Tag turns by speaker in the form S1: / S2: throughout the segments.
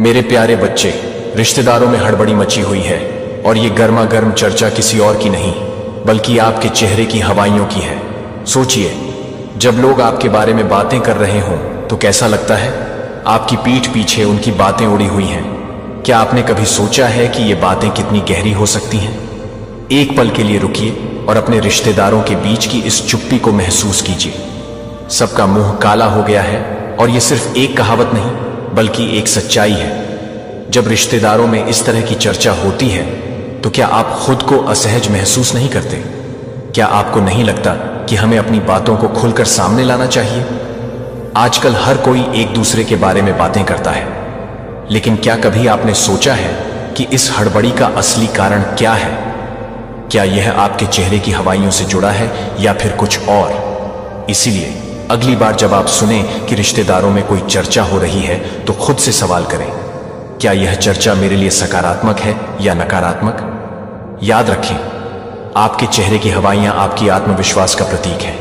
S1: मेरे प्यारे बच्चे, रिश्तेदारों में हड़बड़ी मची हुई है और ये गर्मा गर्म चर्चा किसी और की नहीं बल्कि आपके चेहरे की हवाइयों की है। सोचिए, जब लोग आपके बारे में बातें कर रहे हों तो कैसा लगता है? आपकी पीठ पीछे उनकी बातें उड़ी हुई हैं। क्या आपने कभी सोचा है कि ये बातें कितनी गहरी हो सकती हैं? एक पल के लिए रुकिए और अपने रिश्तेदारों के बीच की इस चुप्पी को महसूस कीजिए। सबका मुंह काला हो गया है और ये सिर्फ एक कहावत नहीं बल्कि एक सच्चाई है। जब रिश्तेदारों में इस तरह की चर्चा होती है तो क्या आप खुद को असहज महसूस नहीं करते? क्या आपको नहीं लगता कि हमें अपनी बातों को खुलकर सामने लाना चाहिए? आजकल हर कोई एक दूसरे के बारे में बातें करता है, लेकिन क्या कभी आपने सोचा है कि इस हड़बड़ी का असली कारण क्या है? क्या यह आपके चेहरे की हवाइयों से जुड़ा है या फिर कुछ और? इसीलिए अगली बार जब आप सुने कि रिश्तेदारों में कोई चर्चा हो रही है तो खुद से सवाल करें, क्या यह चर्चा मेरे लिए सकारात्मक है या नकारात्मक? याद रखें, आपके चेहरे की हवाइयां आपकी आत्मविश्वास का प्रतीक है।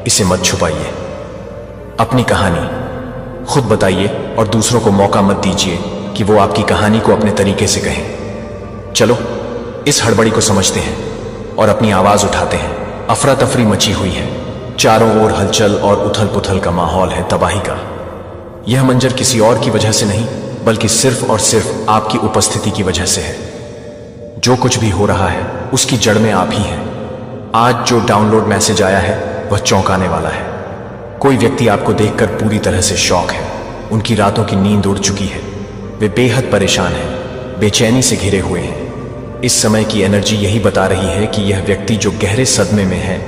S1: इसे मत छुपाइए। अपनी कहानी खुद बताइए और दूसरों को मौका मत दीजिए कि वो आपकी कहानी को अपने तरीके से कहें। चलो इस हड़बड़ी को समझते हैं और अपनी आवाज उठाते हैं। अफरा तफरी मची हुई है, चारों ओर हलचल और उथल पुथल का माहौल है, तबाही का। यह मंजर किसी और की वजह से नहीं बल्कि सिर्फ और सिर्फ आपकी उपस्थिति की वजह से है। जो कुछ भी हो रहा है उसकी जड़ में आप ही हैं। आज जो डाउनलोड मैसेज आया है वह चौंकाने वाला है। कोई व्यक्ति आपको देखकर पूरी तरह से शॉक है। उनकी रातों की नींद उड़ चुकी है। वे बेहद परेशान हैं, बेचैनी से घिरे हुए हैं। इस समय की एनर्जी यही बता रही है कि यह व्यक्ति जो गहरे सदमे में है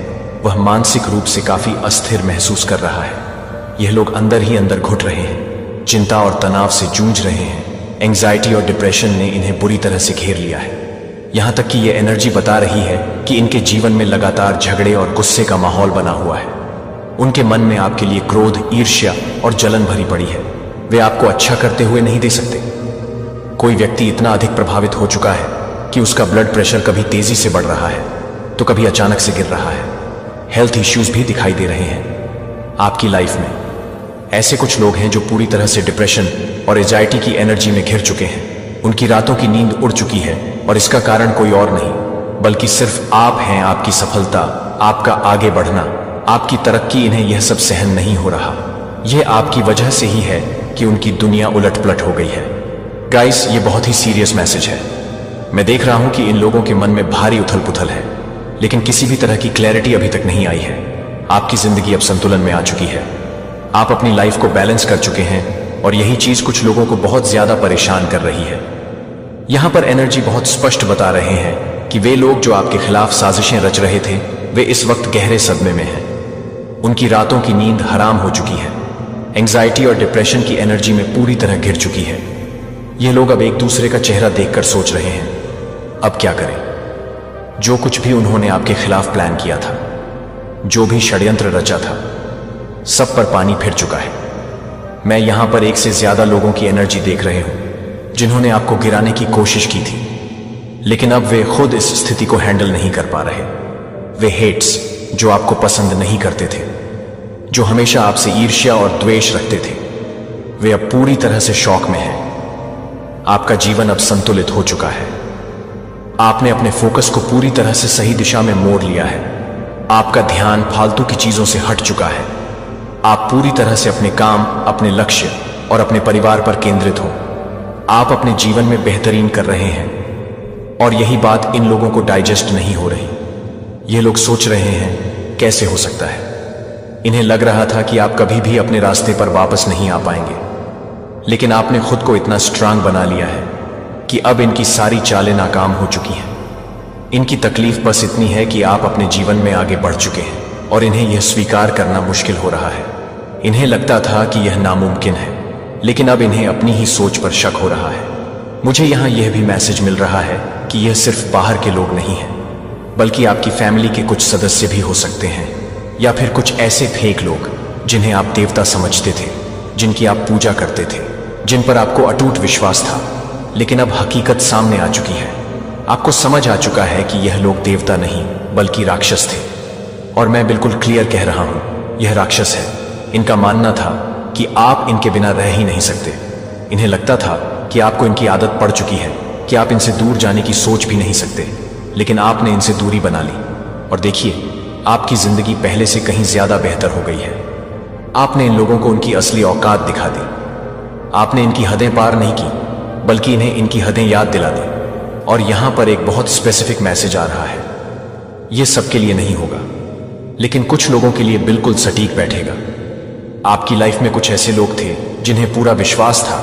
S1: वह मानसिक रूप से काफी अस्थिर महसूस कर रहा है। यह लोग अंदर ही अंदर घुट रहे हैं, चिंता और तनाव से जूझ रहे हैं। एंजाइटी और डिप्रेशन ने इन्हें बुरी तरह से घेर लिया है। यहां तक कि यह एनर्जी बता रही है कि इनके जीवन में लगातार झगड़े और गुस्से का माहौल बना हुआ है। उनके मन में आपके लिए क्रोध, ईर्ष्या और जलन भरी पड़ी है। वे आपको अच्छा करते हुए नहीं दे सकते। कोई व्यक्ति इतना अधिक प्रभावित हो चुका है कि उसका ब्लड प्रेशर कभी तेजी से बढ़ रहा है तो कभी अचानक से गिर रहा है। हेल्थ इश्यूज भी दिखाई दे रहे हैं आपकी लाइफ में। ऐसे कुछ लोग हैं जो पूरी तरह से डिप्रेशन और एंजाइटी की एनर्जी में घिर चुके हैं। उनकी रातों की नींद उड़ चुकी है और इसका कारण कोई और नहीं बल्कि सिर्फ आप हैं। आपकी सफलता, आपका आगे बढ़ना, आपकी तरक्की, इन्हें यह सब सहन नहीं हो रहा। यह आपकी वजह से ही है कि उनकी दुनिया उलट पुलट हो गई है। गाइस, ये बहुत ही सीरियस मैसेज है। मैं देख रहा हूं कि इन लोगों के मन में भारी उथल पुथल है, लेकिन किसी भी तरह की क्लैरिटी अभी तक नहीं आई है। आपकी जिंदगी अब संतुलन में आ चुकी है। आप अपनी लाइफ को बैलेंस कर चुके हैं और यही चीज कुछ लोगों को बहुत ज्यादा परेशान कर रही है। यहां पर एनर्जी बहुत स्पष्ट बता रहे हैं कि वे लोग जो आपके खिलाफ साजिशें रच रहे थे वे इस वक्त गहरे सदमे में हैं। उनकी रातों की नींद हराम हो चुकी है। एंजाइटी और डिप्रेशन की एनर्जी में पूरी तरह घिर चुकी है। ये लोग अब एक दूसरे का चेहरा देखकर सोच रहे हैं, अब क्या करें? जो कुछ भी उन्होंने आपके खिलाफ प्लान किया था, जो भी षड्यंत्र रचा था, सब पर पानी फिर चुका है। मैं यहां पर एक से ज्यादा लोगों की एनर्जी देख रहे हूं जिन्होंने आपको गिराने की कोशिश की थी, लेकिन अब वे खुद इस स्थिति को हैंडल नहीं कर पा रहे। वे हेट्स जो आपको पसंद नहीं करते थे, जो हमेशा आपसे ईर्ष्या और द्वेष रखते थे, वे अब पूरी तरह से शॉक में हैं। आपका जीवन अब संतुलित हो चुका है। आपने अपने फोकस को पूरी तरह से सही दिशा में मोड़ लिया है। आपका ध्यान फालतू की चीजों से हट चुका है। आप पूरी तरह से अपने काम, अपने लक्ष्य और अपने परिवार पर केंद्रित हो। आप अपने जीवन में बेहतरीन कर रहे हैं और यही बात इन लोगों को डाइजेस्ट नहीं हो रही। ये लोग सोच रहे हैं, कैसे हो सकता है? इन्हें लग रहा था कि आप कभी भी अपने रास्ते पर वापस नहीं आ पाएंगे, लेकिन आपने खुद को इतना स्ट्रांग बना लिया है कि अब इनकी सारी चालें नाकाम हो चुकी हैं। इनकी तकलीफ बस इतनी है कि आप अपने जीवन में आगे बढ़ चुके हैं और इन्हें यह स्वीकार करना मुश्किल हो रहा है। इन्हें लगता था कि यह नामुमकिन है, लेकिन अब इन्हें अपनी ही सोच पर शक हो रहा है। मुझे यहां यह भी मैसेज मिल रहा है कि यह सिर्फ बाहर के लोग नहीं हैं, बल्कि आपकी फैमिली के कुछ सदस्य भी हो सकते हैं, या फिर कुछ ऐसे फेक लोग जिन्हें आप देवता समझते थे, जिनकी आप पूजा करते थे, जिन पर आपको अटूट विश्वास था। लेकिन अब हकीकत सामने आ चुकी है। आपको समझ आ चुका है कि यह लोग देवता नहीं बल्कि राक्षस थे। और मैं बिल्कुल क्लियर कह रहा हूं, यह राक्षस है। इनका मानना था कि आप इनके बिना रह ही नहीं सकते। इन्हें लगता था कि आपको इनकी आदत पड़ चुकी है, कि आप इनसे दूर जाने की सोच भी नहीं सकते, लेकिन आपने इनसे दूरी बना ली। और देखिए, आपकी जिंदगी पहले से कहीं ज्यादा बेहतर हो गई है। आपने इन लोगों को उनकी असली औकात दिखा दी। आपने इनकी हदें पार नहीं की, बल्कि इन्हें इनकी हदें याद दिला दी। और यहां पर एक बहुत स्पेसिफिक मैसेज आ रहा है। यह सबके लिए नहीं होगा, लेकिन कुछ लोगों के लिए बिल्कुल सटीक बैठेगा। आपकी लाइफ में कुछ ऐसे लोग थे जिन्हें पूरा विश्वास था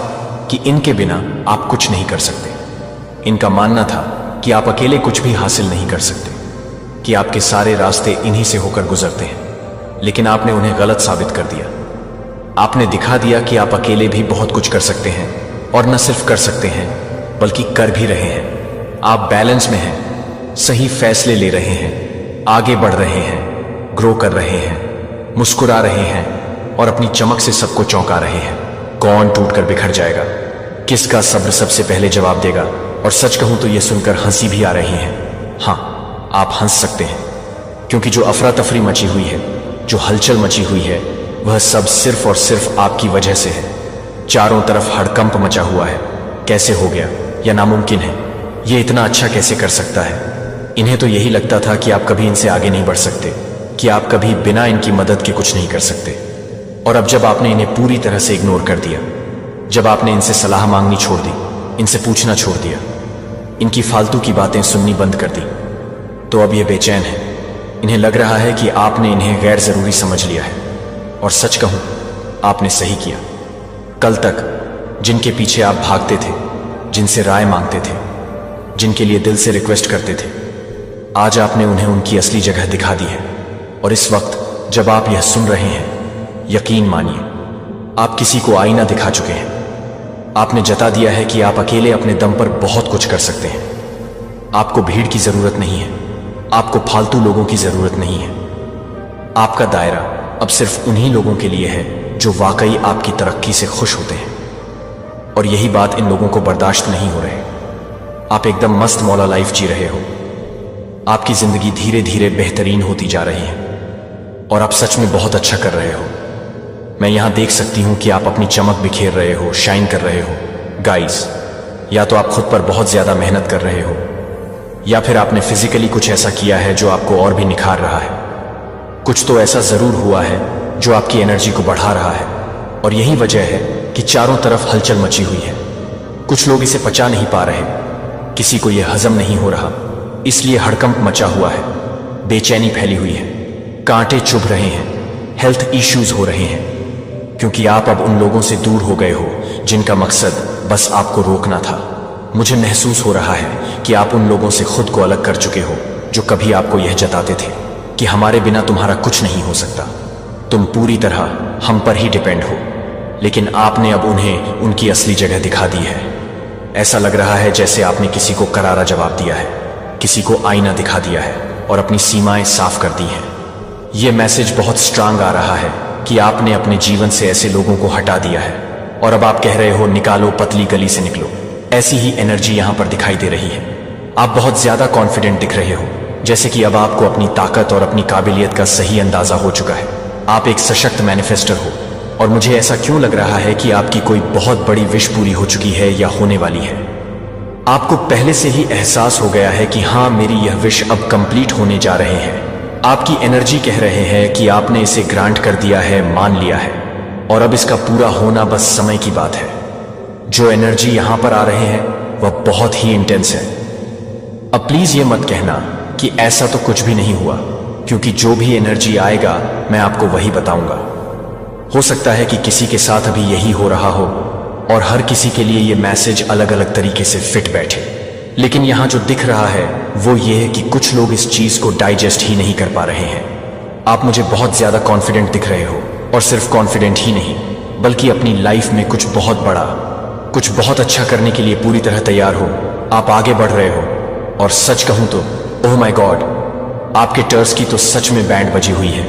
S1: कि इनके बिना आप कुछ नहीं कर सकते। इनका मानना था कि आप अकेले कुछ भी हासिल नहीं कर सकते, कि आपके सारे रास्ते इन्हीं से होकर गुजरते हैं। लेकिन आपने उन्हें गलत साबित कर दिया। आपने दिखा दिया कि आप अकेले भी बहुत कुछ कर सकते हैं, और न सिर्फ कर सकते हैं बल्कि कर भी रहे हैं। आप बैलेंस में हैं, सही फैसले ले रहे हैं, आगे बढ़ रहे हैं, ग्रो कर रहे हैं, मुस्कुरा रहे हैं और अपनी चमक से सबको चौंका रहे हैं। कौन टूटकर बिखर जाएगा, किसका सब्र सबसे पहले जवाब देगा? और सच कहूं तो यह सुनकर हंसी भी आ रही है। हां, आप हंस सकते हैं, क्योंकि जो अफरा तफरी मची हुई है, जो हलचल मची हुई है, वह सब सिर्फ और सिर्फ आपकी वजह से है। चारों तरफ हड़कंप मचा हुआ है। कैसे हो गया? यह नामुमकिन है। यह इतना अच्छा कैसे कर सकता है? इन्हें तो यही लगता था कि आप कभी इनसे आगे नहीं बढ़ सकते, कि आप कभी बिना इनकी मदद के कुछ नहीं कर सकते। और अब जब आपने इन्हें पूरी तरह से इग्नोर कर दिया, जब आपने इनसे सलाह मांगनी छोड़ दी, इनसे पूछना छोड़ दिया, इनकी फालतू की बातें सुननी बंद कर दी, तो अब ये बेचैन है। इन्हें लग रहा है कि आपने इन्हें गैर जरूरी समझ लिया है। और सच कहूं, आपने सही किया। कल तक जिनके पीछे आप भागते थे, जिनसे राय मांगते थे, जिनके लिए दिल से रिक्वेस्ट करते थे, आज आपने उन्हें उनकी असली जगह दिखा दी है। और इस वक्त जब आप यह सुन रहे हैं, यकीन मानिए, आप किसी को आईना दिखा चुके हैं। आपने जता दिया है कि आप अकेले अपने दम पर बहुत कुछ कर सकते हैं। आपको भीड़ की जरूरत नहीं है, आपको फालतू लोगों की जरूरत नहीं है। आपका दायरा अब सिर्फ उन्हीं लोगों के लिए है जो वाकई आपकी तरक्की से खुश होते हैं। और यही बात इन लोगों को बर्दाश्त नहीं हो रही। आप एकदम मस्त मौला लाइफ जी रहे हो। आपकी जिंदगी धीरे धीरे बेहतरीन होती जा रही है, और आप सच में बहुत अच्छा कर रहे हो। मैं यहां देख सकती हूं कि आप अपनी चमक बिखेर रहे हो, शाइन कर रहे हो। गाइस, या तो आप खुद पर बहुत ज्यादा मेहनत कर रहे हो, या फिर आपने फिजिकली कुछ ऐसा किया है जो आपको और भी निखार रहा है। कुछ तो ऐसा जरूर हुआ है जो आपकी एनर्जी को बढ़ा रहा है। और यही वजह है कि चारों तरफ हलचल मची हुई है। कुछ लोग इसे पचा नहीं पा रहे, किसी को यह हजम नहीं हो रहा, इसलिए हड़कंप मचा हुआ है, बेचैनी फैली हुई है, कांटे चुभ रहे हैं, हेल्थ इश्यूज हो रहे हैं, क्योंकि आप अब उन लोगों से दूर हो गए हो जिनका मकसद बस आपको रोकना था। मुझे महसूस हो रहा है कि आप उन लोगों से खुद को अलग कर चुके हो जो कभी आपको यह जताते थे कि हमारे बिना तुम्हारा कुछ नहीं हो सकता, तुम पूरी तरह हम पर ही डिपेंड हो। लेकिन आपने अब उन्हें उनकी असली जगह दिखा दी है। ऐसा लग रहा है जैसे आपने किसी को करारा जवाब दिया है, किसी को आईना दिखा दिया है और अपनी सीमाएं साफ कर दी हैं। यह मैसेज बहुत स्ट्रांग आ रहा है कि आपने अपने जीवन से ऐसे लोगों को हटा दिया है, और अब आप कह रहे हो निकालो, पतली गली से निकलो। ऐसी ही एनर्जी यहां पर दिखाई दे रही है। आप बहुत ज्यादा कॉन्फिडेंट दिख रहे हो, जैसे कि अब आपको अपनी ताकत और अपनी काबिलियत का सही अंदाजा हो चुका है। आप एक सशक्त मैनिफेस्टर हो, और मुझे ऐसा क्यों लग रहा है कि आपकी कोई बहुत बड़ी विश पूरी हो चुकी है या होने वाली है। आपको पहले से ही एहसास हो गया है कि हां, मेरी यह विश अब कंप्लीट होने जा रहे हैं। आपकी एनर्जी कह रहे हैं कि आपने इसे ग्रांट कर दिया है, मान लिया है, और अब इसका पूरा होना बस समय की बात है। जो एनर्जी यहां पर आ रहे हैं वह बहुत ही इंटेंस है। अब प्लीज ये मत कहना कि ऐसा तो कुछ भी नहीं हुआ, क्योंकि जो भी एनर्जी आएगा मैं आपको वही बताऊंगा। हो सकता है कि किसी के साथ अभी यही हो रहा हो, और हर किसी के लिए ये मैसेज अलग अलग तरीके से फिट बैठे। लेकिन यहां जो दिख रहा है वो ये है कि कुछ लोग इस चीज को डाइजेस्ट ही नहीं कर पा रहे हैं। आप मुझे बहुत ज्यादा कॉन्फिडेंट दिख रहे हो, और सिर्फ कॉन्फिडेंट ही नहीं, बल्कि अपनी लाइफ में कुछ बहुत बड़ा, कुछ बहुत अच्छा करने के लिए पूरी तरह तैयार हो। आप आगे बढ़ रहे हो, और सच कहूं तो ओह माय गॉड, आपके टर्स की तो सच में बैंड बजी हुई है।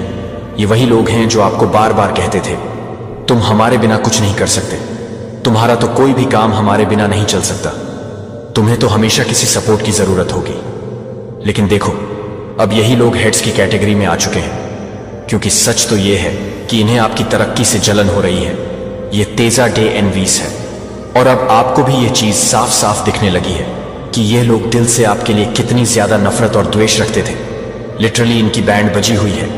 S1: ये वही लोग हैं जो आपको बार बार कहते थे, तुम हमारे बिना कुछ नहीं कर सकते, तुम्हारा तो कोई भी काम हमारे बिना नहीं चल सकता, तुम्हें तो हमेशा किसी सपोर्ट की जरूरत होगी। लेकिन देखो, अब यही लोग हेड्स की कैटेगरी में आ चुके हैं, क्योंकि सच तो ये है कि इन्हें आपकी तरक्की से जलन हो रही है। ये तेजा डे एनवीस है। और अब आपको भी ये चीज साफ साफ दिखने लगी है कि ये लोग दिल से आपके लिए कितनी ज्यादा नफरत और द्वेष रखते थे। लिटरली इनकी बैंड बजी हुई है।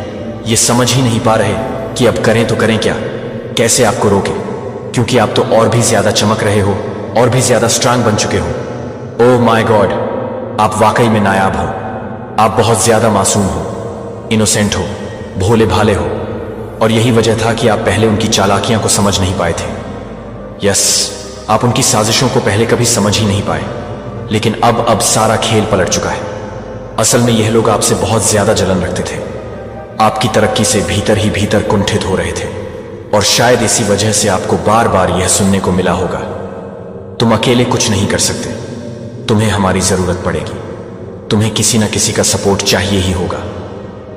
S1: ये समझ ही नहीं पा रहे कि अब करें तो करें क्या, कैसे आपको रोकें, क्योंकि आप तो और भी ज्यादा चमक रहे हो और भी ज्यादा स्ट्रांग बन चुके हो। ओह माय गॉड, आप वाकई में नायाब हो। आप बहुत ज्यादा मासूम हो, इनोसेंट हो, भोले भाले हो, और यही वजह था कि आप पहले उनकी चालाकियां को समझ नहीं पाए थे। यस, आप उनकी साजिशों को पहले कभी समझ ही नहीं पाए, लेकिन अब सारा खेल पलट चुका है। असल में यह लोग आपसे बहुत ज्यादा जलन रखते थे, आपकी तरक्की से भीतर ही भीतर कुंठित हो रहे थे, और शायद इसी वजह से आपको बार बार यह सुनने को मिला होगा, तुम अकेले कुछ नहीं कर सकते, तुम्हें हमारी जरूरत पड़ेगी, तुम्हें किसी ना किसी का सपोर्ट चाहिए ही होगा।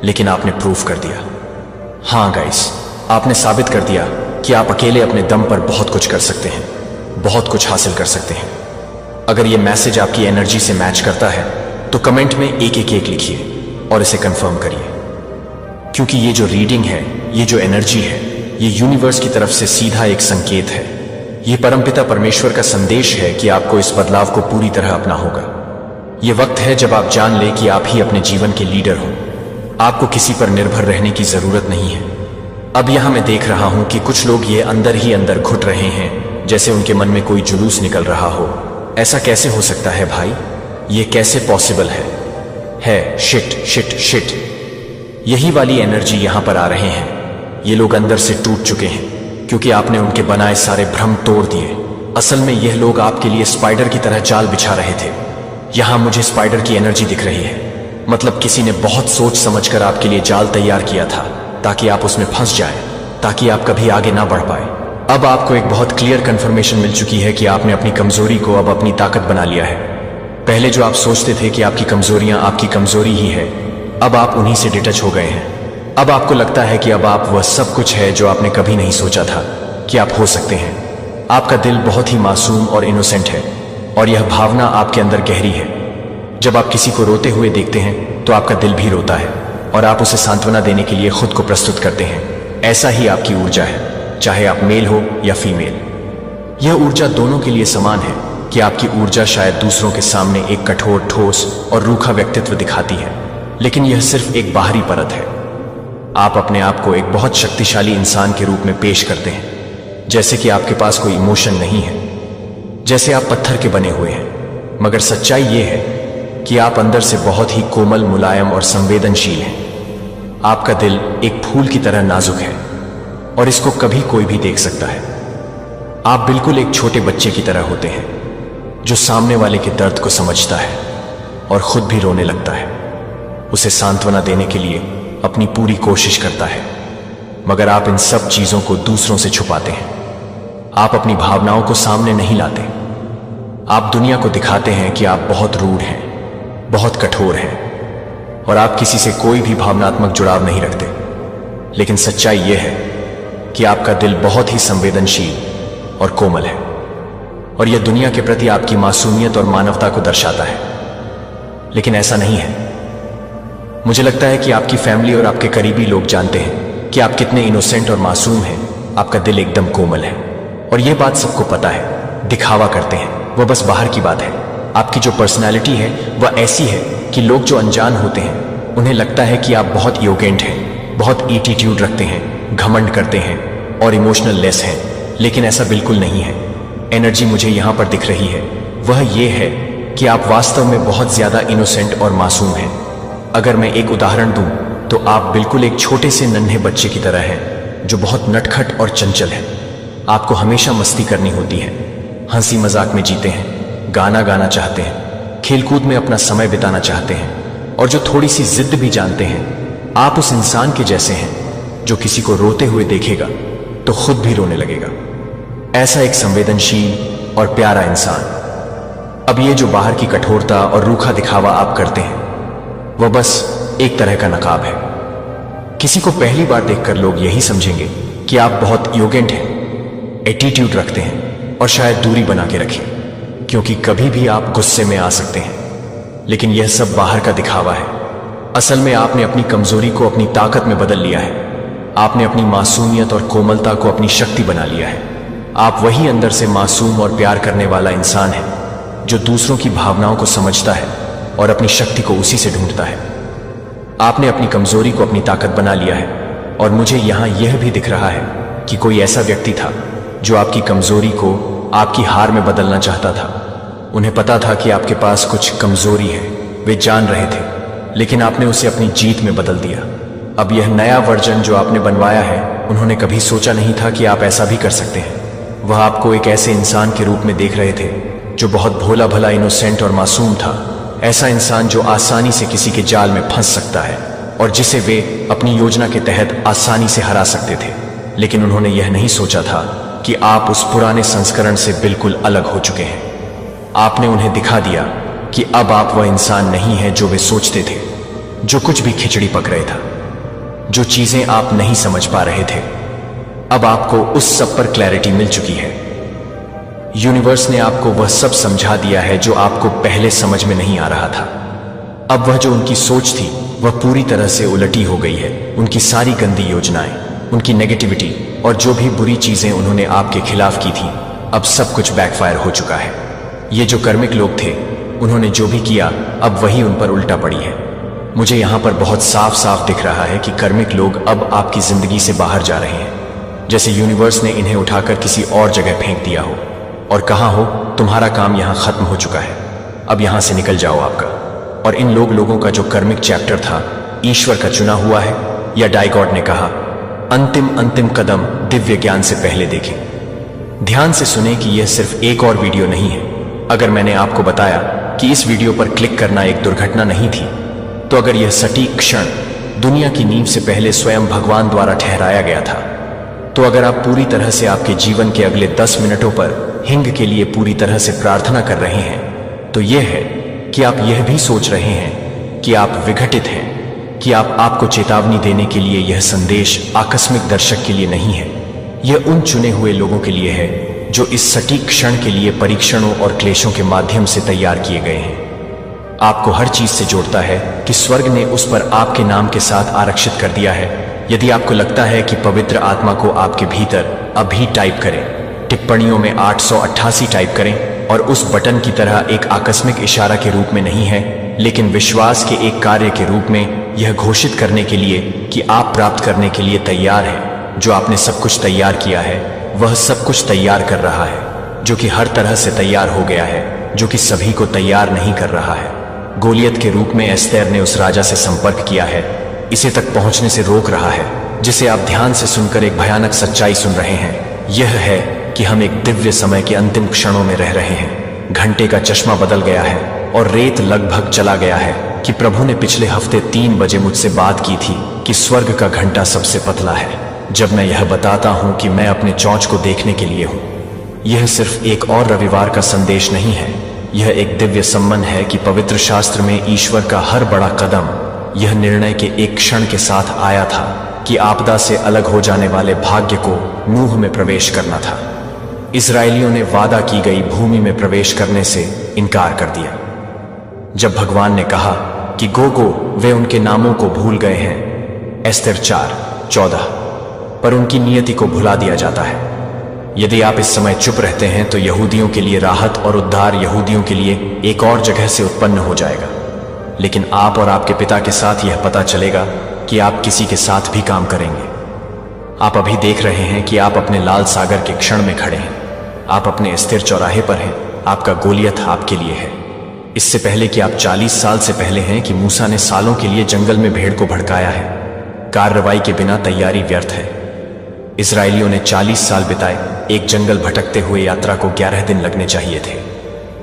S1: लेकिन आपने प्रूफ कर दिया, हाँ गाइस, आपने साबित कर दिया कि आप अकेले अपने दम पर बहुत कुछ कर सकते हैं, बहुत कुछ हासिल कर सकते हैं। अगर यह मैसेज आपकी एनर्जी से मैच करता है तो कमेंट में एक लिखिए और इसे कंफर्म करिए, क्योंकि ये जो रीडिंग है, ये जो एनर्जी है, ये यूनिवर्स की तरफ से सीधा एक संकेत है। ये परमपिता परमेश्वर का संदेश है कि आपको इस बदलाव को पूरी तरह अपना होगा। ये वक्त है जब आप जान ले कि आप ही अपने जीवन के लीडर हो। आपको किसी पर निर्भर रहने की जरूरत नहीं है। अब यहां मैं देख रहा हूं कि कुछ लोग ये अंदर ही अंदर घुट रहे हैं, जैसे उनके मन में कोई जुलूस निकल रहा हो। ऐसा कैसे हो सकता है भाई, ये कैसे पॉसिबल है शिट शिट शिट। यही वाली एनर्जी यहां पर आ रहे हैं। ये लोग अंदर से टूट चुके हैं क्योंकि आपने उनके बनाए सारे भ्रम तोड़ दिए। असल में यह लोग आपके लिए स्पाइडर की तरह जाल बिछा रहे थे। यहां मुझे स्पाइडर की एनर्जी दिख रही है, मतलब किसी ने बहुत सोच समझकर आपके लिए जाल तैयार किया था ताकि आप उसमें फंस जाए, ताकि आप कभी आगे ना बढ़ पाए। अब आपको एक बहुत क्लियर कंफर्मेशन मिल चुकी है कि आपने अपनी कमजोरी को अब अपनी ताकत बना लिया है। पहले जो आप सोचते थे कि आपकी कमजोरियां आपकी कमजोरी ही है, अब आप उन्हीं से डिटच हो गए हैं। अब आपको लगता है कि अब आप वह सब कुछ है जो आपने कभी नहीं सोचा था कि आप हो सकते हैं। आपका दिल बहुत ही मासूम और इनोसेंट है, और यह भावना आपके अंदर गहरी है। जब आप किसी को रोते हुए देखते हैं तो आपका दिल भी रोता है, और आप उसे सांत्वना देने के लिए खुद को प्रस्तुत करते हैं। ऐसा ही आपकी ऊर्जा है, चाहे आप मेल हो या फीमेल। यह ऊर्जा दोनों के लिए समान है कि आपकी ऊर्जा शायद दूसरों के सामने एक कठोर, ठोस और रूखा व्यक्तित्व दिखाती है, लेकिन यह सिर्फ एक बाहरी परत है। आप अपने आप को एक बहुत शक्तिशाली इंसान के रूप में पेश करते हैं, जैसे कि आपके पास कोई इमोशन नहीं है, जैसे आप पत्थर के बने हुए हैं। मगर सच्चाई यह है कि आप अंदर से बहुत ही कोमल, मुलायम और संवेदनशील हैं। आपका दिल एक फूल की तरह नाजुक है, और इसको कभी कोई भी देख सकता है। आप बिल्कुल एक छोटे बच्चे की तरह होते हैं, जो सामने वाले के दर्द को समझता है और खुद भी रोने लगता है। उसे सांत्वना देने के लिए अपनी पूरी कोशिश करता है, मगर आप इन सब चीजों को दूसरों से छुपाते हैं। आप अपनी भावनाओं को सामने नहीं लाते। आप दुनिया को दिखाते हैं कि आप बहुत रूड हैं, बहुत कठोर हैं, और आप किसी से कोई भी भावनात्मक जुड़ाव नहीं रखते। लेकिन सच्चाई यह है कि आपका दिल बहुत ही संवेदनशील और कोमल है, और यह दुनिया के प्रति आपकी मासूमियत और मानवता को दर्शाता है। लेकिन ऐसा नहीं है। मुझे लगता है कि आपकी फैमिली और आपके करीबी लोग जानते हैं कि आप कितने इनोसेंट और मासूम हैं। आपका दिल एकदम कोमल है, और यह बात सबको पता है। दिखावा करते हैं, वह बस बाहर की बात है। आपकी जो पर्सनैलिटी है वह ऐसी है कि लोग जो अनजान होते हैं उन्हें लगता है कि आप बहुत योगेंट हैं, बहुत एटीट्यूड रखते हैं, घमंड करते हैं और इमोशनल लेस हैं। लेकिन ऐसा बिल्कुल नहीं है। एनर्जी मुझे यहां पर दिख रही है, वह ये है कि आप वास्तव में बहुत ज्यादा इनोसेंट और मासूम हैं। अगर मैं एक उदाहरण दूं तो आप बिल्कुल एक छोटे से नन्हे बच्चे की तरह हैं, जो बहुत नटखट और चंचल है। आपको हमेशा मस्ती करनी होती है, हंसी मजाक में जीते हैं, गाना गाना चाहते हैं, खेलकूद में अपना समय बिताना चाहते हैं, और जो थोड़ी सी जिद भी जानते हैं। आप उस इंसान के जैसे हैं जो किसी को रोते हुए देखेगा तो खुद भी रोने लगेगा। ऐसा एक संवेदनशील और प्यारा इंसान। अब ये जो बाहर की कठोरता और रूखा दिखावा आप करते हैं, वह बस एक तरह का नकाब है। किसी को पहली बार देखकर लोग यही समझेंगे कि आप बहुत योगेंट हैं, एटीट्यूड रखते हैं, और शायद दूरी बना के रखें, क्योंकि कभी भी आप गुस्से में आ सकते हैं। लेकिन यह सब बाहर का दिखावा है। असल में आपने अपनी कमजोरी को अपनी ताकत में बदल लिया है। आपने अपनी मासूमियत और कोमलता को अपनी शक्ति बना लिया है। आप वही अंदर से मासूम और प्यार करने वाला इंसान है जो दूसरों की भावनाओं को समझता है और अपनी शक्ति को उसी से ढूंढता है। आपने अपनी कमजोरी को अपनी ताकत बना लिया है और मुझे यहां यह भी दिख रहा है कि कोई ऐसा व्यक्ति था जो आपकी कमजोरी को आपकी हार में बदलना चाहता था। उन्हें पता था कि आपके पास कुछ कमजोरी है, वे जान रहे थे, लेकिन आपने उसे अपनी जीत में बदल दिया। अब यह नया वर्जन जो आपने बनवाया है, उन्होंने कभी सोचा नहीं था कि आप ऐसा भी कर सकते हैं। वह आपको एक ऐसे इंसान के रूप में देख रहे थे जो बहुत भोला भला, इनोसेंट और मासूम था। ऐसा इंसान जो आसानी से किसी के जाल में फंस सकता है और जिसे वे अपनी योजना के तहत आसानी से हरा सकते थे। लेकिन उन्होंने यह नहीं सोचा था कि आप उस पुराने संस्करण से बिल्कुल अलग हो चुके हैं। आपने उन्हें दिखा दिया कि अब आप वह इंसान नहीं है जो वे सोचते थे, जो कुछ भी खिचड़ी पक रहे था, जो चीजें आप नहीं समझ पा रहे थे। अब आपको उस सब पर क्लैरिटी मिल चुकी है। यूनिवर्स ने आपको वह सब समझा दिया है जो आपको पहले समझ में नहीं आ रहा था। अब वह जो उनकी सोच थी वह पूरी तरह से उलटी हो गई है। उनकी सारी गंदी योजनाएं, उनकी नेगेटिविटी और जो भी बुरी चीजें उन्होंने आपके खिलाफ की थी, अब सब कुछ बैकफायर हो चुका है। ये जो कर्मिक लोग थे, उन्होंने जो भी किया अब वही उन पर उल्टा पड़ी है। मुझे यहां पर बहुत साफ साफ दिख रहा है कि कर्मिक लोग अब आपकी जिंदगी से बाहर जा रहे हैं, जैसे यूनिवर्स ने इन्हें उठाकर किसी और जगह फेंक दिया हो और कहा हो तुम्हारा काम यहां खत्म हो चुका है, अब यहां से निकल जाओ आपका। और इन लोगों का जो कर्मिक चैप्टर था ईश्वर का चुना हुआ है, या डाइगॉड ने कहा अंतिम कदम दिव्य ज्ञान से पहले देखें। ध्यान से सुने कि यह सिर्फ एक और वीडियो नहीं है। अगर मैंने आपको बताया कि इस वीडियो पर क्लिक करना एक दुर्घटना नहीं थी, तो अगर यह सटीक क्षण दुनिया की नींव से पहले स्वयं भगवान द्वारा ठहराया गया था, तो अगर आप पूरी तरह से आपके जीवन के अगले 10 मिनटों पर हिंग के लिए पूरी तरह से प्रार्थना कर रहे हैं, तो यह है कि आप यह भी सोच रहे हैं कि आप विघटित हैं, कि आपको चेतावनी देने के लिए यह संदेश आकस्मिक दर्शक के लिए नहीं है। यह उन चुने हुए लोगों के लिए है जो इस सटीक क्षण के लिए परीक्षणों और क्लेशों के माध्यम से तैयार किए गए हैं। आपको हर चीज से जोड़ता है कि स्वर्ग ने उस पर आपके नाम के साथ आरक्षित कर दिया है। यदि आपको लगता है कि पवित्र आत्मा को आपके भीतर अभी टाइप करें, टिप्पणियों में 888 टाइप करें और उस बटन की तरह एक आकस्मिक इशारा के रूप में नहीं है, लेकिन विश्वास के एक कार्य के रूप में यह घोषित करने के लिए कि आप प्राप्त करने के लिए तैयार हैं। जो आपने सब कुछ तैयार किया है वह सब कुछ तैयार कर रहा है, जो कि हर तरह से तैयार हो गया है, जो कि सभी को तैयार नहीं कर रहा है। गोलियत के रूप में एस्तेर ने उस राजा से संपर्क किया है, इसे तक पहुंचने से रोक रहा है, जिसे आप ध्यान से सुनकर एक भयानक सच्चाई सुन रहे हैं। यह है कि हम एक दिव्य समय के अंतिम क्षणों में रह रहे हैं। घंटे का चश्मा बदल गया है और रेत लगभग चला गया है कि प्रभु ने पिछले हफ्ते 3 बजे मुझसे बात की थी कि स्वर्ग का घंटा सबसे पतला है। जब मैं यह बताता हूं कि मैं अपने चौंच को देखने के लिए हूं, यह सिर्फ एक और रविवार का संदेश नहीं है, यह एक दिव्य सम्मन है कि पवित्र शास्त्र में ईश्वर का हर बड़ा कदम यह निर्णय के एक क्षण के साथ आया था कि आपदा से अलग हो जाने वाले भाग्य को नूह में प्रवेश करना था। इस्राएलियों ने वादा की गई भूमि में प्रवेश करने से इनकार कर दिया। जब भगवान ने कहा कि गो वे उनके नामों को भूल गए हैं, एस्तेर 4:14, पर उनकी नियति को भुला दिया जाता है। यदि आप इस समय चुप रहते हैं तो यहूदियों के लिए राहत और उद्धार यहूदियों के लिए एक और जगह से उत्पन्न हो जाएगा, लेकिन आप और आपके पिता के साथ यह पता चलेगा कि आप किसी के साथ भी काम करेंगे। आप अभी देख रहे हैं कि आप अपने लाल सागर के क्षण में खड़े हैं, आप अपने स्थिर चौराहे पर हैं, आपका गोलियत आपके लिए है। इससे पहले कि आप 40 साल से पहले हैं कि मूसा ने सालों के लिए जंगल में भेड़ को भड़काया है। कार्रवाई के बिना तैयारी व्यर्थ है। इस्राएलियों ने 40 साल बिताए, एक जंगल भटकते हुए यात्रा को 11 दिन लगने चाहिए थे,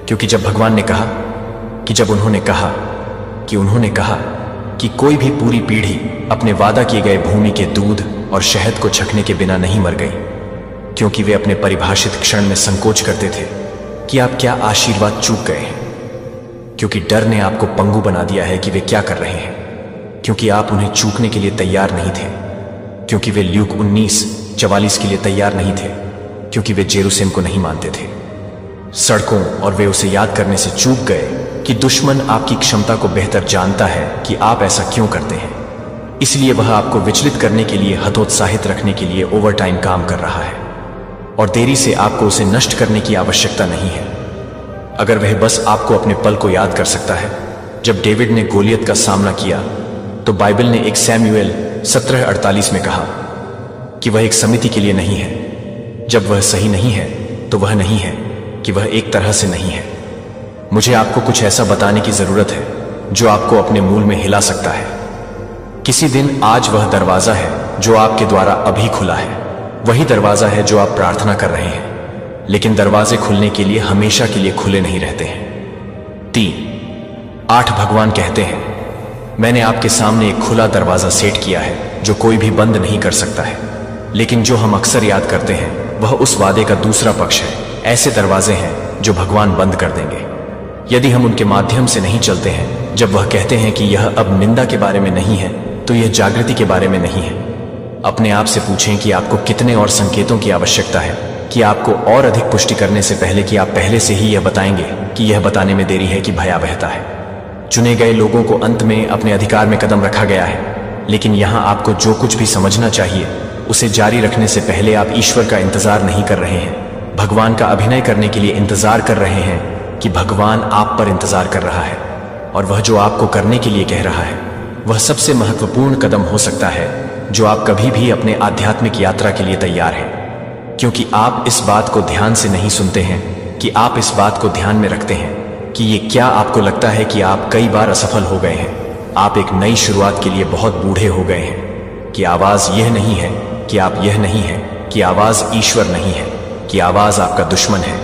S1: क्योंकि जब भगवान ने कहा कि उन्होंने कहा कि कोई भी पूरी पीढ़ी अपने वादा किए गए भूमि के दूध और शहद को छकने के बिना नहीं मर गई, क्योंकि वे अपने परिभाषित क्षण में संकोच करते थे कि आप क्या आशीर्वाद चूक गए हैं, क्योंकि डर ने आपको पंगु बना दिया है कि वे क्या कर रहे हैं, क्योंकि आप उन्हें चूकने के लिए तैयार नहीं थे, क्योंकि वे ल्यूक 19:44 के लिए तैयार नहीं थे, क्योंकि वे जेरूसलेम को नहीं मानते थे सड़कों, और वे उसे याद करने से चूक गए कि दुश्मन आपकी क्षमता को बेहतर जानता है कि आप ऐसा क्यों करते हैं। इसलिए वह आपको विचलित करने के लिए, हतोत्साहित रखने के लिए ओवरटाइम काम कर रहा है। और देरी से आपको उसे नष्ट करने की आवश्यकता नहीं है। अगर वह बस आपको अपने पल को याद कर सकता है जब डेविड ने गोलियत का सामना किया, तो बाइबल ने 1 सैमुएल 17:48 में कहा कि वह एक समिति के लिए नहीं है। जब वह सही नहीं है तो वह नहीं है कि वह एक तरह से नहीं है। मुझे आपको कुछ ऐसा बताने की जरूरत है जो आपको अपने मूल में हिला सकता है। किसी दिन आज वह दरवाजा है जो आपके द्वारा अभी खुला है, वही दरवाजा है जो आप प्रार्थना कर रहे हैं, लेकिन दरवाजे खुलने के लिए हमेशा के लिए खुले नहीं रहते हैं। 3:8 भगवान कहते हैं, मैंने आपके सामने एक खुला दरवाजा सेट किया है जो कोई भी बंद नहीं कर सकता है। लेकिन जो हम अक्सर याद करते हैं वह उस वादे का दूसरा पक्ष है। ऐसे दरवाजे हैं जो भगवान बंद कर देंगे यदि हम उनके माध्यम से नहीं चलते हैं। जब वह कहते हैं कि यह अब निंदा के बारे में नहीं है तो यह जागृति के बारे में नहीं है। अपने आप से पूछें कि आपको कितने और संकेतों की आवश्यकता है कि आपको और अधिक पुष्टि करने से पहले कि आप पहले से ही यह बताएंगे कि यह बताने में देरी है कि भयावहता है। चुने गए लोगों को अंत में अपने अधिकार में कदम रखा गया है, लेकिन यहां आपको जो कुछ भी समझना चाहिए उसे जारी रखने से पहले आप ईश्वर का इंतजार नहीं कर रहे हैं, भगवान का अभिनय करने के लिए इंतजार कर रहे हैं कि भगवान आप पर इंतजार कर रहा है और वह जो आपको करने के लिए कह रहा है वह सबसे महत्वपूर्ण कदम हो सकता है जो आप कभी भी अपने आध्यात्मिक यात्रा के लिए तैयार हैं। क्योंकि आप इस बात को ध्यान से नहीं सुनते हैं कि आप इस बात को ध्यान में रखते हैं कि ये क्या आपको लगता है कि आप कई बार असफल हो गए हैं, आप एक नई शुरुआत के लिए बहुत बूढ़े हो गए हैं, कि आवाज यह नहीं है कि आप यह नहीं है, कि आवाज ईश्वर नहीं है, कि आवाज आपका दुश्मन है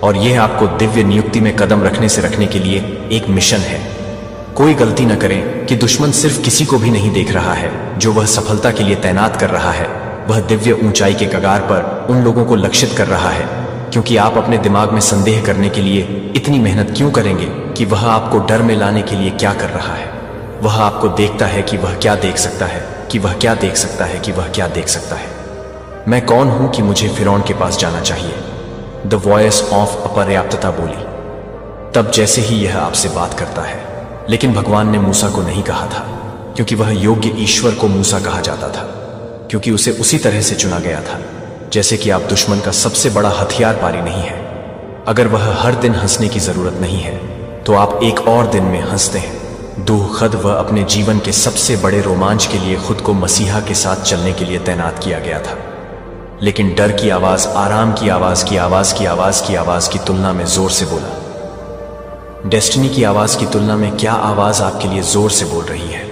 S1: और यह आपको दिव्य नियुक्ति में कदम रखने से रखने के लिए एक मिशन है। कोई गलती न करें कि दुश्मन सिर्फ किसी को भी नहीं देख रहा है जो वह सफलता के लिए तैनात कर रहा है, वह दिव्य ऊंचाई के कगार पर उन लोगों को लक्षित कर रहा है। क्योंकि आप अपने दिमाग में संदेह करने के लिए इतनी मेहनत क्यों करेंगे कि वह आपको डर में लाने के लिए क्या कर रहा है। वह आपको देखता है कि वह क्या देख सकता है, कि वह क्या देख सकता है, कि वह क्या देख सकता है। मैं कौन हूं कि मुझे फिरौन के पास जाना चाहिए? द वॉइस ऑफ अपर्याप्तता बोली तब जैसे ही यह आपसे बात करता है। लेकिन भगवान ने मूसा को नहीं कहा था, क्योंकि वह योग्य ईश्वर को मूसा कहा जाता था, क्योंकि उसे उसी तरह से चुना गया था जैसे कि आप दुश्मन का सबसे बड़ा हथियार पारी नहीं है। अगर वह हर दिन हंसने की जरूरत नहीं है तो आप एक और दिन में हंसते हैं। दूखद वह अपने जीवन के सबसे बड़े रोमांच के लिए खुद को मसीहा के साथ चलने के लिए तैनात किया गया था। लेकिन डर की आवाज, आराम की आवाज की आवाज की आवाज की आवाज की तुलना में जोर से बोला। डेस्टिनी की आवाज की तुलना में क्या आवाज आपके लिए जोर से बोल रही है?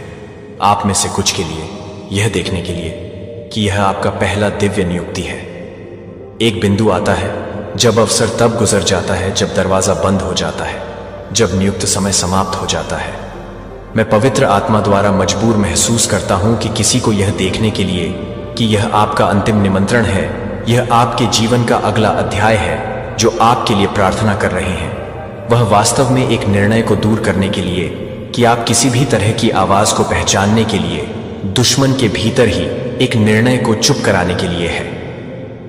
S1: आप में से कुछ के लिए यह देखने के लिए कि यह आपका पहला दिव्य नियुक्ति है। एक बिंदु आता है जब अवसर तब गुजर जाता है जब दरवाजा बंद हो जाता है, जब नियुक्त समय समाप्त हो जाता है। मैं पवित्र आत्मा द्वारा मजबूर महसूस करता हूं कि किसी को यह देखने के लिए कि यह आपका अंतिम निमंत्रण है, यह आपके जीवन का अगला अध्याय है जो आपके लिए प्रार्थना कर रहे हैं। वह वास्तव में एक निर्णय को दूर करने के लिए कि आप किसी भी तरह की आवाज को पहचानने के लिए दुश्मन के भीतर ही एक निर्णय को चुप कराने के लिए है।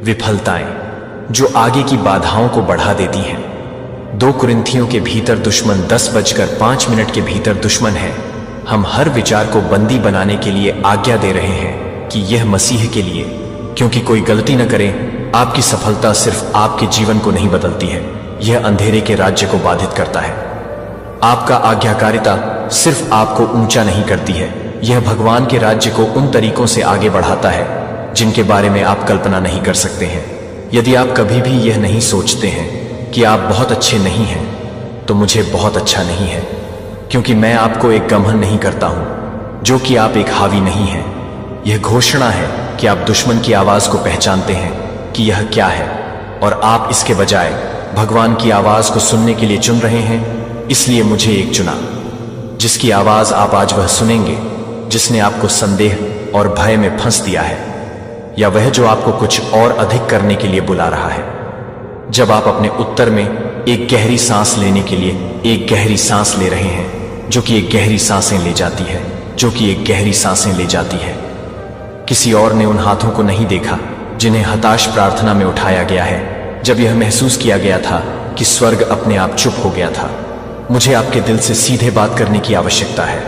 S1: विफलताएं जो आगे की बाधाओं को बढ़ा देती हैं। 2 कुरिन्थियों के भीतर दुश्मन 10:05 के भीतर दुश्मन है। हम हर विचार को बंदी बनाने के लिए आज्ञा दे रहे हैं कि यह मसीह के लिए, क्योंकि कोई गलती न करें, आपकी सफलता सिर्फ आपके जीवन को नहीं बदलती है, यह अंधेरे के राज्य को बाधित करता है। आपका आज्ञाकारिता सिर्फ आपको ऊंचा नहीं करती है, यह भगवान के राज्य को उन तरीकों से आगे बढ़ाता है जिनके बारे में आप कल्पना नहीं कर सकते हैं। यदि आप कभी भी यह नहीं सोचते हैं कि आप बहुत अच्छे नहीं हैं, तो मुझे बहुत अच्छा नहीं है, क्योंकि मैं आपको एक गमन नहीं करता हूं जो कि आप एक हावी नहीं हैं। यह घोषणा है कि आप दुश्मन की आवाज को पहचानते हैं कि यह क्या है, और आप इसके बजाय भगवान की आवाज को सुनने के लिए चुन रहे हैं। इसलिए मुझे एक चुना जिसकी आवाज आप आज वह सुनेंगे जिसने आपको संदेह और भय में फंस दिया है, या वह जो आपको कुछ और अधिक करने के लिए बुला रहा है। जब आप अपने उत्तर में एक गहरी सांस लेने के लिए एक गहरी सांस ले रहे हैं, जो कि एक गहरी सांसें ले जाती है, जो कि एक गहरी सांसें ले जाती है। किसी और ने उन हाथों को नहीं देखा जिन्हें हताश प्रार्थना में उठाया गया है, जब यह महसूस किया गया था कि स्वर्ग अपने आप चुप हो गया था। मुझे आपके दिल से सीधे बात करने की आवश्यकता है।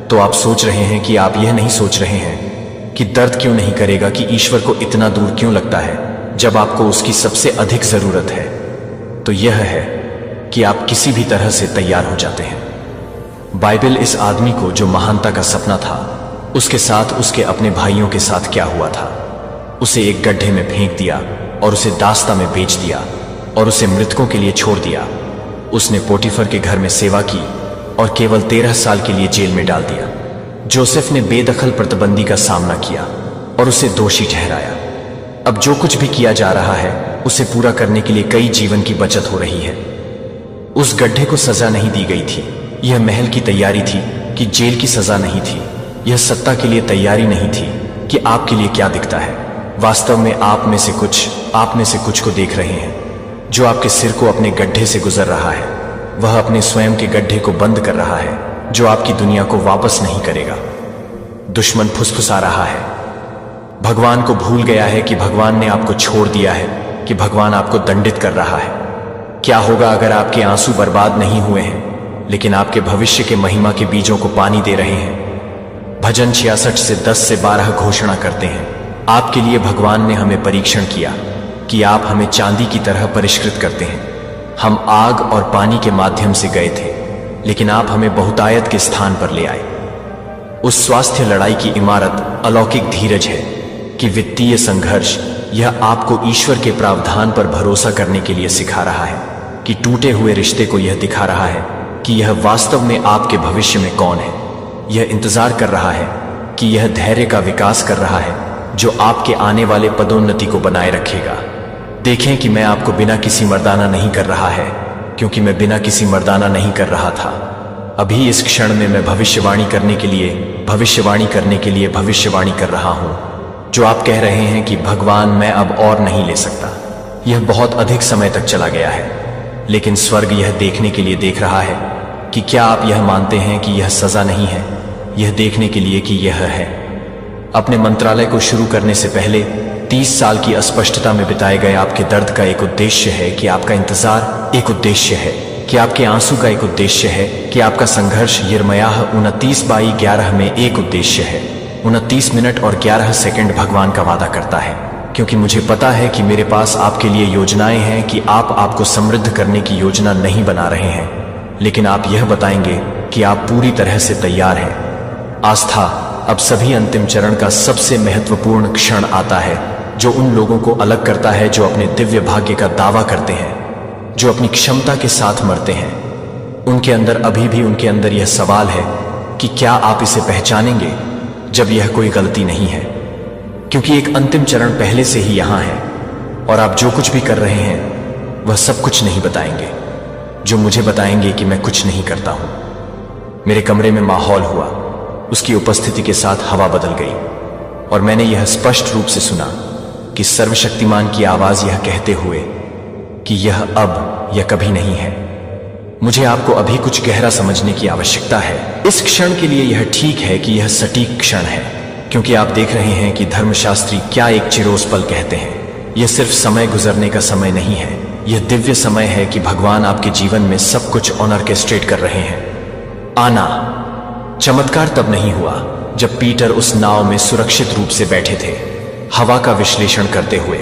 S1: तो आप सोच रहे हैं कि आप यह नहीं सोच रहे हैं कि दर्द क्यों नहीं करेगा, कि ईश्वर को इतना दूर क्यों लगता है जब आपको उसकी सबसे अधिक जरूरत है, तो यह है कि आप किसी भी तरह से तैयार हो जाते हैं। बाइबल इस आदमी को जो महानता का सपना था, उसके साथ उसके अपने भाइयों के साथ क्या हुआ था। उसे एक गड्ढे में फेंक दिया और उसे दास्ता में बेच दिया और उसे मृतकों के लिए छोड़ दिया। उसने पोटीफर के घर में सेवा की और केवल 13 साल के लिए जेल में डाल दिया। जोसेफ ने बेदखल प्रतिबंधी का सामना किया और उसे दोषी ठहराया। अब जो कुछ भी किया जा रहा है, उसे पूरा करने के लिए कई जीवन की बचत हो रही है। उस गड्ढे को सजा नहीं दी गई थी, यह महल की तैयारी थी कि जेल की सजा नहीं थी। यह सत्ता के लिए तैयारी नहीं थी कि आपके लिए क्या दिखता है। वास्तव में आप में से कुछ को देख रहे हैं जो आपके सिर को अपने गड्ढे से गुजर रहा है। वह अपने स्वयं के गड्ढे को बंद कर रहा है जो आपकी दुनिया को वापस नहीं करेगा। दुश्मन फुसफुसा रहा है, भगवान को भूल गया है कि भगवान ने आपको छोड़ दिया है, कि भगवान आपको दंडित कर रहा है। क्या होगा अगर आपके आंसू बर्बाद नहीं हुए हैं, लेकिन आपके भविष्य के महिमा के बीजों को पानी दे रहे हैं। भजन 66 से 10 से 12 घोषणा करते हैं, आपके लिए भगवान ने हमें परीक्षण किया कि आप हमें चांदी की तरह परिष्कृत करते हैं। हम आग और पानी के माध्यम से गए थे, लेकिन आप हमें बहुतायत के स्थान पर ले आए। उस स्वास्थ्य लड़ाई की इमारत अलौकिक धीरज है कि वित्तीय संघर्ष, यह आपको ईश्वर के प्रावधान पर भरोसा करने के लिए सिखा रहा है, कि टूटे हुए रिश्ते को यह दिखा रहा है कि यह वास्तव में आपके भविष्य में कौन है। यह इंतजार कर रहा है कि यह धैर्य का विकास कर रहा है जो आपके आने वाले पदोन्नति को बनाए रखेगा। देखें कि मैं आपको बिना किसी मर्दाना नहीं कर रहा है, क्योंकि मैं बिना किसी मर्दाना नहीं कर रहा था। अभी इस क्षण में मैं भविष्यवाणी करने के लिए भविष्यवाणी कर रहा हूं। जो आप कह रहे हैं कि भगवान मैं अब और नहीं ले सकता, यह बहुत अधिक समय तक चला गया है, लेकिन स्वर्ग यह देखने के लिए देख रहा है कि क्या आप यह मानते हैं कि यह सजा नहीं है, यह देखने के लिए कि यह है। अपने मंत्रालय को शुरू करने से पहले 30 साल की अस्पष्टता में बिताए गए आपके दर्द का एक उद्देश्य है, कि आपका इंतजार एक उद्देश्य है, कि आपके आंसू का एक उद्देश्य है, कि आपका संघर्ष यिर्मयाह 29:11 में एक उद्देश्य है। 29 मिनट और 11 सेकंड भगवान का वादा करता है, क्योंकि मुझे पता है कि मेरे पास आपके लिए योजनाएं हैं, कि आप आपको समृद्ध करने की योजना नहीं बना रहे हैं, लेकिन आप यह बताएंगे कि आप पूरी तरह से तैयार हैं। आस्था। अब सभी अंतिम चरण का सबसे महत्वपूर्ण क्षण आता है, जो उन लोगों को अलग करता है जो अपने दिव्य भाग्य का दावा करते हैं, जो अपनी क्षमता के साथ मरते हैं। उनके अंदर अभी भी उनके अंदर यह सवाल है कि क्या आप इसे पहचानेंगे जब यह कोई गलती नहीं है, क्योंकि एक अंतिम चरण पहले से ही यहां है और आप जो कुछ भी कर रहे हैं वह सब कुछ नहीं बताएंगे, जो मुझे बताएंगे कि मैं कुछ नहीं करता हूं। मेरे कमरे में माहौल हुआ, उसकी उपस्थिति के साथ हवा बदल गई और मैंने यह स्पष्ट रूप से सुना कि सर्वशक्तिमान की आवाज यह कहते हुए कि यह अब या कभी नहीं है। मुझे आपको अभी कुछ गहरा समझने की आवश्यकता है। इस क्षण के लिए यह ठीक है कि यह सटीक क्षण है, क्योंकि आप देख रहे हैं कि धर्मशास्त्री क्या एक चिरोस पल कहते हैं। यह सिर्फ समय गुजरने का समय नहीं है, यह दिव्य समय है कि भगवान आपके जीवन में सब कुछ ऑर्केस्ट्रेट कर रहे हैं। आना। चमत्कार तब नहीं हुआ जब पीटर उस नाव में सुरक्षित रूप से बैठे थे, हवा का विश्लेषण करते हुए,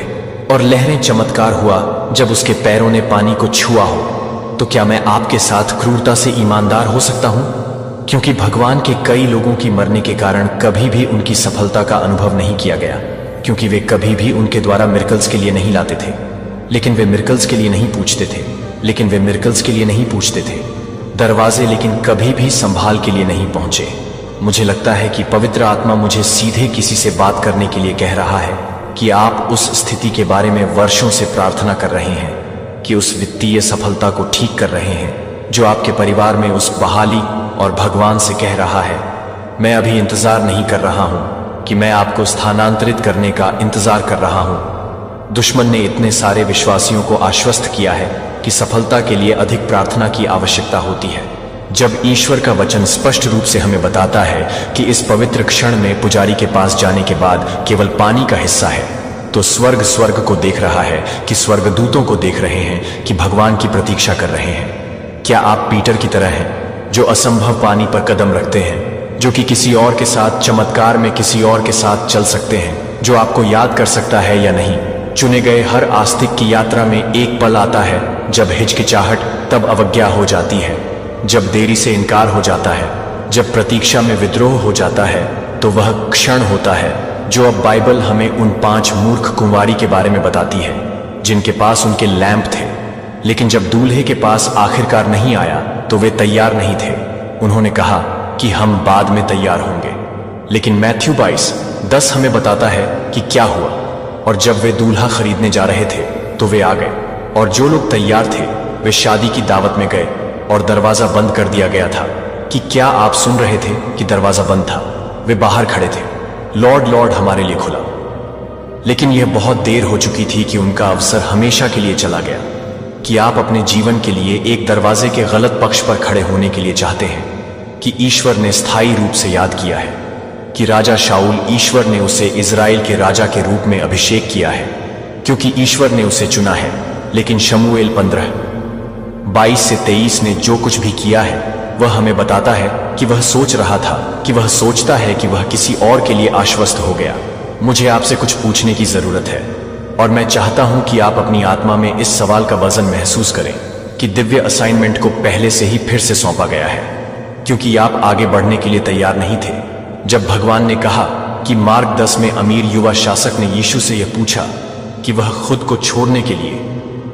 S1: और लहरें। चमत्कार हुआ जब उसके पैरों ने पानी को छुआ हो। तो क्या मैं आपके साथ क्रूरता से ईमानदार हो सकता हूं? क्योंकि भगवान के कई लोगों की मरने के कारण कभी भी उनकी सफलता का अनुभव नहीं किया गया, क्योंकि वे कभी भी उनके द्वारा मिरेकल्स के लिए नहीं लाते थे, लेकिन वे मिरेकल्स के लिए नहीं पूछते थे, दरवाजे, लेकिन कभी भी संभाल के लिए नहीं पहुंचे। मुझे लगता है कि पवित्र आत्मा मुझे सीधे किसी से बात करने के लिए कह रहा है कि आप उस स्थिति के बारे में वर्षों से प्रार्थना कर रहे हैं, कि उस वित्तीय सफलता को ठीक कर रहे हैं जो आपके परिवार में उस बहाली, और भगवान से कह रहा है, मैं अभी इंतजार नहीं कर रहा हूं कि मैं आपको स्थानांतरित करने का इंतजार कर रहा हूं। दुश्मन ने इतने सारे विश्वासियों को आश्वस्त किया है कि सफलता के लिए अधिक प्रार्थना की आवश्यकता होती है। जब ईश्वर का वचन स्पष्ट रूप से हमें बताता है कि इस पवित्र क्षण में पुजारी के पास जाने के बाद केवल पानी का हिस्सा है, तो स्वर्ग को देख रहा है, कि स्वर्गदूतों को देख रहे हैं कि भगवान की प्रतीक्षा कर रहे हैं। क्या आप पीटर की तरह हैं, जो असंभव पानी पर कदम रखते हैं, जो कि किसी और के साथ चमत्कार में किसी और के साथ चल सकते हैं, जो आपको याद कर सकता है या नहीं? चुने गए हर आस्तिक की यात्रा में एक पल आता है जब हिचकिचाहट, तब अवज्ञा हो जाती है, जब देरी से इनकार हो जाता है, जब प्रतीक्षा में विद्रोह हो जाता है, तो वह क्षण होता है जो अब बाइबल हमें उन 5 मूर्ख कुंवारी के बारे में बताती है जिनके पास उनके लैंप थे, लेकिन जब दूल्हे के पास आखिरकार नहीं आया तो वे तैयार नहीं थे। उन्होंने कहा कि हम बाद में तैयार होंगे। लेकिन मैथ्यू 22:10 हमें बताता है कि क्या हुआ। और जब वे दूल्हा खरीदने जा रहे थे तो वे आ गए, और जो लोग तैयार थे वे शादी की दावत में गए और दरवाजा बंद कर दिया गया था। कि क्या आप सुन रहे थे कि दरवाजा बंद था? वे बाहर खड़े थे। लॉर्ड लॉर्ड हमारे लिए खुला। लेकिन यह बहुत देर हो चुकी थी कि उनका अवसर हमेशा के लिए चला गया। कि आप अपने जीवन के लिए एक दरवाजे के गलत पक्ष पर खड़े होने के लिए चाहते हैं, कि ईश्वर ने स्थायी रूप से याद किया है कि राजा शाऊल, ईश्वर ने उसे इज़राइल के राजा के रूप में अभिषेक किया है क्योंकि ईश्वर ने उसे चुना है। लेकिन शमूएल 15:22-23 ने जो कुछ भी किया है वह हमें बताता है कि वह सोच रहा था, कि वह सोचता है कि वह किसी और के लिए आश्वस्त हो गया। मुझे आपसे कुछ पूछने की जरूरत है, और मैं चाहता हूं कि आप अपनी आत्मा में इस सवाल का वजन महसूस करें कि दिव्य असाइनमेंट को पहले से ही फिर से सौंपा गया है, क्योंकि आप आगे बढ़ने के लिए तैयार नहीं थे। जब भगवान ने कहा कि मार्क 10 में अमीर युवा शासक ने यीशु से यह पूछा कि वह खुद को छोड़ने के लिए,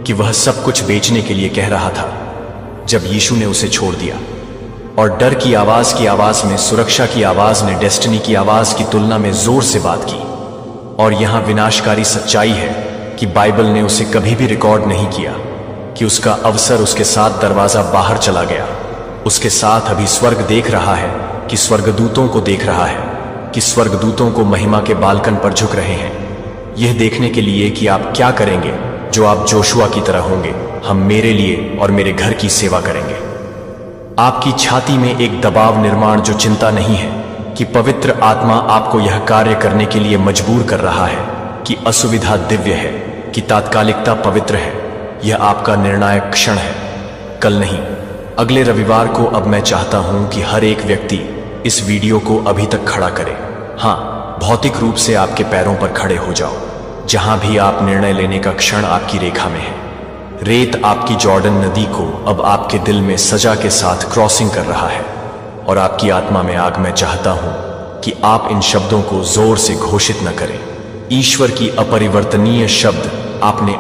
S1: कि वह सब कुछ बेचने के लिए कह रहा था, जब यीशु ने उसे छोड़ दिया, और डर की आवाज में सुरक्षा की आवाज ने डेस्टिनी की आवाज की तुलना में जोर से बात की। और यहां विनाशकारी सच्चाई है कि बाइबल ने उसे कभी भी रिकॉर्ड नहीं किया कि उसका अवसर उसके साथ दरवाजा बाहर चला गया। उसके साथ अभी स्वर्ग देख रहा है, कि स्वर्गदूतों को देख रहा है, कि स्वर्गदूतों को महिमा के बालकन पर झुक रहे हैं, यह देखने के लिए कि आप क्या करेंगे जो आप जोशुआ की तरह होंगे। हम मेरे लिए और मेरे घर की सेवा करेंगे। आपकी छाती में एक दबाव निर्माण जो चिंता नहीं है कि पवित्र आत्मा आपको यह कार्य करने के लिए मजबूर कर रहा है, कि असुविधा दिव्य है, कि तात्कालिकता पवित्र है। यह आपका निर्णायक क्षण है, कल नहीं, अगले रविवार को। अब मैं चाहता हूं कि हर एक व्यक्ति इस वीडियो को अभी तक खड़ा करे। हां, भौतिक रूप से आपके पैरों पर खड़े हो जाओ, जहां भी आप निर्णय लेने का क्षण आपकी रेखा में है। रेत आपकी जॉर्डन नदी को अब आपके दिल में सजा के साथ क्रॉसिंग कर रहा है, और आपकी आत्मा में आग। मैं चाहता हूं कि आप इन शब्दों को जोर से घोषित न करें। ईश्वर की अपरिवर्तनीय शब्द, आपने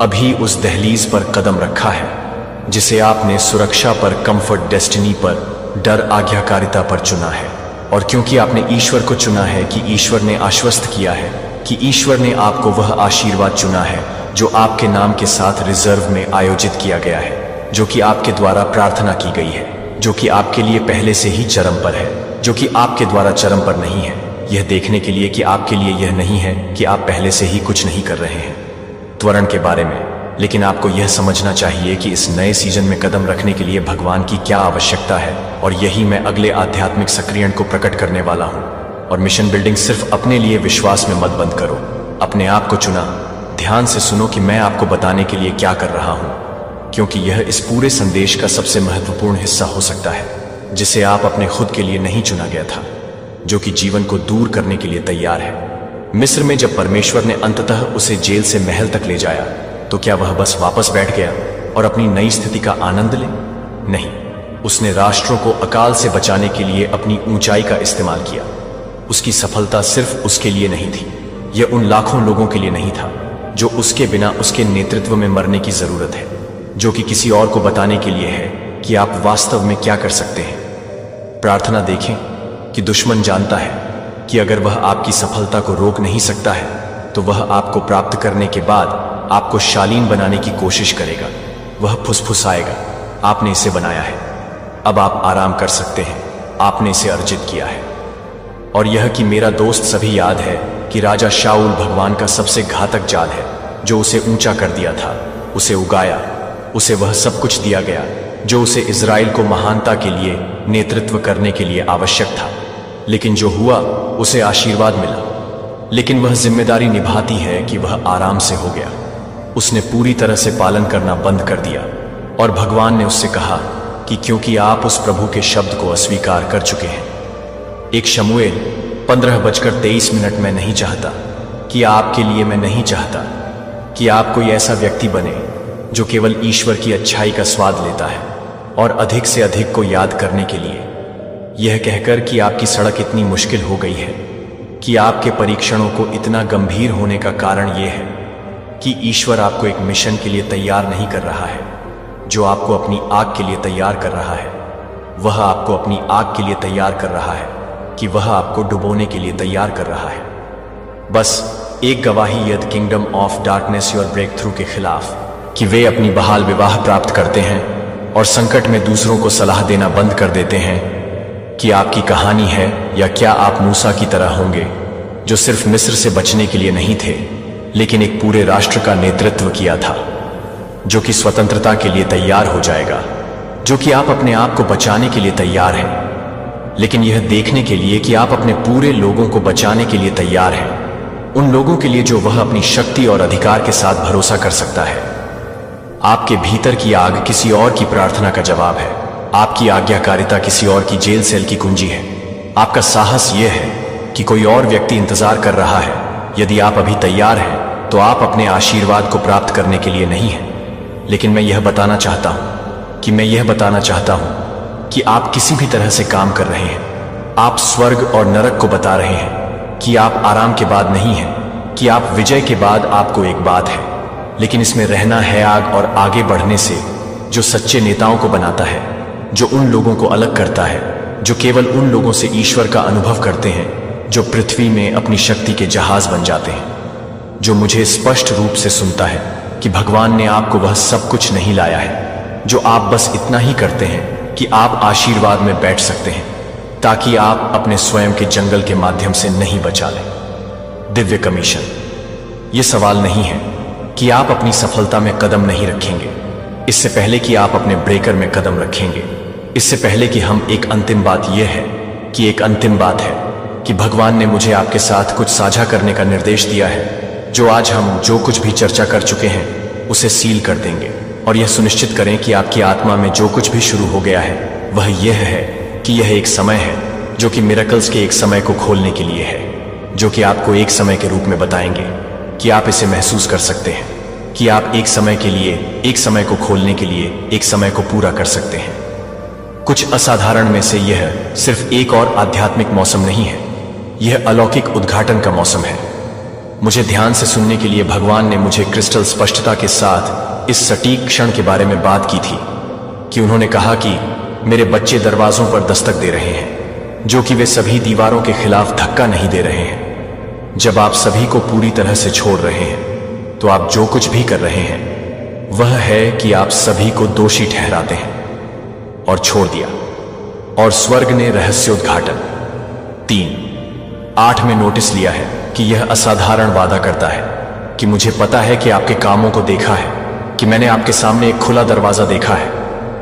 S1: अभी उस दहलीज पर कदम रखा है जिसे आपने सुरक्षा पर, कंफर्ट, डेस्टिनी पर, डर, आज्ञाकारिता पर चुना है। और क्योंकि आपने ईश्वर को चुना है, कि ईश्वर ने आश्वस्त किया है, कि ईश्वर ने आपको वह आशीर्वाद चुना है जो आपके नाम के साथ रिजर्व में आयोजित किया गया है, जो कि आपके द्वारा प्रार्थना की गई है, जो कि आपके लिए पहले से ही चरम पर है, जो कि आपके द्वारा चरम पर नहीं है, यह देखने के लिए कि आपके लिए यह नहीं है कि आप पहले से ही कुछ नहीं कर रहे हैं त्वरण के बारे में। लेकिन आपको यह समझना चाहिए कि इस नए सीजन में कदम रखने के लिए भगवान की क्या आवश्यकता है, और यही मैं अगले आध्यात्मिक सक्रियण को प्रकट करने वाला हूं। और मिशन बिल्डिंग सिर्फ अपने लिए विश्वास में मत बंद करो, अपने आप को चुना। ध्यान से सुनो कि मैं आपको बताने के लिए क्या कर रहा हूं, क्योंकि यह इस पूरे संदेश का सबसे महत्वपूर्ण हिस्सा हो सकता है, जिसे आप अपने खुद के लिए नहीं चुना गया था, जो कि जीवन को दूर करने के लिए तैयार है। मिस्र में जब परमेश्वर ने अंततः उसे जेल से महल तक ले जाया, तो क्या वह बस वापस बैठ गया और अपनी नई स्थिति का आनंद ले? नहीं, उसने राष्ट्रों को अकाल से बचाने के लिए अपनी ऊंचाई का इस्तेमाल किया। उसकी सफलता सिर्फ उसके लिए नहीं थी, यह उन लाखों लोगों के लिए नहीं था जो उसके बिना उसके नेतृत्व में मरने की जरूरत है, जो कि किसी और को बताने के लिए है कि आप वास्तव में क्या कर सकते हैं। प्रार्थना देखें कि दुश्मन जानता है कि अगर वह आपकी सफलता को रोक नहीं सकता है, तो वह आपको प्राप्त करने के बाद आपको शालीन बनाने की कोशिश करेगा। वह फुसफुसाएगा, आपने इसे बनाया है, अब आप आराम कर सकते हैं, आपने इसे अर्जित किया है। और यह कि मेरा दोस्त सभी याद है कि राजा शाऊल भगवान का सबसे घातक जाल है, जो उसे ऊंचा कर दिया था, उसे उगाया, उसे वह सब कुछ दिया गया जो उसे इज़राइल को महानता के लिए नेतृत्व करने के लिए आवश्यक था। लेकिन जो हुआ उसे आशीर्वाद मिला, लेकिन वह जिम्मेदारी निभाती है कि वह आराम से हो गया। उसने पूरी तरह से पालन करना बंद कर दिया, और भगवान ने उससे कहा कि क्योंकि आप उस प्रभु के शब्द को अस्वीकार कर चुके हैं। एक शमूएल 15:23 मैं नहीं चाहता कि आपके लिए मैं नहीं चाहता कि आप कोई ऐसा व्यक्ति बने जो केवल ईश्वर की अच्छाई का स्वाद लेता है और अधिक से अधिक को याद करने के लिए यह कहकर कि आपकी सड़क इतनी मुश्किल हो गई है कि आपके परीक्षणों को इतना गंभीर होने का कारण यह है कि ईश्वर आपको एक मिशन के लिए तैयार नहीं कर रहा है जो आपको अपनी आग के लिए तैयार कर रहा है। वह आपको अपनी आग के लिए तैयार कर रहा है कि वह आपको डुबोने के लिए तैयार कर रहा है। बस एक गवाही यद kingdom of darkness your breakthrough के खिलाफ कि वे अपनी बहाल विवाह प्राप्त करते हैं और संकट में दूसरों को सलाह देना बंद कर देते हैं कि आपकी कहानी है या क्या आप मूसा की तरह होंगे जो सिर्फ मिस्र से बचने के लिए नहीं थे लेकिन एक पूरे राष्ट्र का नेतृत्व किया था जो कि स्वतंत्रता के लिए तैयार हो जाएगा, जो कि आप अपने आप को बचाने के लिए तैयार हैं लेकिन यह देखने के लिए कि आप अपने पूरे लोगों को बचाने के लिए तैयार हैं, उन लोगों के लिए जो वह अपनी शक्ति और अधिकार के साथ भरोसा कर सकता है। आपके भीतर की आग किसी और की प्रार्थना का जवाब है, आपकी आज्ञाकारिता किसी और की जेल सेल की कुंजी है। आपका साहस यह है कि कोई और व्यक्ति इंतजार कर रहा है। यदि आप अभी तैयार हैं तो आप अपने आशीर्वाद को प्राप्त करने के लिए नहीं हैं, लेकिन मैं यह बताना चाहता हूं कि आप किसी भी तरह से काम कर रहे हैं। आप स्वर्ग और नरक को बता रहे हैं कि आप आराम के बाद नहीं हैं, कि आप विजय के बाद आपको एक बात है, लेकिन इसमें रहना है आग और आगे बढ़ने से जो सच्चे नेताओं को बनाता है, जो उन लोगों को अलग करता है, जो केवल उन लोगों से ईश्वर का अनुभव करते हैं जो पृथ्वी में अपनी शक्ति के जहाज बन जाते हैं, जो मुझे स्पष्ट रूप से सुनता है कि भगवान ने आपको वह सब कुछ नहीं लाया है जो आप बस इतना ही करते हैं कि आप आशीर्वाद में बैठ सकते हैं ताकि आप अपने स्वयं के जंगल के माध्यम से नहीं बचा लें। दिव्य कमीशन। यह सवाल नहीं है कि आप अपनी सफलता में कदम नहीं रखेंगे इससे पहले कि आप अपने ब्रेकर में कदम रखेंगे, इससे पहले कि हम एक अंतिम बात यह है कि एक अंतिम बात है कि भगवान ने मुझे आपके साथ कुछ साझा करने का निर्देश दिया है जो आज हम जो कुछ भी चर्चा कर चुके हैं उसे सील कर देंगे और यह सुनिश्चित करें कि आपकी आत्मा में जो कुछ भी शुरू हो गया है वह यह है कि यह एक समय है जो कि मिरेकल्स के एक समय को खोलने के लिए है, जो कि आपको एक समय के रूप में बताएंगे कि आप इसे महसूस कर सकते हैं कि आप एक समय के लिए, एक समय को खोलने के लिए एक समय को पूरा कर सकते हैं। कुछ असाधारण में से यह सिर्फ एक और आध्यात्मिक मौसम नहीं है, यह अलौकिक उद्घाटन का मौसम है। मुझे ध्यान से सुनने के लिए भगवान ने मुझे क्रिस्टल स्पष्टता के साथ इस सटीक क्षण के बारे में बात की थी कि उन्होंने कहा कि मेरे बच्चे दरवाजों पर दस्तक दे रहे हैं, जो कि वे सभी दीवारों के खिलाफ धक्का नहीं दे रहे हैं। जब आप सभी को पूरी तरह से छोड़ रहे हैं तो आप जो कुछ भी कर रहे हैं वह है कि आप सभी को दोषी ठहराते हैं और छोड़ दिया। और स्वर्ग ने रहस्योद्घाटन 3:8 में नोटिस लिया है कि यह असाधारण वादा करता है कि मुझे पता है कि आपके कामों को देखा है, कि मैंने आपके सामने एक खुला दरवाजा देखा है,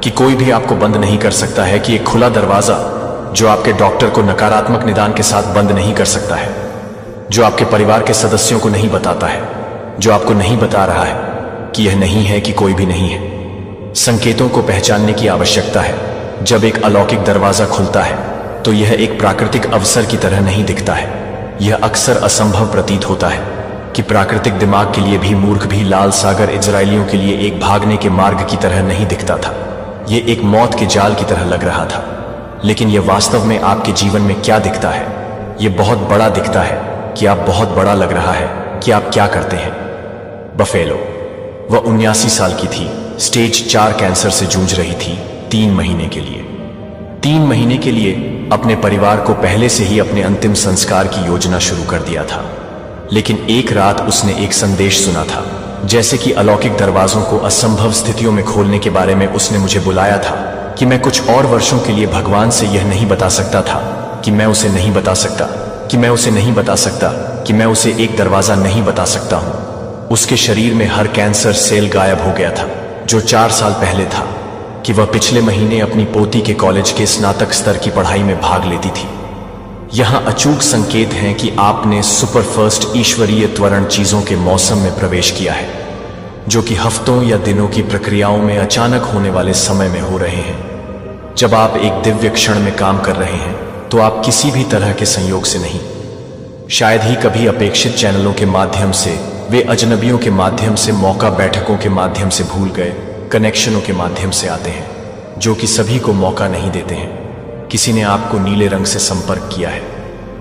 S1: कि कोई भी आपको बंद नहीं कर सकता है, कि एक खुला दरवाजा जो आपके डॉक्टर को नकारात्मक निदान के साथ बंद नहीं कर सकता है, जो आपके परिवार के सदस्यों को नहीं बताता है, जो आपको नहीं बता रहा है कि यह नहीं है कि कोई भी नहीं है। संकेतों को पहचानने की आवश्यकता है। जब एक अलौकिक दरवाजा खुलता है तो यह एक प्राकृतिक अवसर की तरह नहीं दिखता है। यह अक्सर असंभव प्रतीत होता है कि प्राकृतिक दिमाग के लिए भी, मूर्ख भी, लाल सागर इजरायलियों के लिए एक भागने के मार्ग की तरह नहीं दिखता था। यह एक मौत के जाल की तरह लग रहा था। लेकिन यह वास्तव में आपके जीवन में क्या दिखता है? यह बहुत बड़ा दिखता है कि आप बहुत बड़ा लग रहा है कि आप क्या करते हैं। बफेलो। वह 79 साल की थी, स्टेज 4 कैंसर से जूझ रही थी। 3 महीने के लिए 3 महीने के लिए अपने परिवार को पहले से ही अपने अंतिम संस्कार की योजना शुरू कर दिया था। लेकिन एक रात उसने एक संदेश सुना था, जैसे कि अलौकिक दरवाजों को असंभव स्थितियों में खोलने के बारे में उसने मुझे बुलाया था कि मैं कुछ और वर्षों के लिए भगवान से यह नहीं बता सकता था कि मैं उसे नहीं बता सकता, कि मैं उसे नहीं बता सकता, कि मैं उसे एक दरवाजा नहीं बता सकता हूं। उसके शरीर में हर कैंसर सेल गायब हो गया था जो 4 साल पहले था, कि वह पिछले महीने अपनी पोती के कॉलेज के स्नातक स्तर की पढ़ाई में भाग लेती थी। यहां अचूक संकेत हैं कि आपने सुपर फर्स्ट ईश्वरीय त्वरण चीजों के मौसम में प्रवेश किया है, जो कि हफ्तों या दिनों की प्रक्रियाओं में अचानक होने वाले समय में हो रहे हैं। जब आप एक दिव्य क्षण में काम कर रहे हैं तो आप किसी भी तरह के संयोग से नहीं, शायद ही कभी अपेक्षित चैनलों के माध्यम से, वे अजनबियों के माध्यम से, मौका बैठकों के माध्यम से भूल गए, कनेक्शनों के माध्यम से आते हैं जो कि सभी को मौका नहीं देते हैं। किसी ने आपको नीले रंग से संपर्क किया है।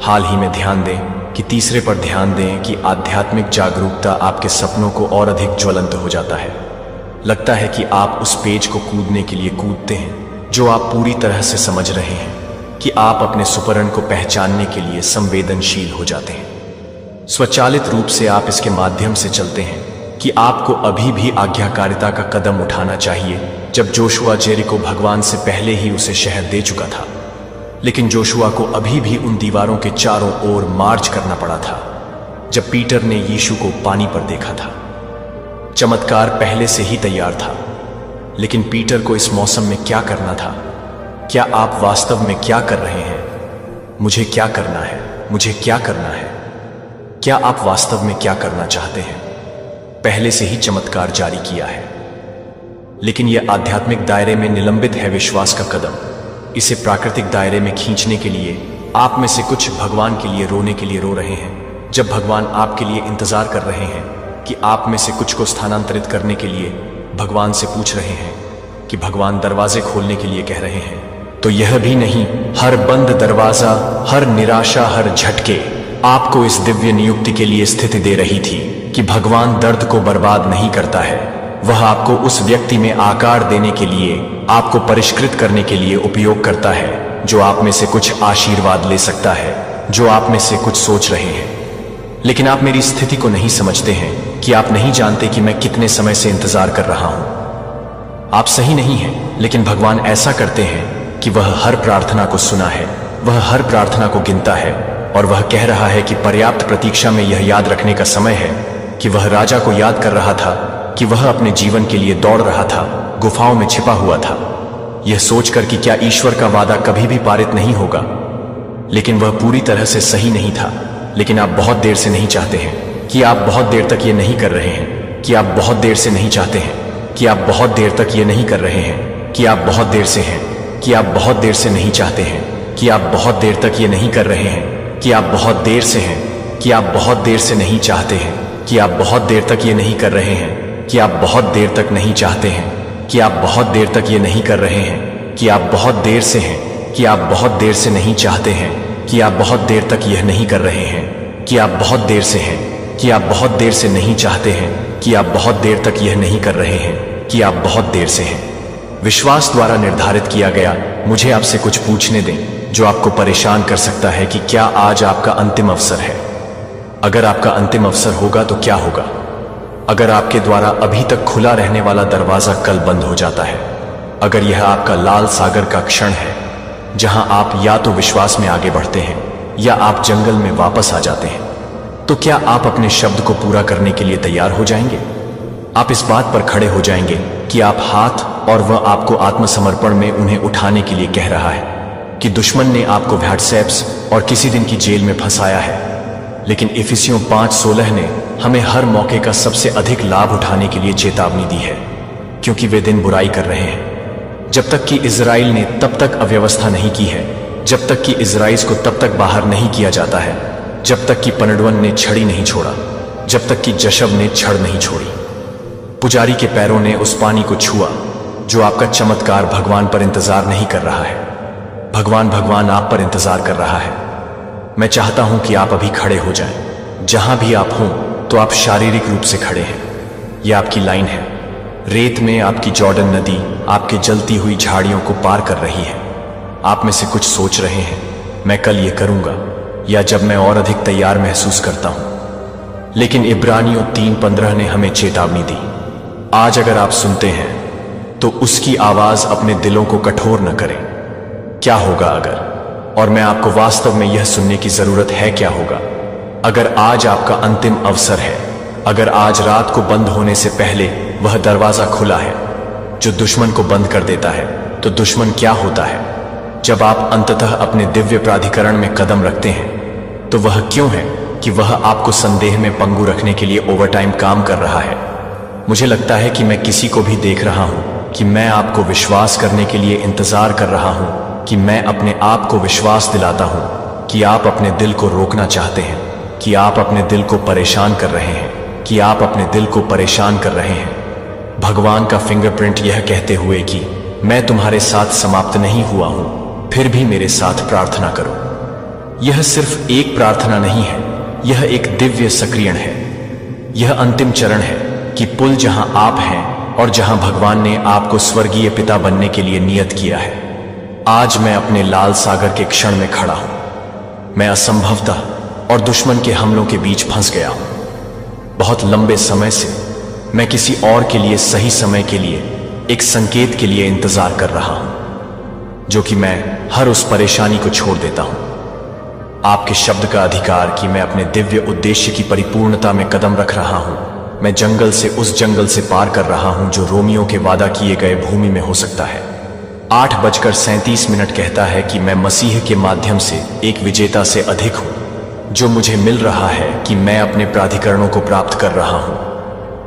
S1: हाल ही में ध्यान दें कि तीसरे पर ध्यान दें कि आध्यात्मिक जागरूकता आपके सपनों को और अधिक ज्वलंत हो जाता है। लगता है कि आप उस पेज को कूदने के लिए कूदते हैं जो आप पूरी तरह से समझ रहे हैं कि आप अपने सुपर्ण को पहचानने के लिए संवेदनशील हो जाते हैं। स्वचालित रूप से आप इसके माध्यम से चलते हैं कि आपको अभी भी आज्ञाकारिता का कदम उठाना चाहिए। जब जोशुआ जेरिको भगवान से पहले ही उसे शहर दे चुका था, लेकिन जोशुआ को अभी भी उन दीवारों के चारों ओर मार्च करना पड़ा था। जब पीटर ने यीशु को पानी पर देखा था, चमत्कार पहले से ही तैयार था, लेकिन पीटर को इस मौसम में क्या करना था? क्या आप वास्तव में क्या कर रहे हैं? मुझे क्या करना है? मुझे क्या करना है? क्या आप वास्तव में क्या करना चाहते हैं? पहले से ही चमत्कार जारी किया है, लेकिन यह आध्यात्मिक दायरे में निलंबित है विश्वास का कदम। इसे प्राकृतिक दायरे में खींचने के लिए आप में से कुछ भगवान के लिए रोने के लिए रो रहे हैं, जब भगवान आपके लिए इंतजार कर रहे हैं कि आप में से कुछ को स्थानांतरित करने के लिए भगवान से पूछ रहे हैं कि भगवान दरवाजे खोलने के लिए कह रहे हैं। तो यह भी नहीं, हर बंद दरवाजा, हर निराशा, हर झटके आपको इस दिव्य नियुक्ति के लिए स्थिति दे रही थी कि भगवान दर्द को बर्बाद नहीं करता है। वह आपको उस व्यक्ति में आकार देने के लिए, आपको परिष्कृत करने के लिए उपयोग करता है जो आप में से कुछ आशीर्वाद ले सकता है, जो आप में से कुछ सोच रहे हैं। लेकिन आप मेरी स्थिति को नहीं समझते हैं कि आप नहीं जानते कि मैं कितने समय से इंतजार कर रहा हूं। आप सही नहीं हैं, लेकिन भगवान ऐसा करते हैं कि वह हर प्रार्थना को सुना है, वह हर प्रार्थना को गिनता है, और वह कह रहा है कि पर्याप्त प्रतीक्षा में यह याद रखने का समय है कि वह राजा को याद कर रहा था कि वह अपने जीवन के लिए दौड़ रहा था, गुफाओं में छिपा हुआ था, यह सोचकर कि क्या ईश्वर का वादा कभी भी पारित नहीं होगा। लेकिन वह पूरी तरह से सही नहीं था। लेकिन आप बहुत देर से नहीं चाहते हैं कि आप बहुत देर तक ये नहीं कर रहे हैं, कि आप बहुत देर से नहीं चाहते हैं कि आप बहुत देर तक ये नहीं कर रहे हैं, कि आप बहुत देर से हैं, कि आप बहुत देर से नहीं चाहते हैं कि आप बहुत देर तक ये नहीं कर रहे हैं, कि आप बहुत देर से हैं, कि आप बहुत देर से नहीं चाहते हैं कि आप बहुत देर तक ये नहीं कर रहे हैं, कि आप बहुत देर तक नहीं चाहते हैं कि आप बहुत देर तक ये नहीं कर रहे हैं, कि आप बहुत देर से हैं, कि आप बहुत देर से नहीं चाहते हैं कि आप बहुत देर तक यह नहीं कर रहे हैं, कि आप बहुत देर से हैं, कि आप बहुत देर से नहीं चाहते हैं कि आप बहुत देर तक यह नहीं कर रहे हैं, कि आप बहुत देर से हैं। विश्वास द्वारा निर्धारित किया गया। मुझे आपसे कुछ पूछने दें जो आपको परेशान कर सकता है कि क्या आज आपका अंतिम अवसर है। अगर आपका अंतिम अवसर होगा तो क्या होगा? अगर आपके द्वारा अभी तक खुला रहने वाला दरवाजा कल बंद हो जाता है, अगर यह आपका लाल सागर का क्षण है जहां आप या तो विश्वास में आगे बढ़ते हैं या आप जंगल में वापस आ जाते हैं, तो क्या आप अपने शब्द को पूरा करने के लिए तैयार हो जाएंगे? आप इस बात पर खड़े हो जाएंगे कि आप हाथ, और वह आपको आत्मसमर्पण में उन्हें उठाने के लिए कह रहा है कि दुश्मन ने आपको व्हाट्सएप्स और किसी दिन की जेल में फंसाया है, लेकिन इफिसियों 5:16 ने हमें हर मौके का सबसे अधिक लाभ उठाने के लिए चेतावनी दी है, क्योंकि वे दिन बुराई कर रहे हैं। जब तक कि इजराइल ने तब तक अव्यवस्था नहीं की है, जब तक कि इजराइल को तब तक बाहर नहीं किया जाता है, जब तक कि पनडवन ने छड़ी नहीं छोड़ा, जब तक कि जशब ने छड़ नहीं छोड़ी। पुजारी के पैरों ने उस पानी को छुआ जो आपका चमत्कार भगवान पर इंतजार नहीं कर रहा है। भगवान आप पर इंतजार कर रहा है। मैं चाहता हूं कि आप अभी खड़े हो जाएं। जहां भी आप हों तो आप शारीरिक रूप से खड़े हैं। यह आपकी लाइन है। रेत में आपकी जॉर्डन नदी आपके जलती हुई झाड़ियों को पार कर रही है। आप में से कुछ सोच रहे हैं, मैं कल ये करूंगा, या जब मैं और अधिक तैयार महसूस करता हूं। लेकिन इब्रानियों 3:15 ने हमें चेतावनी दी, आज अगर आप सुनते हैं तो उसकी आवाज अपने दिलों को कठोर न करें। क्या होगा अगर? और मैं आपको वास्तव में यह सुनने की जरूरत है, क्या होगा अगर आज आपका अंतिम अवसर है, अगर आज रात को बंद होने से पहले वह दरवाजा खुला है जो दुश्मन को बंद कर देता है, तो दुश्मन क्या होता है? जब आप अंततः अपने दिव्य प्राधिकरण में कदम रखते हैं तो वह क्यों है कि वह आपको संदेह में पंगु रखने के लिए ओवरटाइम काम कर रहा है। मुझे लगता है कि मैं किसी को भी देख रहा हूं कि मैं आपको विश्वास करने के लिए इंतजार कर रहा हूं, कि मैं अपने आप को विश्वास दिलाता हूं कि आप अपने दिल को रोकना चाहते हैं, कि आप अपने दिल को परेशान कर रहे हैं, कि आप अपने दिल को परेशान कर रहे हैं। भगवान का फिंगरप्रिंट यह कहते हुए कि मैं तुम्हारे साथ समाप्त नहीं हुआ हूं, फिर भी मेरे साथ प्रार्थना करो। यह सिर्फ एक प्रार्थना नहीं है, यह एक दिव्य सक्रियण है। यह अंतिम चरण है कि पुल जहां आप हैं और जहां भगवान ने आपको स्वर्गीय पिता बनने के लिए नियत किया है। आज मैं अपने लाल सागर के क्षण में खड़ा हूं। मैं असंभवतः और दुश्मन के हमलों के बीच फंस गया हूं। बहुत लंबे समय से मैं किसी और के लिए सही समय के लिए, एक संकेत के लिए इंतजार कर रहा हूं, जो कि मैं हर उस परेशानी को छोड़ देता हूं। आपके शब्द का अधिकार कि मैं अपने दिव्य उद्देश्य की परिपूर्णता में कदम रख रहा हूं। मैं जंगल से उस जंगल से पार कर रहा हूं जो रोमियो के वादा किए गए भूमि में हो सकता है। 8:37 कहता है कि मैं मसीह के माध्यम से एक विजेता से अधिक हूं। जो मुझे मिल रहा है कि मैं अपने प्राधिकरणों को प्राप्त कर रहा हूं,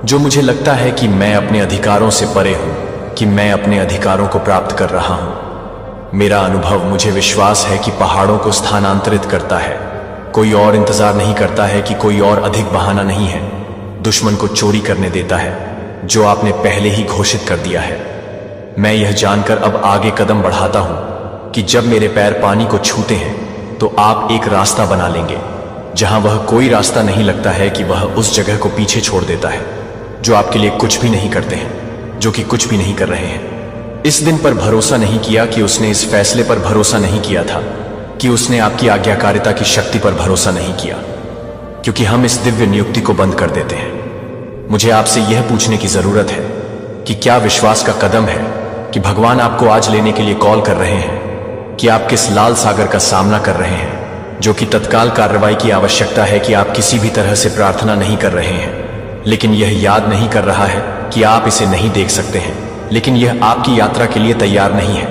S1: जो मुझे लगता है कि मैं अपने अधिकारों से परे हूं, कि मैं अपने अधिकारों को प्राप्त कर रहा हूं। मेरा अनुभव, मुझे विश्वास है कि पहाड़ों को स्थानांतरित करता है। कोई और इंतजार नहीं करता है कि कोई और अधिक बहाना नहीं है। दुश्मन को चोरी करने देता है जो आपने पहले ही घोषित कर दिया है। मैं यह जानकर अब आगे कदम बढ़ाता हूं कि जब मेरे पैर पानी को छूते हैं तो आप एक रास्ता बना लेंगे जहां वह कोई रास्ता नहीं लगता है, कि वह उस जगह को पीछे छोड़ देता है जो आपके लिए कुछ भी नहीं करते हैं, जो कि कुछ भी नहीं कर रहे हैं। इस दिन पर भरोसा नहीं किया कि उसने इस फैसले पर भरोसा नहीं किया था, कि उसने आपकी आज्ञाकारिता की शक्ति पर भरोसा नहीं किया, क्योंकि हम इस दिव्य नियुक्ति को बंद कर देते हैं। मुझे आपसे यह पूछने की जरूरत है कि क्या विश्वास का कदम है कि भगवान आपको आज लेने के लिए कॉल कर रहे हैं, कि आप किस लाल सागर का सामना कर रहे हैं, जो कि तत्काल कार्रवाई की आवश्यकता है, कि आप किसी भी तरह से प्रार्थना नहीं कर रहे हैं, लेकिन यह याद नहीं कर रहा है कि आप इसे नहीं देख सकते हैं, लेकिन यह आपकी यात्रा के लिए तैयार नहीं है।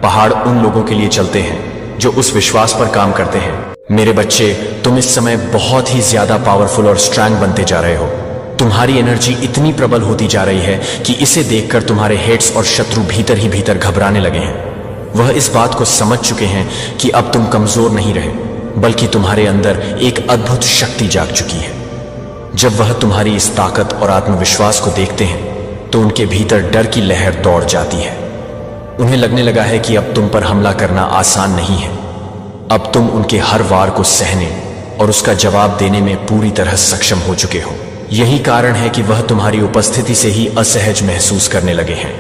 S1: पहाड़ उन लोगों के लिए चलते हैं जो उस विश्वास पर काम करते हैं। मेरे बच्चे, तुम इस समय बहुत ही ज्यादा पावरफुल और स्ट्रांग बनते जा रहे हो। तुम्हारी एनर्जी इतनी प्रबल होती जा रही है कि इसे देखकर तुम्हारे हेड्स और शत्रु भीतर ही भीतर घबराने लगे हैं। वह इस बात को समझ चुके हैं कि अब तुम कमजोर नहीं रहे, बल्कि तुम्हारे अंदर एक अद्भुत शक्ति जाग चुकी है। जब वह तुम्हारी इस ताकत और आत्मविश्वास को देखते हैं तो उनके भीतर डर की लहर दौड़ जाती है। उन्हें लगने लगा है कि अब तुम पर हमला करना आसान नहीं है। अब तुम उनके हर वार को सहने और उसका जवाब देने में पूरी तरह सक्षम हो चुके हो। यही कारण है कि वह तुम्हारी उपस्थिति से ही असहज महसूस करने लगे हैं।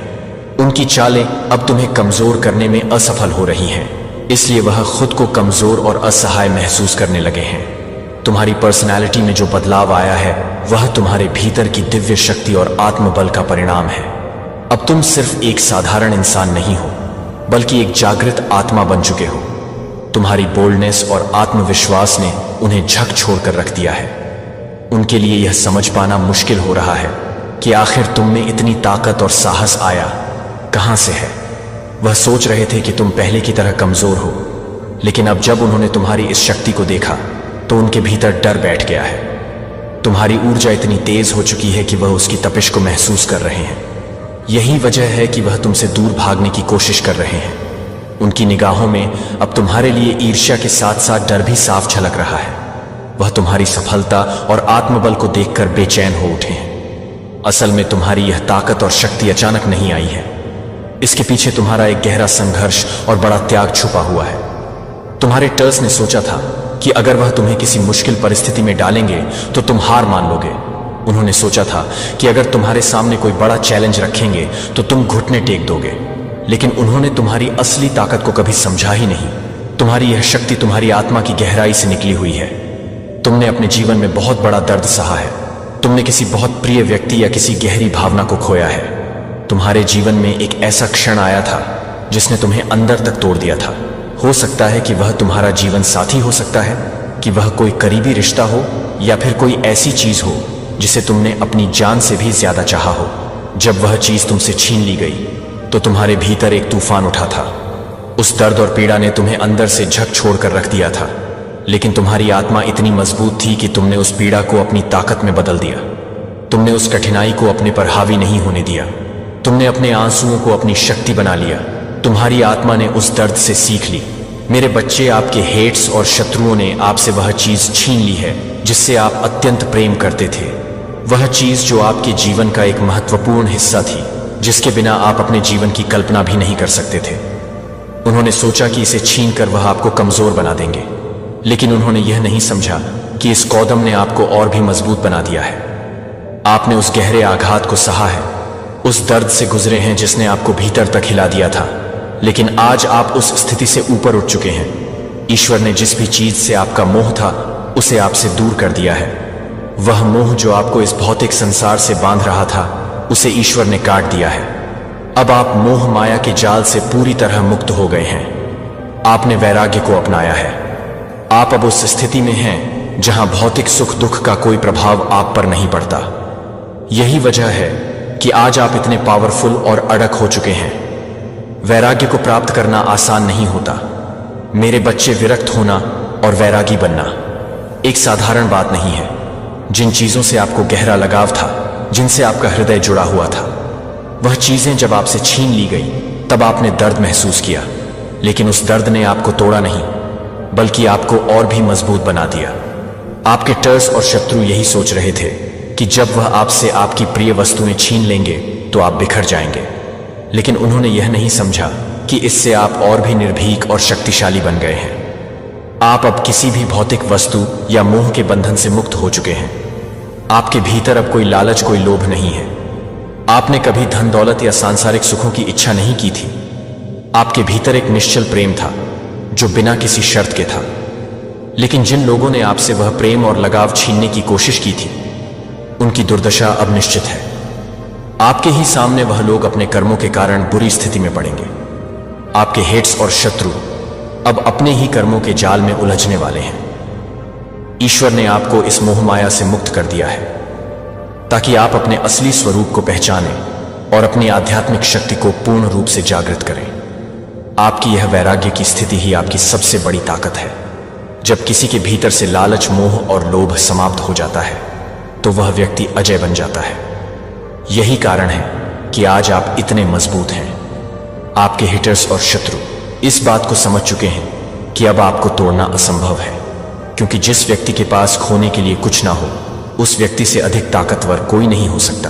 S1: उनकी चालें अब तुम्हें कमजोर करने में असफल हो रही हैं, इसलिए वह खुद को कमजोर और असहाय महसूस करने लगे हैं। तुम्हारी पर्सनैलिटी में जो बदलाव आया है वह तुम्हारे भीतर की दिव्य शक्ति और आत्मबल का परिणाम है। अब तुम सिर्फ एक साधारण इंसान नहीं हो, बल्कि एक जागृत आत्मा बन चुके हो। तुम्हारी बोल्डनेस और आत्मविश्वास ने उन्हें झकझोर कर रख दिया है। उनके लिए यह समझ पाना मुश्किल हो रहा है कि आखिर तुम में इतनी ताकत और साहस आया कहां से है। वह सोच रहे थे कि तुम पहले की तरह कमजोर हो, लेकिन अब जब उन्होंने तुम्हारी इस शक्ति को देखा तो उनके भीतर डर बैठ गया है। तुम्हारी ऊर्जा इतनी तेज हो चुकी है कि वह उसकी तपिश को महसूस कर रहे हैं। यही वजह है कि वह तुमसे दूर भागने की कोशिश कर रहे हैं। उनकी निगाहों में अब तुम्हारे लिए ईर्ष्या के साथ साथ डर भी साफ झलक रहा है। वह तुम्हारी सफलता और आत्मबल को देखकर बेचैन हो उठे हैं। असल में तुम्हारी यह ताकत और शक्ति अचानक नहीं आई है। इसके पीछे तुम्हारा एक गहरा संघर्ष और बड़ा त्याग छुपा हुआ है। तुम्हारे टर्स ने सोचा था कि अगर वह तुम्हें किसी मुश्किल परिस्थिति में डालेंगे तो तुम हार मान लोगे। उन्होंने सोचा था कि अगर तुम्हारे सामने कोई बड़ा चैलेंज रखेंगे तो तुम घुटने टेक दोगे, लेकिन उन्होंने तुम्हारी असली ताकत को कभी समझा ही नहीं। तुम्हारी यह शक्ति तुम्हारी आत्मा की गहराई से निकली हुई है। तुमने अपने जीवन में बहुत बड़ा दर्द सहा है। तुमने किसी बहुत प्रिय व्यक्ति या किसी गहरी भावना को खोया है। तुम्हारे जीवन में एक ऐसा क्षण आया था जिसने तुम्हें अंदर तक तोड़ दिया था। हो सकता है कि वह तुम्हारा जीवन साथी हो सकता है, कि वह कोई करीबी रिश्ता हो, या फिर कोई ऐसी चीज हो जिसे तुमने अपनी जान से भी ज्यादा चाहा हो। जब वह चीज तुमसे छीन ली गई तो तुम्हारे भीतर एक तूफान उठा था। उस दर्द और पीड़ा ने तुम्हें अंदर से झकझोर कर रख दिया था, लेकिन तुम्हारी आत्मा इतनी मजबूत थी कि तुमने उस पीड़ा को अपनी ताकत में बदल दिया। तुमने उस कठिनाई को अपने पर हावी नहीं होने दिया। तुमने अपने आंसुओं को अपनी शक्ति बना लिया। तुम्हारी आत्मा ने उस दर्द से सीख ली मेरे बच्चे, आपके हेट्स और शत्रुओं ने आपसे वह चीज छीन ली है जिससे आप अत्यंत प्रेम करते थे। वह चीज जो आपके जीवन का एक महत्वपूर्ण हिस्सा थी, जिसके बिना आप अपने जीवन की कल्पना भी नहीं कर सकते थे। उन्होंने सोचा कि इसे छीन कर वह आपको कमजोर बना देंगे, लेकिन उन्होंने यह नहीं समझा कि इस कौदम ने आपको और भी मजबूत बना दिया है। आपने उस गहरे आघात को सहा है, उस दर्द से गुजरे हैं जिसने आपको भीतर तक हिला दिया था, लेकिन आज आप उस स्थिति से ऊपर उठ चुके हैं। ईश्वर ने जिस भी चीज से आपका मोह था उसे आपसे दूर कर दिया है। वह मोह जो आपको इस भौतिक संसार से बांध रहा था, उसे ईश्वर ने काट दिया है। अब आप मोह माया के जाल से पूरी तरह मुक्त हो गए हैं। आपने वैराग्य को अपनाया है। आप अब उस स्थिति में हैं जहां भौतिक सुख दुख का कोई प्रभाव आप पर नहीं पड़ता। यही वजह है कि आज आप इतने पावरफुल और अड़ग हो चुके हैं। वैराग्य को प्राप्त करना आसान नहीं होता। मेरे बच्चे, विरक्त होना और वैरागी बनना एक साधारण बात नहीं है। जिन चीजों से आपको गहरा लगाव था, जिनसे आपका हृदय जुड़ा हुआ था, वह चीजें जब आपसे छीन ली गई तब आपने दर्द महसूस किया, लेकिन उस दर्द ने आपको तोड़ा नहीं, बल्कि आपको और भी मजबूत बना दिया। आपके टर्स और शत्रु यही सोच रहे थे कि जब वह आपसे आपकी प्रिय वस्तुएं छीन लेंगे तो आप बिखर जाएंगे, लेकिन उन्होंने यह नहीं समझा कि इससे आप और भी निर्भीक और शक्तिशाली बन गए हैं। आप अब किसी भी भौतिक वस्तु या मोह के बंधन से मुक्त हो चुके हैं। आपके भीतर अब कोई लालच, कोई लोभ नहीं है। आपने कभी धन दौलत या सांसारिक सुखों की इच्छा नहीं की थी। आपके भीतर एक निश्चल प्रेम था जो बिना किसी शर्त के था। लेकिन जिन लोगों ने आपसे वह प्रेम और लगाव छीनने की कोशिश की थी, उनकी दुर्दशा अब निश्चित है। आपके ही सामने वह लोग अपने कर्मों के कारण बुरी स्थिति में पड़ेंगे। आपके हेट्स और शत्रु अब अपने ही कर्मों के जाल में उलझने वाले हैं। ईश्वर ने आपको इस मोह माया से मुक्त कर दिया है ताकि आप अपने असली स्वरूप को पहचानें और अपनी आध्यात्मिक शक्ति को पूर्ण रूप से जागृत करें। आपकी यह वैराग्य की स्थिति ही आपकी सबसे बड़ी ताकत है। जब किसी के भीतर से लालच, मोह और लोभ समाप्त हो जाता है तो वह व्यक्ति अजय बन जाता है। यही कारण है कि आज आप इतने मजबूत हैं। आपके हिटर्स और शत्रु इस बात को समझ चुके हैं कि अब आपको तोड़ना असंभव है, क्योंकि जिस व्यक्ति के पास खोने के लिए कुछ ना हो, उस व्यक्ति से अधिक ताकतवर कोई नहीं हो सकता।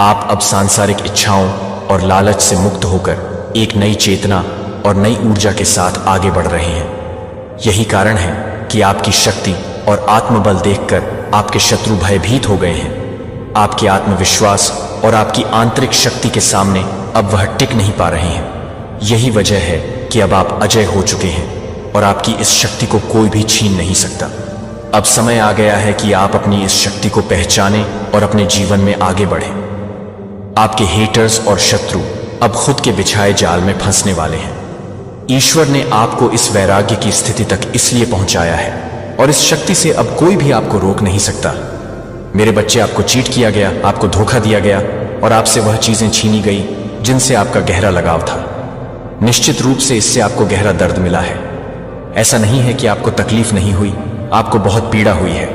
S1: आप अब सांसारिक इच्छाओं और लालच से मुक्त होकर एक नई चेतना और नई ऊर्जा के साथ आगे बढ़ रहे हैं। यही कारण है कि आपकी शक्ति और आत्मबल देखकर आपके शत्रु भयभीत हो गए हैं। आपके आत्मविश्वास और आपकी आंतरिक शक्ति के सामने अब वह टिक नहीं पा रहे हैं। यही वजह है कि अब आप अजय हो चुके हैं और आपकी इस शक्ति को कोई भी छीन नहीं सकता। अब समय आ गया है कि आप अपनी इस शक्ति को पहचानें और अपने जीवन में आगे बढ़ें। आपके हेटर्स और शत्रु अब खुद के बिछाए जाल में फंसने वाले हैं। ईश्वर ने आपको इस वैराग्य की स्थिति तक इसलिए पहुंचाया है और इस शक्ति से अब कोई भी आपको रोक नहीं सकता। मेरे बच्चे, आपको चीट किया गया, आपको धोखा दिया गया और आपसे वह चीजें छीनी गई जिनसे आपका गहरा लगाव था। निश्चित रूप से इससे आपको गहरा दर्द मिला है। ऐसा नहीं है कि आपको तकलीफ नहीं हुई, आपको बहुत पीड़ा हुई है,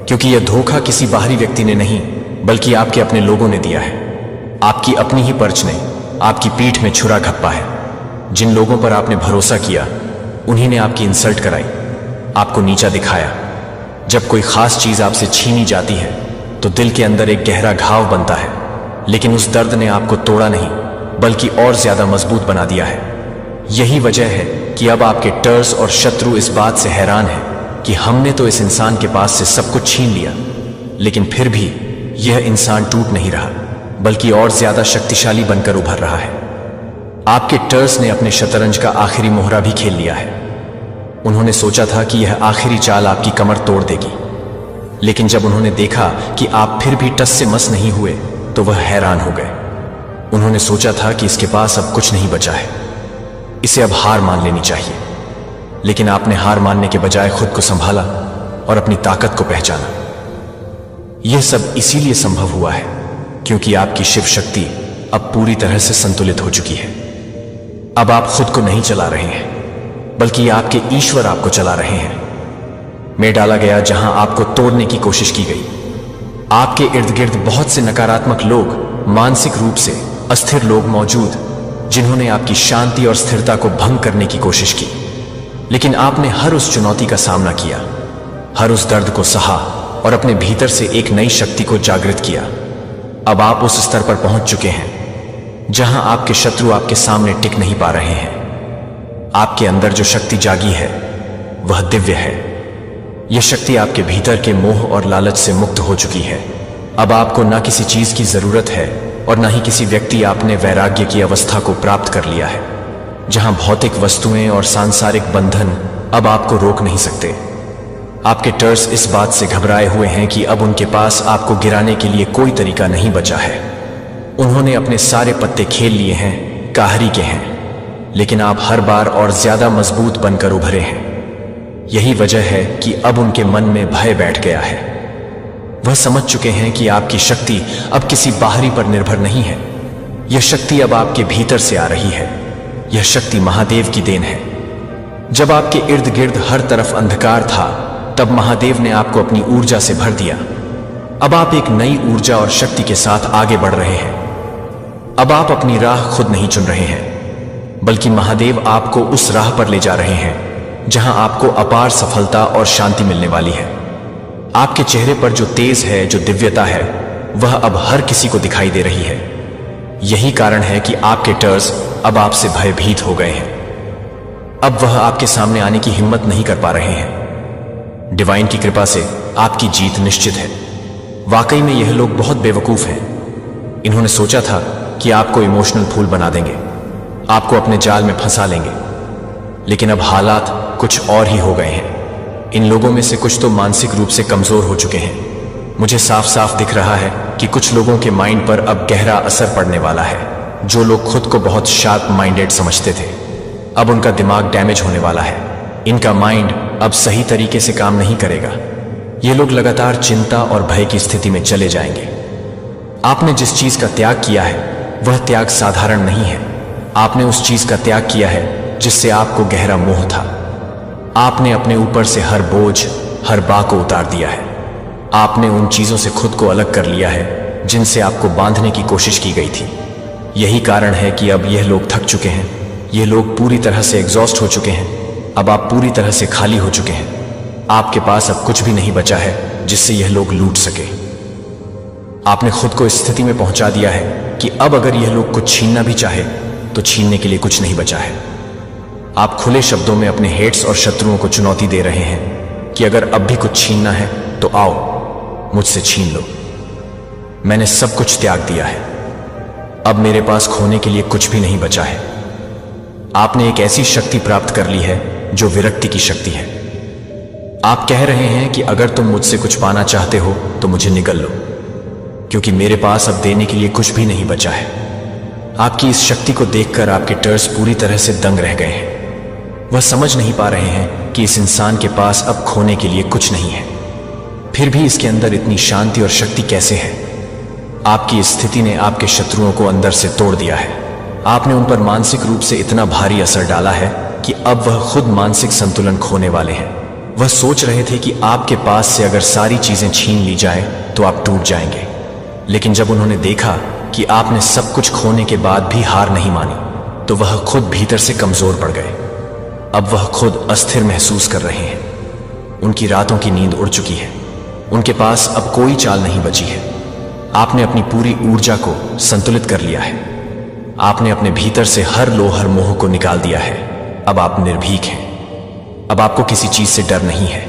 S1: क्योंकि यह धोखा किसी बाहरी व्यक्ति ने नहीं, बल्कि आपके अपने लोगों ने दिया है। आपकी अपनी ही पर्च ने आपकी पीठ में छुरा घप्पा है। जिन लोगों पर आपने भरोसा किया, उन्हीं ने आपकी इंसल्ट कराई, आपको नीचा दिखाया। जब कोई खास चीज आपसे छीनी जाती है तो दिल के अंदर एक गहरा घाव बनता है, लेकिन उस दर्द ने आपको तोड़ा नहीं, बल्कि और ज्यादा मजबूत बना दिया है। यही वजह है कि अब आपके टर्स और शत्रु इस बात से हैरान हैं कि हमने तो इस इंसान के पास से सब कुछ छीन लिया, लेकिन फिर भी यह इंसान टूट नहीं रहा, बल्कि और ज्यादा शक्तिशाली बनकर उभर रहा है। आपके टर्स ने अपने शतरंज का आखिरी मोहरा भी खेल लिया है। उन्होंने सोचा था कि यह आखिरी चाल आपकी कमर तोड़ देगी, लेकिन जब उन्होंने देखा कि आप फिर भी टस से मस नहीं हुए तो वह हैरान हो गए। उन्होंने सोचा था कि इसके पास अब कुछ नहीं बचा है, इसे अब हार मान लेनी चाहिए, लेकिन आपने हार मानने के बजाय खुद को संभाला और अपनी ताकत को पहचाना। यह सब इसीलिए संभव हुआ है क्योंकि आपकी शिव शक्ति अब पूरी तरह से संतुलित हो चुकी है। अब आप खुद को नहीं चला रहे हैं, बल्कि आपके ईश्वर आपको चला रहे हैं। में डाला गया जहां आपको तोड़ने की कोशिश की गई। आपके इर्द गिर्द बहुत से नकारात्मक लोग, मानसिक रूप से अस्थिर लोग मौजूद, जिन्होंने आपकी शांति और स्थिरता को भंग करने की कोशिश की। लेकिन आपने हर उस चुनौती का सामना किया, हर उस दर्द को सहा और अपने भीतर से एक नई शक्ति को जागृत किया। अब आप उस स्तर पर पहुंच चुके हैं जहां आपके शत्रु आपके सामने टिक नहीं पा रहे हैं। आपके अंदर जो शक्ति जागी है वह दिव्य है। यह शक्ति आपके भीतर के मोह और लालच से मुक्त हो चुकी है। अब आपको ना किसी चीज की जरूरत है और ना ही किसी व्यक्ति। आपने वैराग्य की अवस्था को प्राप्त कर लिया है, जहां भौतिक वस्तुएं और सांसारिक बंधन अब आपको रोक नहीं सकते। आपके टर्स इस बात से घबराए हुए हैं कि अब उनके पास आपको गिराने के लिए कोई तरीका नहीं बचा है। उन्होंने अपने सारे पत्ते खेल लिए हैं, काहरी के हैं, लेकिन आप हर बार और ज्यादा मजबूत बनकर उभरे हैं। यही वजह है कि अब उनके मन में भय बैठ गया है। वह समझ चुके हैं कि आपकी शक्ति अब किसी बाहरी पर निर्भर नहीं है। यह शक्ति अब आपके भीतर से आ रही है। यह शक्ति महादेव की देन है। जब आपके इर्द गिर्द हर तरफ अंधकार था, तब महादेव ने आपको अपनी ऊर्जा से भर दिया। अब आप एक नई ऊर्जा और शक्ति के साथ आगे बढ़ रहे हैं। अब आप अपनी राह खुद नहीं चुन रहे हैं, बल्कि महादेव आपको उस राह पर ले जा रहे हैं जहां आपको अपार सफलता और शांति मिलने वाली है। आपके चेहरे पर जो तेज है, जो दिव्यता है, वह अब हर किसी को दिखाई दे रही है। यही कारण है कि आपके टर्स अब आपसे भयभीत हो गए हैं। अब वह आपके सामने आने की हिम्मत नहीं कर पा रहे हैं। डिवाइन की कृपा से आपकी जीत निश्चित है। वाकई में यह लोग बहुत बेवकूफ हैं। इन्होंने सोचा था कि आपको इमोशनल फूल बना देंगे, आपको अपने जाल में फंसा लेंगे, लेकिन अब हालात कुछ और ही हो गए हैं। इन लोगों में से कुछ तो मानसिक रूप से कमजोर हो चुके हैं। मुझे साफ साफ दिख रहा है कि कुछ लोगों के माइंड पर अब गहरा असर पड़ने वाला है। जो लोग खुद को बहुत शार्प माइंडेड समझते थे, अब उनका दिमाग डैमेज होने वाला है। इनका माइंड अब सही तरीके से काम नहीं करेगा। ये लोग लगातार चिंता और भय की स्थिति में चले जाएंगे। आपने जिस चीज का त्याग किया है वह त्याग साधारण नहीं है। आपने उस चीज का त्याग किया है जिससे आपको गहरा मोह था। आपने अपने ऊपर से हर बोझ, हर बाह को उतार दिया है। आपने उन चीजों से खुद को अलग कर लिया है जिनसे आपको बांधने की कोशिश की गई थी। यही कारण है कि अब यह लोग थक चुके हैं। ये लोग पूरी तरह से एग्जॉस्ट हो चुके हैं। अब आप पूरी तरह से खाली हो चुके हैं। आपके पास अब कुछ भी नहीं बचा है जिससे यह लोग लूट सके। आपने खुद को इस स्थिति में पहुंचा दिया है कि अब अगर यह लोग कुछ छीनना भी चाहे तो छीनने के लिए कुछ नहीं बचा है। आप खुले शब्दों में अपने हेट्स और शत्रुओं को चुनौती दे रहे हैं कि अगर अब भी कुछ छीनना है तो आओ, मुझसे छीन लो। मैंने सब कुछ त्याग दिया है। अब मेरे पास खोने के लिए कुछ भी नहीं बचा है। आपने एक ऐसी शक्ति प्राप्त कर ली है जो विरक्ति की शक्ति है। आप कह रहे हैं कि अगर तुम मुझसे कुछ पाना चाहते हो तो मुझे निगल लो, क्योंकि मेरे पास अब देने के लिए कुछ भी नहीं बचा है। आपकी इस शक्ति को देखकर आपके टर्स पूरी तरह से दंग रह गए हैं। वह समझ नहीं पा रहे हैं कि इस इंसान के पास अब खोने के लिए कुछ नहीं है, फिर भी इसके अंदर इतनी शांति और शक्ति कैसे है। आपकी इस स्थिति ने आपके शत्रुओं को अंदर से तोड़ दिया है। आपने उन पर मानसिक रूप से इतना भारी असर डाला है कि अब वह खुद मानसिक संतुलन खोने वाले हैं। वह सोच रहे थे कि आपके पास से अगर सारी चीजें छीन ली जाए तो आप टूट जाएंगे, लेकिन जब उन्होंने देखा कि आपने सब कुछ खोने के बाद भी हार नहीं मानी, तो वह खुद भीतर से कमजोर पड़ गए। अब वह खुद अस्थिर महसूस कर रहे हैं। उनकी रातों की नींद उड़ चुकी है। उनके पास अब कोई चाल नहीं बची है। आपने अपनी पूरी ऊर्जा को संतुलित कर लिया है। आपने अपने भीतर से हर लोहर मोह को निकाल दिया है। अब आप निर्भीक हैं। अब आपको किसी चीज से डर नहीं है।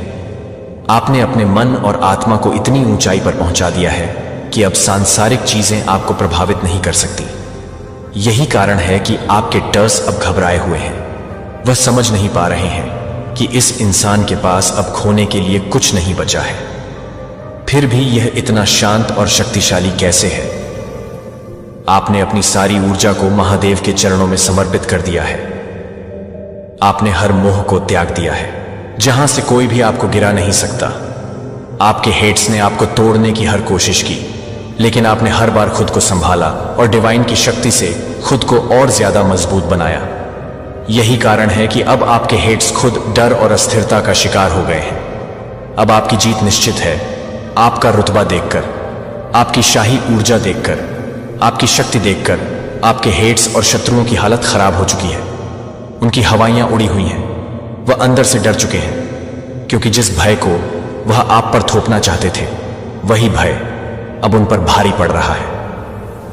S1: आपने अपने मन और आत्मा को इतनी ऊंचाई पर पहुंचा दिया है कि अब सांसारिक चीजें आपको प्रभावित नहीं कर सकती। यही कारण है कि आपके टर्स अब घबराए हुए हैं। वह समझ नहीं पा रहे हैं कि इस इंसान के पास अब खोने के लिए कुछ नहीं बचा है, फिर भी यह इतना शांत और शक्तिशाली कैसे है। आपने अपनी सारी ऊर्जा को महादेव के चरणों में समर्पित कर दिया है। आपने हर मोह को त्याग दिया है, जहां से कोई भी आपको गिरा नहीं सकता। आपके हेट्स ने आपको तोड़ने की हर कोशिश की, लेकिन आपने हर बार खुद को संभाला और डिवाइन की शक्ति से खुद को और ज्यादा मजबूत बनाया। यही कारण है कि अब आपके हेट्स खुद डर और अस्थिरता का शिकार हो गए हैं। अब आपकी जीत निश्चित है। आपका रुतबा देखकर, आपकी शाही ऊर्जा देखकर, आपकी शक्ति देखकर आपके हेट्स और शत्रुओं की हालत खराब हो चुकी है। उनकी हवाइयां उड़ी हुई हैं। वह अंदर से डर चुके हैं, क्योंकि जिस भय को वह आप पर थोपना चाहते थे, वही भय अब उन पर भारी पड़ रहा है।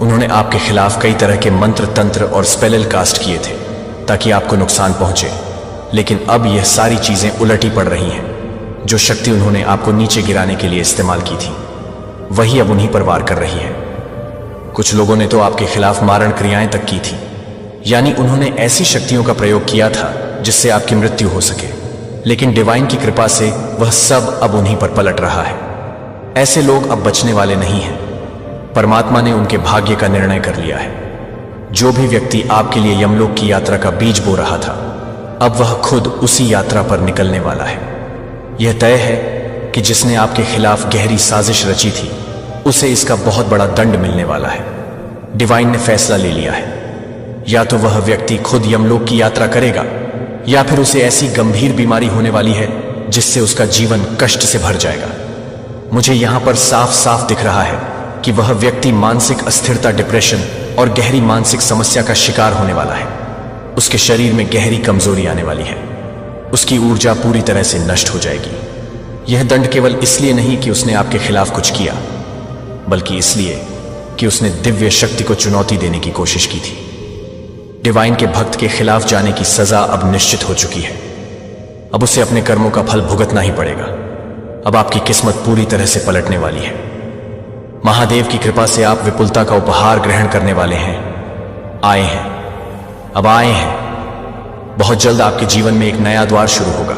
S1: उन्होंने आपके खिलाफ कई तरह के मंत्र, तंत्र और स्पेल कास्ट किए थे ताकि आपको नुकसान पहुंचे, लेकिन अब यह सारी चीजें उलटी पड़ रही हैं। जो शक्ति उन्होंने आपको नीचे गिराने के लिए इस्तेमाल की थी, वही अब उन्हीं पर वार कर रही है। कुछ लोगों ने तो आपके खिलाफ मारण क्रियाएं तक की थी, यानी उन्होंने ऐसी शक्तियों का प्रयोग किया था जिससे आपकी मृत्यु हो सके, लेकिन डिवाइन की कृपा से वह सब अब उन्हीं पर पलट रहा है। ऐसे लोग अब बचने वाले नहीं हैं। परमात्मा ने उनके भाग्य का निर्णय कर लिया है। जो भी व्यक्ति आपके लिए यमलोक की यात्रा का बीज बो रहा था, अब वह खुद उसी यात्रा पर निकलने वाला है। यह तय है कि जिसने आपके खिलाफ गहरी साजिश रची थी, उसे इसका बहुत बड़ा दंड मिलने वाला है। डिवाइन ने फैसला ले लिया है। या तो वह व्यक्ति खुद यमलोक की यात्रा करेगा, या फिर उसे ऐसी गंभीर बीमारी होने वाली है जिससे उसका जीवन कष्ट से भर जाएगा। मुझे यहां पर साफ साफ दिख रहा है कि वह व्यक्ति मानसिक अस्थिरता, डिप्रेशन और गहरी मानसिक समस्या का शिकार होने वाला है। उसके शरीर में गहरी कमजोरी आने वाली है। उसकी ऊर्जा पूरी तरह से नष्ट हो जाएगी। यह दंड केवल इसलिए नहीं कि उसने आपके खिलाफ कुछ किया, बल्कि इसलिए कि उसने दिव्य शक्ति को चुनौती देने की कोशिश की थी। डिवाइन के भक्त के खिलाफ जाने की सजा अब निश्चित हो चुकी है। अब उसे अपने कर्मों का फल भुगतना ही पड़ेगा। अब आपकी किस्मत पूरी तरह से पलटने वाली है। महादेव की कृपा से आप विपुलता का उपहार ग्रहण करने वाले हैं। आए हैं, अब आए हैं। बहुत जल्द आपके जीवन में एक नया द्वार शुरू होगा,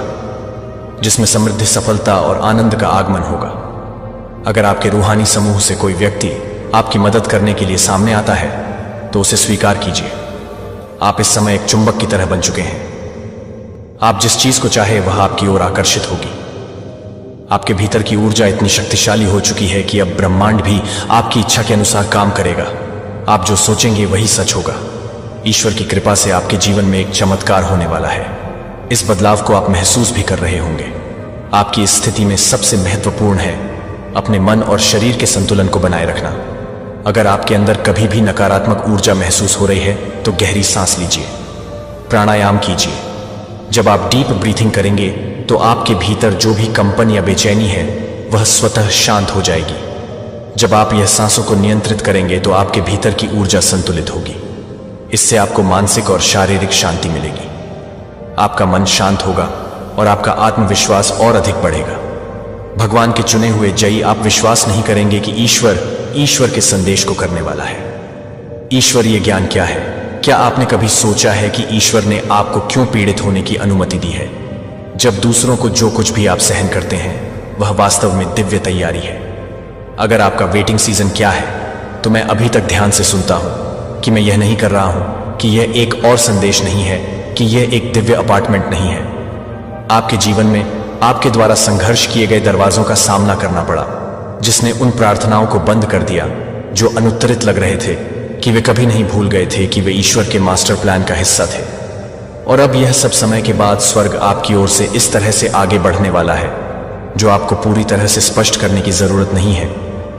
S1: जिसमें समृद्धि, सफलता और आनंद का आगमन होगा। अगर आपके रूहानी समूह से कोई व्यक्ति आपकी मदद करने के लिए सामने आता है, तो उसे स्वीकार कीजिए। आप इस समय एक चुंबक की तरह बन चुके हैं। आप जिस चीज को चाहे वह आपकी ओर आकर्षित होगी। आपके भीतर की ऊर्जा इतनी शक्तिशाली हो चुकी है कि अब ब्रह्मांड भी आपकी इच्छा के अनुसार काम करेगा। आप जो सोचेंगे वही सच होगा। ईश्वर की कृपा से आपके जीवन में एक चमत्कार होने वाला है। इस बदलाव को आप महसूस भी कर रहे होंगे। आपकी इस स्थिति में सबसे महत्वपूर्ण है अपने मन और शरीर के संतुलन को बनाए रखना। अगर आपके अंदर कभी भी नकारात्मक ऊर्जा महसूस हो रही है, तो गहरी सांस लीजिए, प्राणायाम कीजिए। जब आप डीप ब्रीथिंग करेंगे, तो आपके भीतर जो भी कंपन या बेचैनी है, वह स्वतः शांत हो जाएगी। जब आप यह सांसों को नियंत्रित करेंगे, तो आपके भीतर की ऊर्जा संतुलित होगी। इससे आपको मानसिक और शारीरिक शांति मिलेगी। आपका मन शांत होगा और आपका आत्मविश्वास और अधिक बढ़ेगा। भगवान के चुने हुए जयी आप विश्वास नहीं करेंगे कि ईश्वर के संदेश को करने वाला है। ईश्वरीय ज्ञान क्या है? क्या आपने कभी सोचा है कि ईश्वर ने आपको क्यों पीड़ित होने की अनुमति दी है? जब दूसरों को जो कुछ भी आप सहन करते हैं, वह वास्तव में दिव्य तैयारी है। अगर आपका वेटिंग सीजन क्या है, तो मैं अभी तक ध्यान से सुनता हूं कि मैं यह नहीं कर रहा हूं कि यह एक और संदेश नहीं है, कि यह एक दिव्य अपार्टमेंट नहीं है। आपके जीवन में आपके द्वारा संघर्ष किए गए दरवाजों का सामना करना पड़ा, जिसने उन प्रार्थनाओं को बंद कर दिया जो अनुत्तरित लग रहे थे, कि वे कभी नहीं भूल गए थे कि वे ईश्वर के मास्टर प्लान का हिस्सा थे। और अब यह सब समय के बाद स्वर्ग आपकी ओर से इस तरह से आगे बढ़ने वाला है, जो आपको पूरी तरह से स्पष्ट करने की जरूरत नहीं है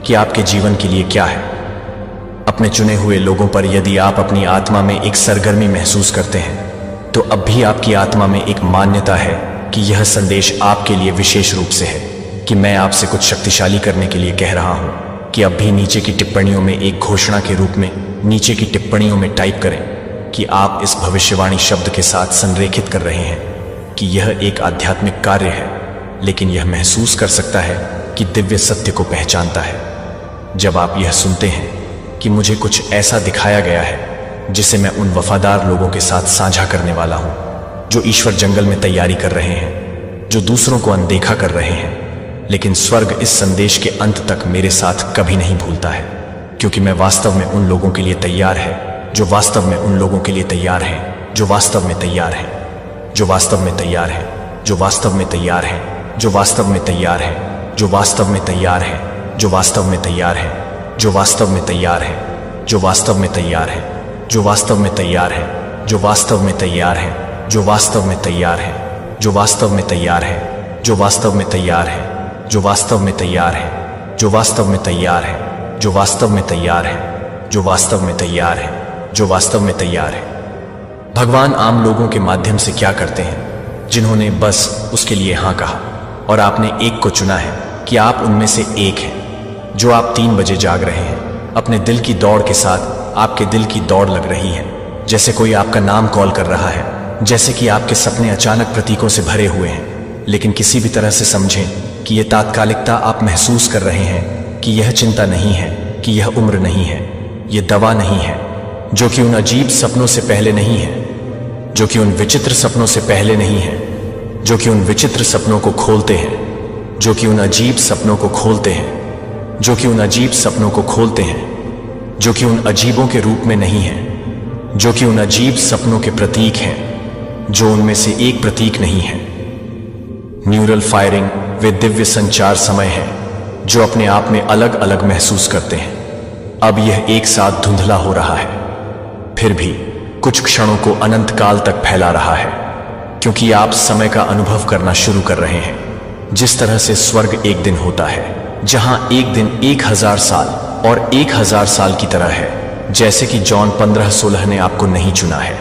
S1: कि आपके जीवन के लिए क्या है। अपने चुने हुए लोगों पर यदि आप अपनी आत्मा में एक सरगर्मी महसूस करते हैं, तो अब भी आपकी आत्मा में एक मान्यता है कि यह संदेश आपके लिए विशेष रूप से है, कि मैं आपसे कुछ शक्तिशाली करने के लिए कह रहा हूं कि अब भी नीचे की टिप्पणियों में एक घोषणा के रूप में नीचे की टिप्पणियों में टाइप करें कि आप इस भविष्यवाणी शब्द के साथ संरेखित कर रहे हैं कि यह एक आध्यात्मिक कार्य है, लेकिन यह महसूस कर सकता है कि दिव्य सत्य को पहचानता है। जब आप यह सुनते हैं कि मुझे कुछ ऐसा दिखाया गया है जिसे मैं उन वफादार लोगों के साथ साझा करने वाला हूं, जो ईश्वर जंगल में तैयारी कर रहे हैं, जो दूसरों को अनदेखा कर रहे हैं, लेकिन स्वर्ग इस संदेश के अंत तक मेरे साथ कभी नहीं भूलता है, क्योंकि मैं वास्तव में उन लोगों के लिए तैयार है, जो वास्तव में उन लोगों के लिए तैयार हैं, जो वास्तव में तैयार हैं, जो वास्तव में तैयार हैं, जो वास्तव में तैयार हैं, जो वास्तव में तैयार हैं, जो वास्तव में तैयार हैं, जो वास्तव में तैयार हैं, जो वास्तव में तैयार हैं, जो वास्तव में तैयार हैं, जो वास्तव में तैयार हैं, जो वास्तव में तैयार हैं, जो वास्तव में तैयार हैं, जो वास्तव में तैयार हैं, जो वास्तव में तैयार हैं, जो वास्तव में तैयार हैं, जो वास्तव में तैयार हैं, जो वास्तव में तैयार हैं, जो वास्तव में तैयार हैं, जो वास्तव में तैयार हैं। भगवान आम लोगों के माध्यम से क्या करते हैं? जिन्होंने बस उसके लिए हाँ कहा, और आपने एक को चुना है कि आप उनमें से एक हैं। जो आप 3 बजे जाग रहे हैं, अपने दिल की दौड़ के साथ आपके दिल की दौड़ लग रही है, जैसे कोई आपका नाम कॉल कर रहा है, जैसे कि आपके सपने अचानक प्रतीकों से भरे हुए हैं। लेकिन किसी भी तरह से समझें कि यह तात्कालिकता आप महसूस कर रहे हैं, कि यह चिंता नहीं है, कि यह उम्र नहीं है, यह दवा नहीं है, जो कि उन अजीब सपनों से पहले नहीं है, जो कि उन विचित्र सपनों से पहले नहीं है, जो कि उन विचित्र सपनों को खोलते हैं, जो कि उन अजीब सपनों को खोलते हैं, जो कि उन अजीब सपनों को खोलते हैं, जो कि उन अजीबों के रूप में नहीं है, जो कि उन अजीब सपनों के प्रतीक हैं, जो उनमें से एक प्रतीक नहीं है। न्यूरल फायरिंग वे दिव्य संचार समय है जो अपने आप में अलग अलग महसूस करते हैं। अब यह एक साथ धुंधला हो रहा है, फिर भी कुछ क्षणों को अनंत काल तक फैला रहा है, क्योंकि आप समय का अनुभव करना शुरू कर रहे हैं। जिस तरह से स्वर्ग एक दिन होता है, जहां एक दिन 1000 साल और 1000 साल की तरह है। जैसे कि जॉन 15:16 ने आपको नहीं चुना है,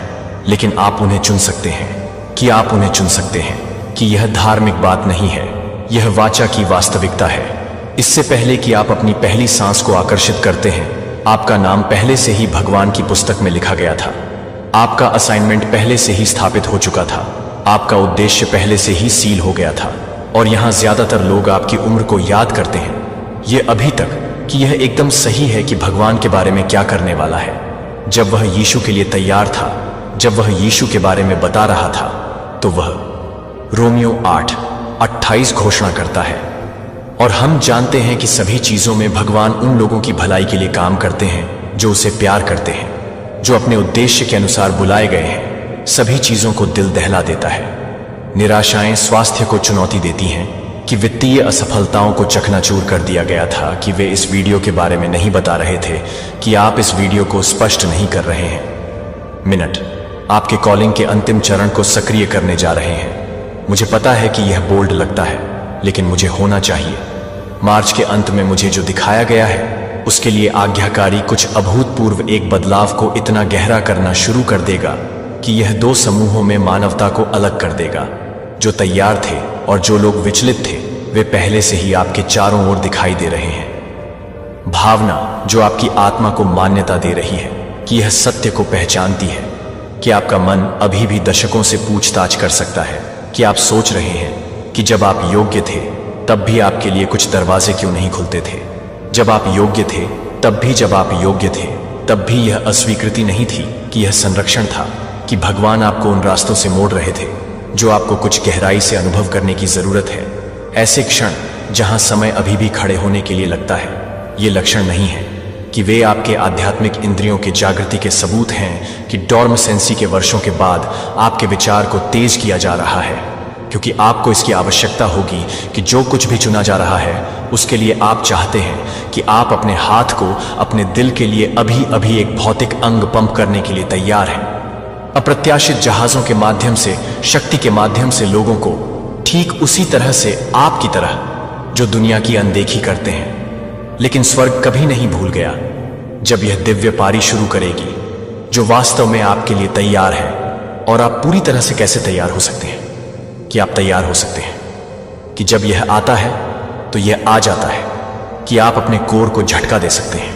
S1: लेकिन आप उन्हें चुन सकते हैं, कि आप उन्हें चुन सकते हैं, कि यह धार्मिक बात नहीं है, यह वाचा की वास्तविकता है। इससे पहले कि आप अपनी पहली सांस को आकर्षित करते हैं, आपका नाम पहले से ही भगवान की पुस्तक में लिखा गया था। आपका असाइनमेंट पहले से ही स्थापित हो चुका था, आपका उद्देश्य पहले से ही सील हो गया था। और यहां ज्यादातर लोग आपकी उम्र को याद करते हैं, यह अभी तक कि यह एकदम सही है कि भगवान के बारे में क्या करने वाला है। जब वह यीशु के लिए तैयार था, जब वह यीशु के बारे में बता रहा था, तो वह रोमियो 8:28 घोषणा करता है। और हम जानते हैं कि सभी चीजों में भगवान उन लोगों की भलाई के लिए काम करते हैं जो उसे प्यार करते हैं, जो अपने उद्देश्य के अनुसार बुलाए गए हैं। सभी चीजों को दिल दहला देता है। निराशाएं स्वास्थ्य को चुनौती देती हैं, कि वित्तीय असफलताओं को चकनाचूर कर दिया गया था, कि वे इस वीडियो के बारे में नहीं बता रहे थे, कि आप इस वीडियो को स्पष्ट नहीं कर रहे हैं। मिनट आपके कॉलिंग के अंतिम चरण को सक्रिय करने जा रहे हैं। मुझे पता है कि यह बोल्ड लगता है, लेकिन मुझे होना चाहिए। मार्च के अंत में मुझे जो दिखाया गया है, उसके लिए आज्ञाकारी कुछ अभूतपूर्व एक बदलाव को इतना गहरा करना शुरू कर देगा कि यह 2 समूहों में मानवता को अलग कर देगा। जो तैयार थे और जो लोग विचलित थे, वे पहले से ही आपके चारों ओर दिखाई दे रहे हैं। भावना जो आपकी आत्मा को मान्यता दे रही है कि यह सत्य को पहचानती है, कि आपका मन अभी भी दशकों से पूछताछ कर सकता है, कि आप सोच रहे हैं कि जब आप योग्य थे तब भी आपके लिए कुछ दरवाजे क्यों नहीं खुलते थे। जब आप योग्य थे तब भी, जब आप योग्य थे तब भी यह अस्वीकृति नहीं थी, कि यह संरक्षण था, कि भगवान आपको उन रास्तों से मोड़ रहे थे जो आपको कुछ गहराई से अनुभव करने की जरूरत है। ऐसे क्षण जहां समय अभी भी खड़े होने के लिए लगता है, ये लक्षण नहीं है कि वे आपके आध्यात्मिक इंद्रियों के जागृति के सबूत हैं, कि डॉर्मेंसी के वर्षों के बाद आपके विचार को तेज किया जा रहा है, क्योंकि आपको इसकी आवश्यकता होगी कि जो कुछ भी चुना जा रहा है, उसके लिए आप चाहते हैं कि आप अपने हाथ को अपने दिल के लिए अभी अभी एक भौतिक अंग पंप करने के लिए तैयार हैं। अप्रत्याशित जहाजों के माध्यम से, शक्ति के माध्यम से लोगों को, ठीक उसी तरह से आपकी तरह, जो दुनिया की अनदेखी करते हैं। लेकिन स्वर्ग कभी नहीं भूल गया जब यह दिव्य पारी शुरू करेगी, जो वास्तव में आपके लिए तैयार है। और आप पूरी तरह से कैसे तैयार हो सकते हैं? कि आप तैयार हो सकते हैं कि जब यह आता है तो यह आ जाता है, कि आप अपने कोर को झटका दे सकते हैं,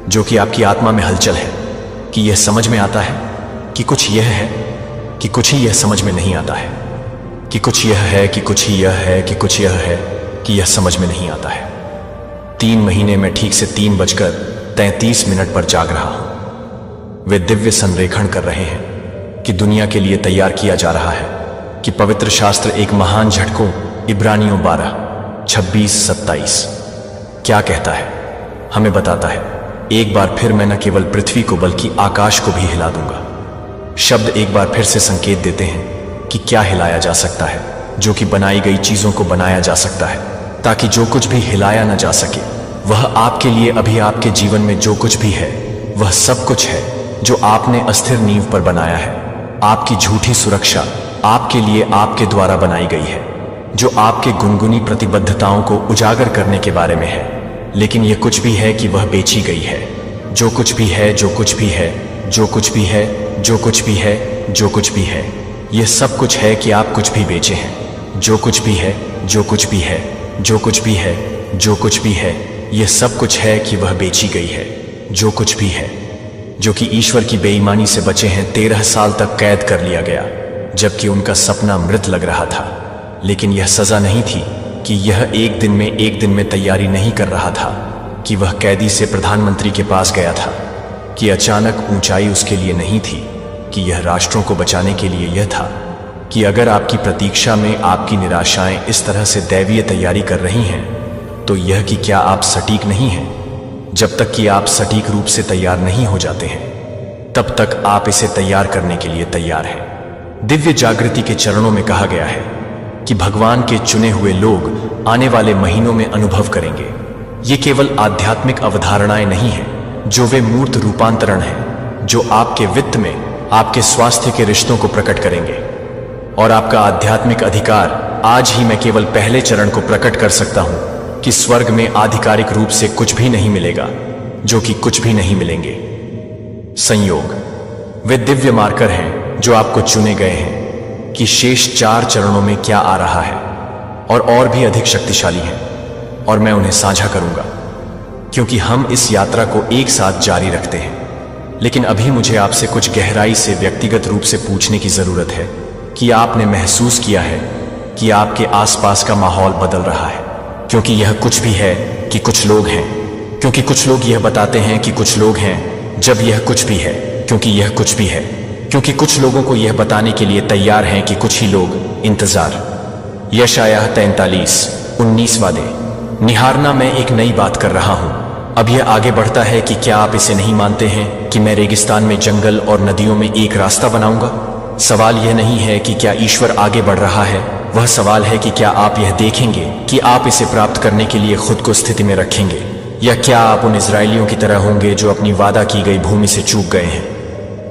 S1: जो कि आपकी आत्मा में हलचल है, कि यह समझ में आता है कि कुछ यह है, कि कुछ ही यह समझ में नहीं आता है, कि कुछ यह है, कि कुछ ही यह है, कि कुछ यह है, कि यह समझ में नहीं आता है। 3 महीने में ठीक से 3:33 पर जाग रहा हूं। वे दिव्य संरेखण कर रहे हैं कि दुनिया के लिए तैयार किया जा रहा है, कि पवित्र शास्त्र एक महान झटकों, इब्रानियों 12:26-27 क्या कहता है, हमें बताता है, एक बार फिर मैं न केवल पृथ्वी को बल्कि आकाश को भी हिला दूंगा। शब्द एक बार फिर से संकेत देते हैं कि क्या हिलाया जा सकता है, जो कि बनाई गई चीजों को बनाया जा सकता है, ताकि जो कुछ भी हिलाया न जा सके, वह आपके लिए अभी आपके जीवन में जो कुछ भी है, वह सब कुछ है जो आपने अस्थिर नींव पर बनाया है। आपकी झूठी सुरक्षा आपके लिए आपके द्वारा बनाई गई है, जो आपके गुनगुनी प्रतिबद्धताओं को उजागर करने के बारे में है। लेकिन यह कुछ भी है कि वह बेची गई है। जो कुछ भी है, जो कुछ भी है, जो कुछ भी है, जो कुछ भी है, जो कुछ भी है, यह सब कुछ है कि आप कुछ भी बेचे हैं। जो कुछ भी है, जो कुछ भी है, जो कुछ भी है, जो कुछ भी है, यह सब कुछ है कि वह बेची गई है। जो कुछ भी है, जो कि ईश्वर की बेईमानी से बचे हैं। 13 साल तक कैद कर लिया गया, जबकि उनका सपना मृत लग रहा था। लेकिन यह सजा नहीं थी कि यह एक दिन में तैयारी नहीं कर रहा था कि वह कैदी से प्रधानमंत्री के पास गया था, कि अचानक ऊंचाई उसके लिए नहीं थी, कि यह राष्ट्रों को बचाने के लिए यह था कि अगर आपकी प्रतीक्षा में आपकी निराशाएं इस तरह से दैवीय तैयारी कर रही हैं, तो यह कि क्या आप सटीक नहीं हैं। जब तक कि आप सटीक रूप से तैयार नहीं हो जाते हैं, तब तक आप इसे तैयार करने के लिए तैयार हैं। दिव्य जागृति के चरणों में कहा गया है कि भगवान के चुने हुए लोग आने वाले महीनों में अनुभव करेंगे। ये केवल आध्यात्मिक अवधारणाएं नहीं हैं, जो वे मूर्त रूपांतरण हैं, जो आपके वित्त में आपके स्वास्थ्य के रिश्तों को प्रकट करेंगे। और आपका आध्यात्मिक अधिकार, आज ही मैं केवल पहले चरण को प्रकट कर सकता हूं कि स्वर्ग में आधिकारिक रूप से कुछ भी नहीं मिलेगा, जो कि कुछ भी नहीं मिलेंगे। संयोग वे दिव्य मार्कर हैं जो आपको चुने गए हैं कि शेष 4 चरणों में क्या आ रहा है, और भी अधिक शक्तिशाली हैं, और मैं उन्हें साझा करूंगा, क्योंकि हम इस यात्रा को एक साथ जारी रखते हैं। लेकिन अभी मुझे आपसे कुछ गहराई से व्यक्तिगत रूप से पूछने की जरूरत है कि आपने महसूस किया है कि आपके आसपास का माहौल बदल रहा है। क्योंकि यह कुछ भी है कि कुछ लोग हैं, क्योंकि कुछ लोग यह बताते हैं कि कुछ लोग हैं, जब यह कुछ भी है, क्योंकि यह कुछ भी है, क्योंकि कुछ लोगों को यह बताने के लिए तैयार हैं कि कुछ ही लोग इंतजार। यशायाह 43:19 वादे निहारना, मैं एक नई बात कर रहा हूं। अब यह आगे बढ़ता है कि क्या आप इसे नहीं मानते हैं कि मैं रेगिस्तान में जंगल और नदियों में एक रास्ता बनाऊंगा। सवाल यह नहीं है कि क्या ईश्वर आगे बढ़ रहा है, वह सवाल है कि क्या आप यह देखेंगे कि आप इसे प्राप्त करने के लिए खुद को स्थिति में रखेंगे, या क्या आप उन इजरायलियों की तरह होंगे जो अपनी वादा की गई भूमि से चूक गए हैं,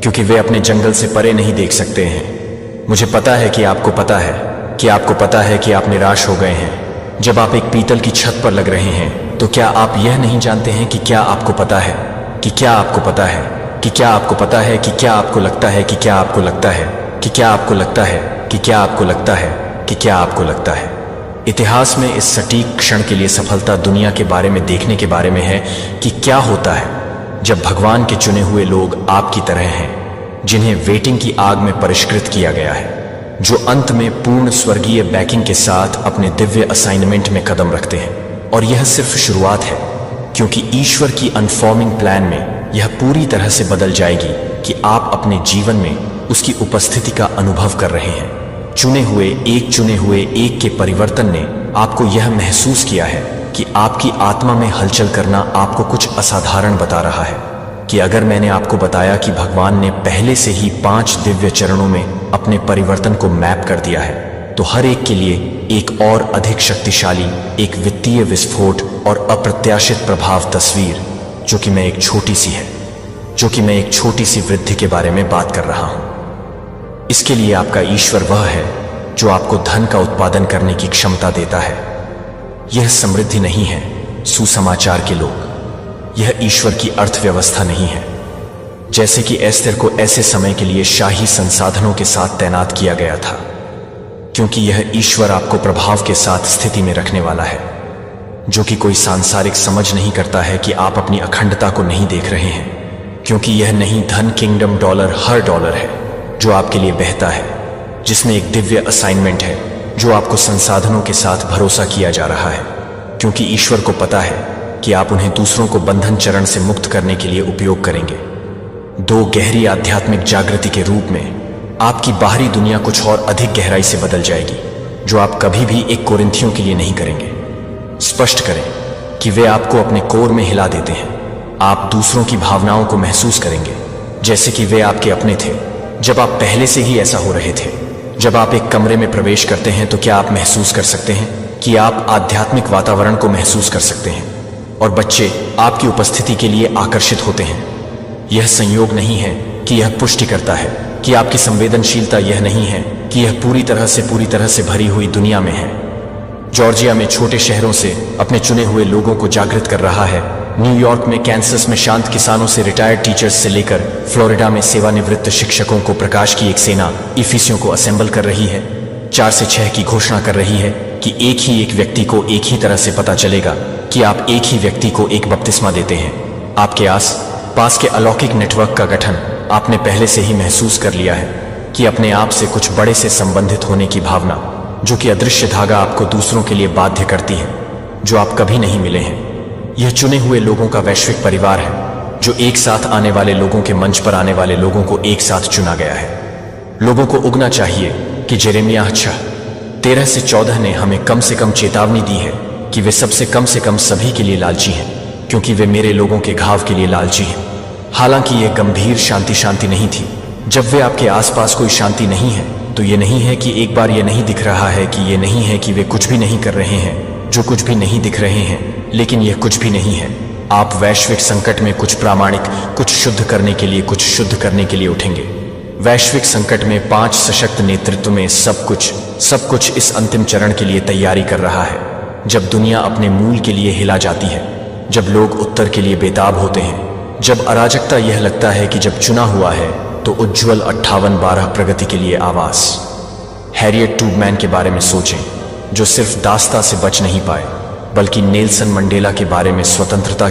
S1: क्योंकि वे अपने जंगल से परे नहीं देख सकते हैं। मुझे पता है कि आपको पता है कि आपको पता है कि आप निराश हो गए हैं। जब आप एक पीतल की छत पर लग रहे हैं, तो क्या आप यह नहीं जानते हैं कि क्या आपको पता है कि क्या आपको पता है कि क्या आपको पता है कि क्या आपको लगता है कि क्या आपको लगता है कि क्या आपको लगता है कि क्या आपको लगता है कि क्या आपको लगता है। इतिहास में इस सटीक क्षण के लिए सफलता दुनिया के बारे में देखने के बारे में है कि क्या होता है जब भगवान के चुने हुए लोग आपकी तरह हैं, जिन्हें वेटिंग की आग में परिष्कृत किया गया है, जो अंत में पूर्ण स्वर्गीय बैकिंग के साथ अपने दिव्य असाइनमेंट में कदम रखते हैं। और यह सिर्फ शुरुआत है, क्योंकि ईश्वर की अनफॉर्मिंग प्लान में यह पूरी तरह से बदल जाएगी कि आप अपने जीवन में उसकी उपस्थिति का अनुभव कर रहे हैं। चुने हुए एक के परिवर्तन ने आपको यह महसूस किया है कि आपकी आत्मा में हलचल करना आपको कुछ असाधारण बता रहा है। कि अगर मैंने आपको बताया कि भगवान ने पहले से ही 5 दिव्य चरणों में अपने परिवर्तन को मैप कर दिया है, तो हर एक के लिए एक और अधिक शक्तिशाली, एक वित्तीय विस्फोट और अप्रत्याशित प्रभाव तस्वीर, जो कि मैं एक छोटी सी वृद्धि के बारे में बात कर रहा हूं। इसके लिए आपका ईश्वर वह है जो आपको धन का उत्पादन करने की क्षमता देता है। यह समृद्धि नहीं है सुसमाचार के लोग, यह ईश्वर की अर्थव्यवस्था नहीं है। जैसे कि एस्तेर को ऐसे समय के लिए शाही संसाधनों के साथ तैनात किया गया था, क्योंकि यह ईश्वर आपको प्रभाव के साथ स्थिति में रखने वाला है, जो कि कोई सांसारिक समझ नहीं करता है कि आप अपनी अखंडता को नहीं देख रहे हैं, क्योंकि यह नहीं धन, किंगडम, डॉलर, हर डॉलर है जो आपके लिए बहता है, जिसमें एक दिव्य असाइनमेंट है जो आपको संसाधनों के साथ भरोसा किया जा रहा है, क्योंकि ईश्वर को पता है कि आप उन्हें दूसरों को बंधन चरण से मुक्त करने के लिए उपयोग करेंगे। 2 गहरी आध्यात्मिक जागृति के रूप में आपकी बाहरी दुनिया कुछ और अधिक गहराई से बदल जाएगी, जो आप कभी भी 1 कोरिन्थियों के लिए नहीं करेंगे। स्पष्ट करें कि वे आपको अपने कोर में हिला देते हैं। आप दूसरों की भावनाओं को महसूस करेंगे जैसे कि वे आपके अपने थे, जब आप पहले से ही ऐसा हो रहे थे। जब आप एक कमरे में प्रवेश करते हैं, तो क्या आप महसूस कर सकते हैं कि आप आध्यात्मिक वातावरण को महसूस कर सकते हैं, और बच्चे आपकी उपस्थिति के लिए आकर्षित होते हैं। यह संयोग नहीं है कि यह पुष्टि करता है कि आपकी संवेदनशीलता, यह नहीं है कि यह पूरी तरह से भरी हुई दुनिया में है। जॉर्जिया में छोटे शहरों से अपने चुने हुए लोगों को जागृत कर रहा है न्यूयॉर्क में कैंसस में शांत किसानों से रिटायर्ड टीचर्स से लेकर फ्लोरिडा में सेवानिवृत्त शिक्षकों को प्रकाश की एक सेना इफिसियों को असेंबल कर रही है। 4 से 6 की घोषणा कर रही है कि एक ही एक व्यक्ति को एक ही तरह से पता चलेगा कि आप एक ही व्यक्ति को एक बपतिस्मा देते हैं। आपके आस पास के अलौकिक नेटवर्क का गठन आपने पहले से ही महसूस कर लिया है कि अपने आप से कुछ बड़े से संबंधित होने की भावना, जो कि अदृश्य धागा आपको दूसरों के लिए बाध्य करती है, जो आप कभी नहीं मिले हैं। यह चुने हुए लोगों का वैश्विक परिवार है, जो एक साथ आने वाले लोगों के मंच पर आने वाले लोगों को एक साथ चुना गया है। लोगों को उगना चाहिए कि जेरेमियाह 6:13 से 14 ने हमें कम से कम चेतावनी दी है कि वे सबसे कम से कम सभी के लिए लालची हैं, क्योंकि वे मेरे लोगों के घाव के लिए लालची हैं। हालांकि यह गंभीर शांति नहीं थी। जब वे आपके आसपास कोई शांति नहीं है, तो ये नहीं है कि एक बार ये नहीं दिख रहा है कि ये नहीं है कि वे कुछ भी नहीं कर रहे हैं, जो कुछ भी नहीं दिख रहे हैं, लेकिन यह कुछ भी नहीं है। आप वैश्विक संकट में कुछ प्रामाणिक, कुछ शुद्ध करने के लिए, कुछ शुद्ध करने के लिए उठेंगे। वैश्विक संकट में 5 सशक्त नेतृत्व में सब कुछ इस अंतिम चरण के लिए तैयारी कर रहा है, जब दुनिया अपने मूल के लिए हिला जाती है, जब लोग उत्तर के लिए बेताब होते हैं, जब अराजकता यह लगता है कि जब चुना हुआ है तो उज्ज्वल 58-12 प्रगति के लिए आवास। हैरियट ट्रूमैन के बारे में सोचें, जो सिर्फ दास्ता से बच नहीं पाए, बल्कि नेल्सन मंडेला के बारे में स्वतंत्रता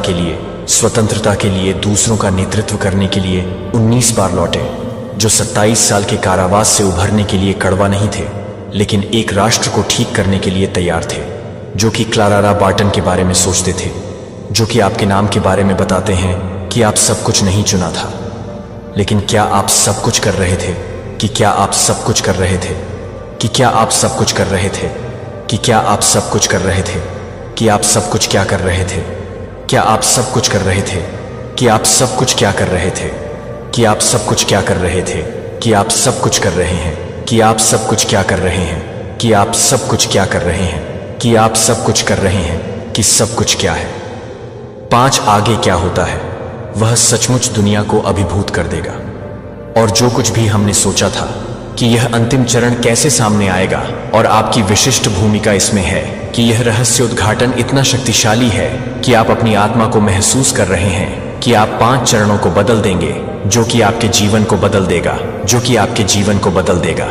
S1: के लिए दूसरों का नेतृत्व करने के लिए 19 बार लौटे, जो 27 साल के कारावास से उभरने के लिए कड़वा नहीं थे, लेकिन एक राष्ट्र को ठीक करने के लिए तैयार थे, जो कि क्लारा बार्टन के बारे में सोचते थे, जो कि आपके नाम के बारे में बताते हैं कि आप सब कुछ नहीं चुना था, लेकिन क्या आप सब कुछ कर रहे थे? कि क्या आप सब कुछ कर रहे थे? कि क्या आप सब कुछ कर रहे थे? कि क्या आप सब कुछ कर रहे थे? कि आप सब कुछ क्या कर रहे थे? क्या आप सब कुछ कर रहे थे? कि आप सब कुछ क्या कर रहे थे? कि आप सब कुछ क्या कर रहे थे? कि आप सब कुछ कर रहे हैं? कि आप सब कुछ क्या कर रहे हैं? कि आप सब कुछ क्या कर रहे हैं? कि आप सब कुछ कर रहे हैं? कि सब कुछ क्या है? 5 आगे क्या होता है, वह सचमुच दुनिया को अभिभूत कर देगा। और जो कुछ भी हमने सोचा था कि यह अंतिम चरण कैसे सामने आएगा, और आपकी विशिष्ट भूमिका इसमें है कि यह रहस्योद्घाटन इतना शक्तिशाली है कि आप अपनी आत्मा को महसूस कर रहे हैं कि आप 5 चरणों को बदल देंगे, जो कि आपके जीवन को बदल देगा, जो कि आपके जीवन को बदल देगा।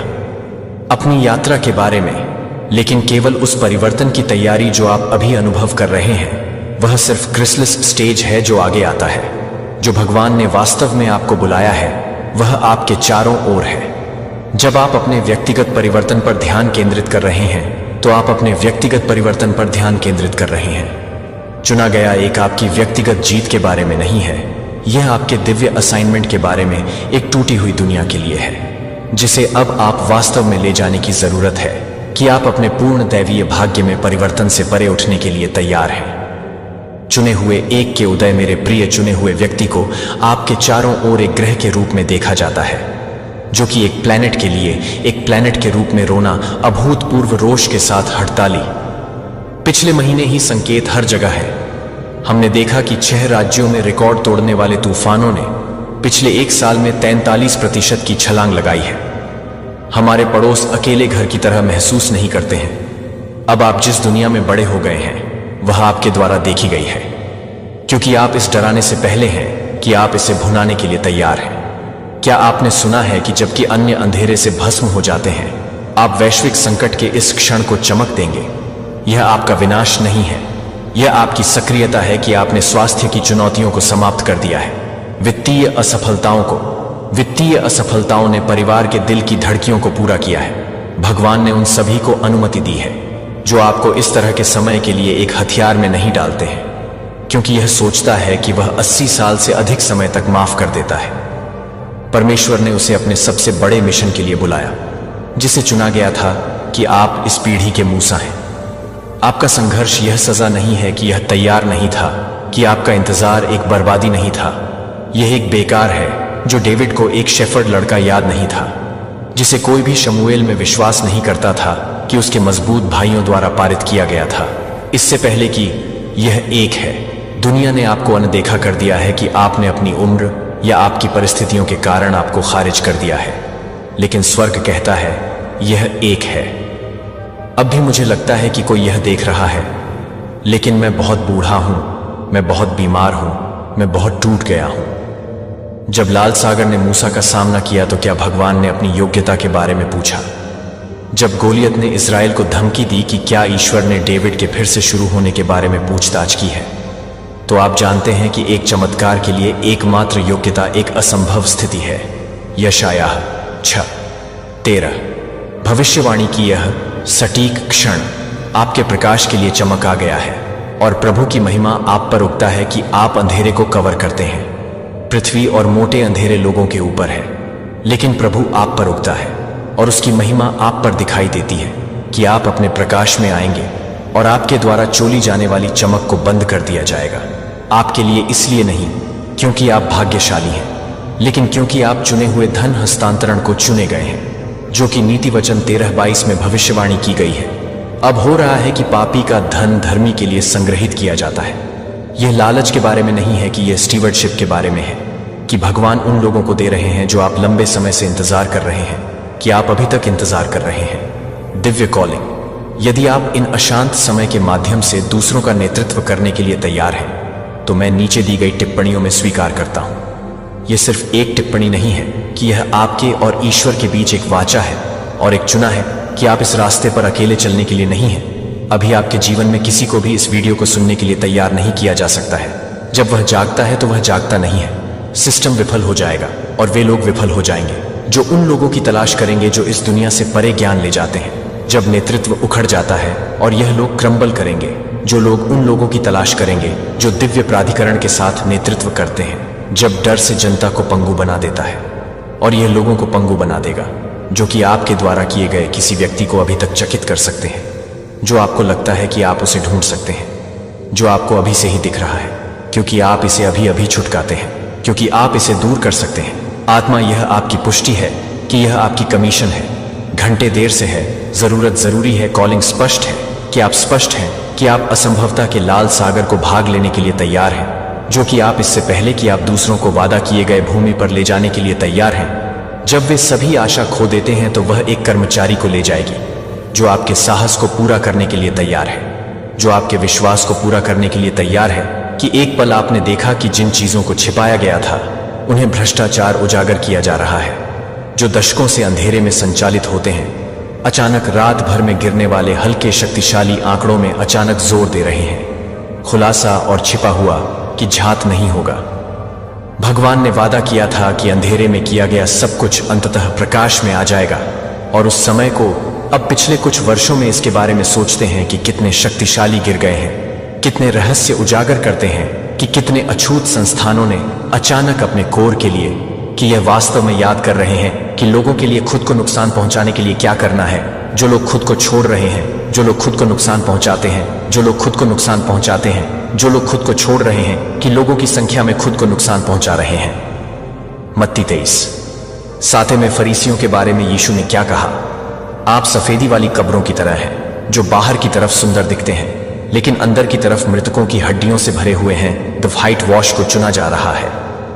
S1: अपनी यात्रा के बारे में, लेकिन केवल उस परिवर्तन की तैयारी जो आप अभी अनुभव कर रहे हैं, वह सिर्फ क्रिसलिस स्टेज है जो आगे आता है। जो भगवान ने वास्तव में आपको बुलाया है, वह आपके चारों ओर है। जब आप अपने व्यक्तिगत परिवर्तन पर ध्यान केंद्रित कर रहे हैं, तो आप अपने व्यक्तिगत परिवर्तन पर ध्यान केंद्रित कर रहे हैं। चुना गया एक आपकी व्यक्तिगत जीत के बारे में नहीं है, यह आपके दिव्य असाइनमेंट के बारे में एक टूटी हुई दुनिया के लिए है, जिसे अब आप वास्तव में ले जाने की जरूरत है कि आप अपने पूर्ण दैवीय भाग्य में परिवर्तन से परे उठने के लिए तैयार हैं। चुने हुए एक के उदय, मेरे प्रिय चुने हुए व्यक्ति को आपके चारों ओर एक ग्रह के रूप में देखा जाता है, जो कि एक प्लैनेट के लिए एक प्लैनेट के रूप में रोना अभूतपूर्व रोष के साथ हड़ताली। पिछले महीने ही संकेत हर जगह है। हमने देखा कि 6 राज्यों में रिकॉर्ड तोड़ने वाले तूफानों ने पिछले 1 साल में 43% की छलांग लगाई है। हमारे पड़ोस अकेले घर की तरह महसूस नहीं करते हैं। अब आप जिस दुनिया में बड़े हो गए हैं, वह आपके द्वारा देखी गई है, क्योंकि आप इस डराने से पहले हैं कि आप इसे भुनाने के लिए तैयार हैं। क्या आपने सुना है कि जबकि अन्य अंधेरे से भस्म हो जाते हैं, आप वैश्विक संकट के इस क्षण को चमक देंगे? यह आपका विनाश नहीं है, यह आपकी सक्रियता है कि आपने स्वास्थ्य की चुनौतियों को समाप्त कर दिया है, वित्तीय असफलताओं ने परिवार के दिल की धड़कियों को पूरा किया है। भगवान ने उन सभी को अनुमति दी है जो आपको इस तरह के समय के लिए एक हथियार में नहीं डालते हैं, क्योंकि यह सोचता है कि वह 80 साल से अधिक समय तक माफ कर देता है। परमेश्वर ने उसे अपने सबसे बड़े मिशन के लिए बुलाया, जिसे चुना गया था कि आप इस पीढ़ी के मूसा हैं। आपका संघर्ष यह सजा नहीं है कि यह तैयार नहीं था, कि आपका इंतजार एक बर्बादी नहीं था। यह एक बेकार है जो डेविड को एक शेफर्ड लड़का याद नहीं था, जिसे कोई भी शमूएल में विश्वास नहीं करता था कि उसके मजबूत भाइयों द्वारा पारित किया गया था, इससे पहले कि यह एक है। दुनिया ने आपको अनदेखा कर दिया है कि आपने अपनी उम्र या आपकी परिस्थितियों के कारण आपको खारिज कर दिया है, लेकिन स्वर्ग कहता है यह एक है। अब भी मुझे लगता है कि कोई यह देख रहा है, लेकिन मैं बहुत बूढ़ा हूं, मैं बहुत बीमार हूं, मैं बहुत टूट गया हूं। जब लाल सागर ने मूसा का सामना किया तो क्या भगवान ने अपनी योग्यता के बारे में पूछा? जब गोलियत ने इज़राइल को धमकी दी कि क्या ईश्वर ने डेविड के फिर से शुरू होने के बारे में पूछताछ की है, तो आप जानते हैं कि एक चमत्कार के लिए एकमात्र योग्यता एक असंभव स्थिति है। यशायाह 6:13। भविष्यवाणी की यह सटीक क्षण आपके प्रकाश के लिए चमक आ गया है और प्रभु की महिमा आप पर उगता है कि आप अंधेरे को कवर करते हैं। पृथ्वी और मोटे अंधेरे लोगों के ऊपर है, लेकिन प्रभु आप पर उगता है और उसकी महिमा आप पर दिखाई देती है कि आप अपने प्रकाश में आएंगे और आपके द्वारा चोली जाने वाली चमक को बंद कर दिया जाएगा। आपके लिए इसलिए नहीं क्योंकि आप भाग्यशाली हैं, लेकिन क्योंकि आप चुने हुए धन हस्तांतरण को चुने गए हैं, जो कि नीति वचन 13:22 में भविष्यवाणी की गई है। अब हो रहा है कि पापी का धन धर्मी के लिए संग्रहित किया जाता है। यह लालच के बारे में नहीं है कि यह स्टीवर्डशिप के बारे में है, कि भगवान उन लोगों को दे रहे हैं जो आप लंबे समय से इंतजार कर रहे हैं, कि आप अभी तक इंतजार कर रहे हैं। दिव्य कॉलिंग। यदि आप इन अशांत समय के माध्यम से दूसरों का नेतृत्व करने के लिए तैयार हैं, तो मैं नीचे दी गई टिप्पणियों में स्वीकार करता हूं। यह सिर्फ एक टिप्पणी नहीं है कि यह आपके और ईश्वर के बीच एक वाचा है और एक चुना है कि आप इस रास्ते पर अकेले चलने के लिए नहीं हैं। अभी आपके जीवन में किसी को भी इस वीडियो को सुनने के लिए तैयार नहीं किया जा सकता है। जब वह जागता है तो वह जागता नहीं है। सिस्टम विफल हो जाएगा और वे लोग विफल हो जाएंगे जो उन लोगों की तलाश करेंगे जो इस दुनिया से परे ज्ञान ले जाते हैं। जब नेतृत्व उखड़ जाता है और यह लोग क्रम्बल करेंगे, जो लोग उन लोगों की तलाश करेंगे जो दिव्य प्राधिकरण के साथ नेतृत्व करते हैं। जब डर से जनता को पंगु बना देता है, और यह लोगों को पंगु बना देगा जो कि आपके द्वारा किए गए किसी व्यक्ति को अभी तक चकित कर सकते हैं, जो आपको लगता है कि आप उसे ढूंढ सकते हैं, जो आपको अभी से ही दिख रहा है, क्योंकि आप इसे अभी अभी छुटकाते हैं, क्योंकि आप इसे दूर कर सकते हैं। आत्मा, यह आपकी पुष्टि है कि यह आपकी कमीशन है। घंटे देर से है, जरूरत जरूरी है, कॉलिंग स्पष्ट है कि आप स्पष्ट हैं, कि आप असंभवता के लाल सागर को भाग लेने के लिए तैयार हैं, जो कि आप इससे पहले कि आप दूसरों को वादा किए गए भूमि पर ले जाने के लिए तैयार हैं। जब वे सभी आशा खो देते हैं तो वह एक कर्मचारी को ले जाएगी जो आपके साहस को पूरा करने के लिए तैयार है, जो आपके विश्वास को पूरा करने के लिए तैयार है कि एक पल आपने देखा कि जिन चीजों को छिपाया गया था उन्हें भ्रष्टाचार उजागर किया जा रहा है, जो दशकों से अंधेरे में संचालित होते हैं, अचानक रात भर में गिरने वाले हल्के शक्तिशाली आंकड़ों में अचानक जोर दे रहे हैं। खुलासा और छिपा हुआ कि झात नहीं होगा। भगवान ने वादा किया था कि अंधेरे में किया गया सब कुछ अंततः प्रकाश में आ जाएगा, और उस समय को अब पिछले कुछ वर्षों में इसके बारे में सोचते हैं कि कितने शक्तिशाली गिर गए हैं, कितने रहस्य उजागर करते हैं कि कितने अछूत संस्थानों ने अचानक अपने कोर के लिए, कि यह वास्तव में याद कर रहे हैं कि लोगों के लिए खुद को नुकसान पहुंचाने के लिए क्या करना है, जो लोग खुद को छोड़ रहे हैं, जो लोग खुद को नुकसान पहुंचाते हैं, जो लोग खुद को नुकसान पहुंचाते हैं, जो लोग खुद को छोड़ रहे हैं, कि लोगों की संख्या में खुद को नुकसान पहुंचा रहे हैं। मत्ती 23। साथे में फरीसियों के बारे में यीशु ने क्या कहा? आप सफेदी वाली कब्रों की तरह हैं, जो बाहर की तरफ सुंदर दिखते हैं लेकिन अंदर की तरफ मृतकों की हड्डियों से भरे हुए हैं। द व्हाइट वॉश को चुना जा रहा है,